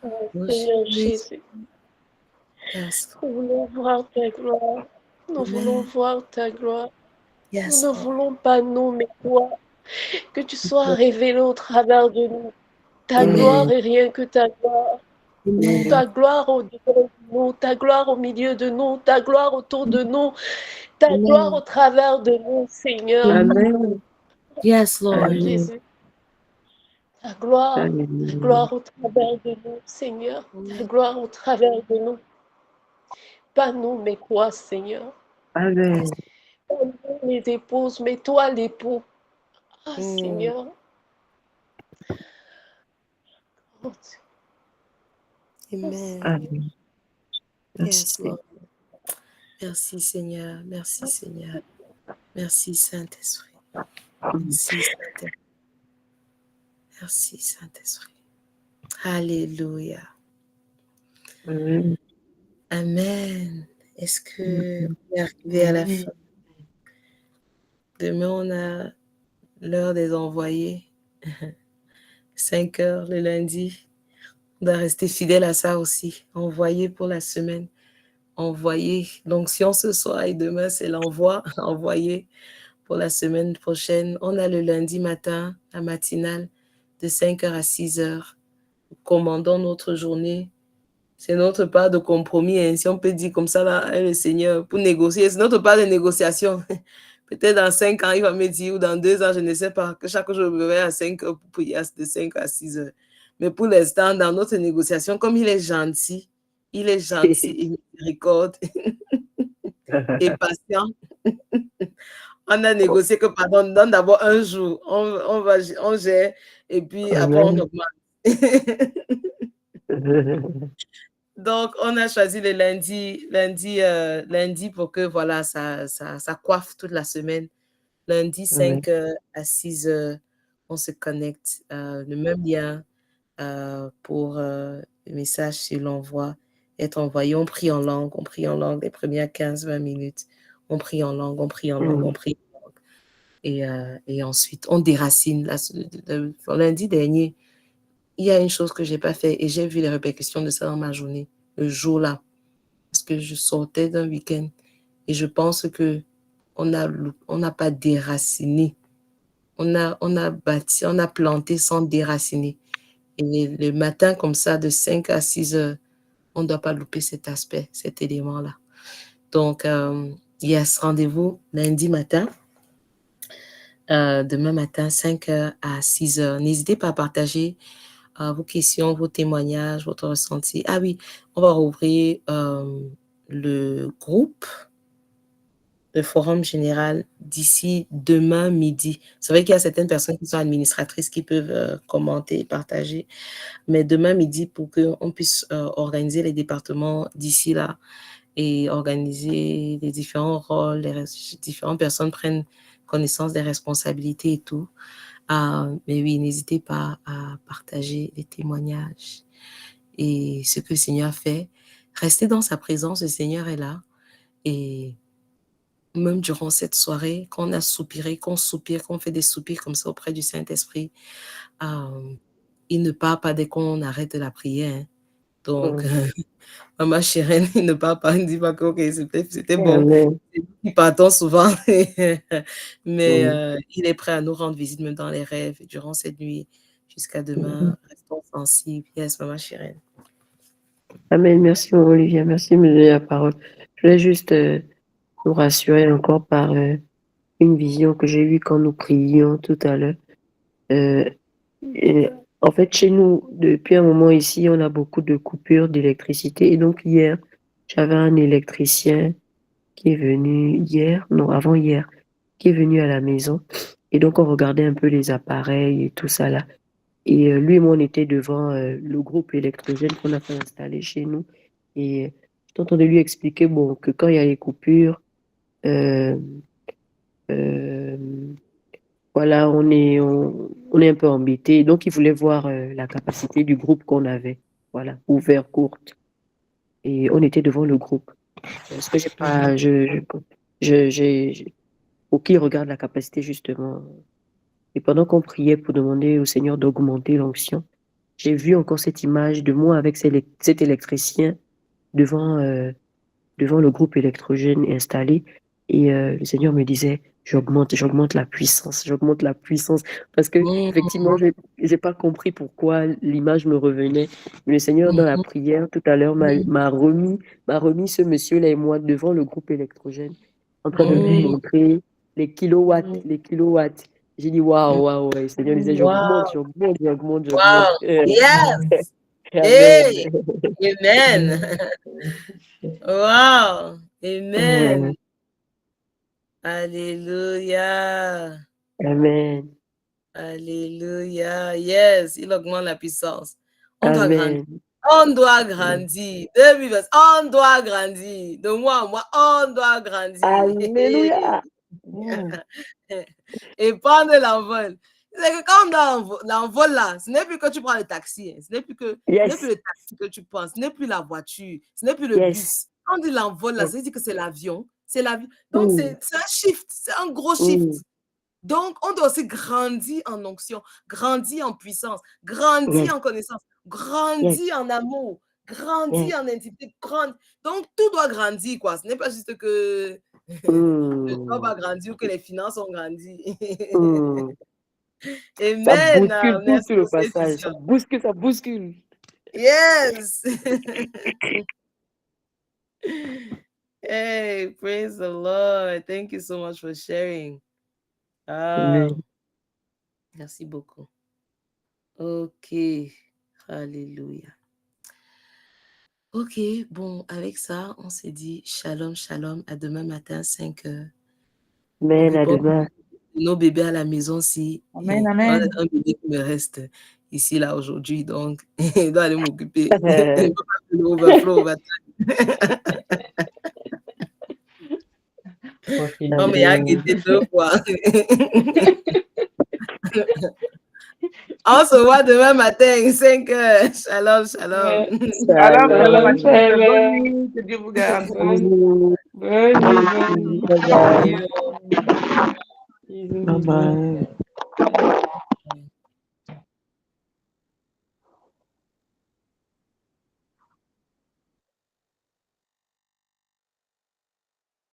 oh Seigneur Jésus, nous voulons voir ta gloire. Nous voulons voir ta gloire. Nous ne voulons pas nous, mais toi, que tu sois révélé au travers de nous. Ta gloire est rien que ta gloire. Ta gloire au-dedans de nous, ta gloire au milieu de nous, ta gloire autour de nous, ta gloire au travers de nous, Seigneur. Amen. Yes, Lord. Oh, Jésus. Ta gloire au travers de nous, Seigneur. Ta gloire au travers de nous. Pas nous, mais toi, Seigneur. Amen. Pas nous, les épouses, mais toi, l'époux. Ah, Seigneur. Oh, Dieu. Amen. Amen. Yes, Lord. Merci, Seigneur. Merci, Seigneur. Merci, Saint-Esprit. Merci, Saint-Esprit. Merci, Saint-Esprit. Alléluia. Amen. Amen. Est-ce que on est arrivé à la fin? Demain, on a l'heure des envoyés. 5 heures le lundi. On doit rester fidèle à ça aussi. Envoyer pour la semaine. Envoyer. L'onction ce soir et demain, c'est l'envoi. Envoyer pour la semaine prochaine. On a le lundi matin, la matinale, de 5h à 6h. Commandons notre journée. C'est notre part de compromis, hein, si on peut dire comme ça, là, avec le Seigneur, pour négocier. C'est notre part de négociation. Peut-être dans 5 ans, il va me dire, ou dans 2 ans, je ne sais pas, que chaque jour, je me réveille à 5 heures pour prier de 5 à 6 heures. Mais pour l'instant, dans notre négociation, comme il est gentil et miséricorde et patient, on a négocié que, pardon, donne d'abord un jour, on gère, et puis après, on augmente. Donc, on a choisi le lundi pour que, voilà, ça coiffe toute la semaine. Lundi, 5h à 6h, on se connecte. Le même lien pour le message sur l'envoi être envoyé. On prie en langue les premières 15-20 minutes. On prie en langue. Et ensuite, on déracine. Lundi dernier, il y a une chose que je n'ai pas fait et j'ai vu les répercussions de ça dans ma journée, le jour-là, parce que je sortais d'un week-end et je pense qu'on n'a pas déraciné. On a bâti, on a planté sans déraciner. Et le matin, comme ça, de 5 à 6 heures, on ne doit pas louper cet aspect, cet élément-là. Donc, yes, rendez-vous lundi matin. Demain matin, 5h à 6h. N'hésitez pas à partager vos questions, vos témoignages, votre ressenti. Ah oui, on va rouvrir le groupe, le forum général d'ici demain midi. C'est vrai qu'il y a certaines personnes qui sont administratrices qui peuvent commenter et partager, mais demain midi, pour qu'on puisse organiser les départements d'ici là et organiser les différents rôles, les différentes personnes prennent connaissance des responsabilités et tout. Mais oui, n'hésitez pas à partager les témoignages et ce que le Seigneur fait. Restez dans sa présence, le Seigneur est là. Et même durant cette soirée, quand on a soupiré, qu'on soupire, qu'on fait des soupirs comme ça auprès du Saint-Esprit, il ne part pas dès qu'on arrête la prière. Hein. Donc, Maman Chérène, il ne parle pas, il ne dit pas que okay, c'était bon. Nous partons souvent, mais il est prêt à nous rendre visite même dans les rêves durant cette nuit jusqu'à demain. Restons sensibles. Yes, Maman Chérène. Amen. Merci, Olivia. Merci de me donner la parole. Je voulais juste vous rassurer encore par une vision que j'ai eue quand nous prions tout à l'heure. En fait, chez nous, depuis un moment ici, on a beaucoup de coupures d'électricité. Et donc, hier, j'avais un électricien qui est venu avant-hier, qui est venu à la maison. Et donc, on regardait un peu les appareils et tout ça là. Et lui et moi, on était devant le groupe électrogène qu'on a fait installer chez nous. Et j'ai entendu lui expliquer bon, que quand il y a les coupures, euh, euh, voilà, on est un peu embêté. Donc, il voulait voir la capacité du groupe qu'on avait. Voilà, ouvert, courte. Et on était devant le groupe. Parce que j'ai pas, pour qu'il regarde la capacité, justement. Et pendant qu'on priait pour demander au Seigneur d'augmenter l'onction, j'ai vu encore cette image de moi avec cet électricien devant, devant le groupe électrogène installé. Et le Seigneur me disait, j'augmente la puissance, j'augmente la puissance. Parce que, effectivement, j'ai pas compris pourquoi l'image me revenait. Mais le Seigneur, dans la prière, tout à l'heure, m'a remis ce monsieur-là et moi devant le groupe électrogène, en train de lui montrer les kilowatts. J'ai dit, waouh, waouh, ouais. Le Seigneur disait, Wow. j'augmente. Wow. Yes. Amen. Hey. Amen. Wow. Amen. Alléluia. Amen. Alléluia. Yes, il augmente la puissance. On doit Amen. grandir. On doit grandir. On doit grandir. De moi à moi, on doit grandir. Alléluia. Et prendre l'envol. C'est que quand on l'envol là, ce n'est plus que tu prends le taxi. Hein. Ce n'est plus que Yes. ce n'est plus le taxi que tu prends. Ce n'est plus la voiture. Ce n'est plus le Yes. bus. Quand on dit l'envol là, ça veut dire que c'est l'avion. C'est l'avion. Donc c'est un shift. C'est un gros shift. Donc, on doit aussi grandir en onction, grandir en puissance, grandir en connaissance, grandir en amour, grandir en intimité. Donc, tout doit grandir, quoi. Ce n'est pas juste que le corps va grandir ou que les finances ont grandi. Amen. Ça bouscule tout le passage. Ça bouscule. Yes. Hey, praise the Lord. Thank you so much for sharing. Merci beaucoup. Ok. Alléluia. Ok, bon, avec ça, on s'est dit shalom, shalom, à demain matin, 5 heures. Amen, à demain. Nos bébés à la maison, si. Amen, amen. Un bébé qui me reste ici, là, aujourd'hui, donc, il doit aller m'occuper. Overflow, non, mais il y a guetté 2 fois. On se voit demain matin, 5 heures. Shalom, shalom. Shalom. Que Dieu vous garde. Bonne nuit. Bye bye.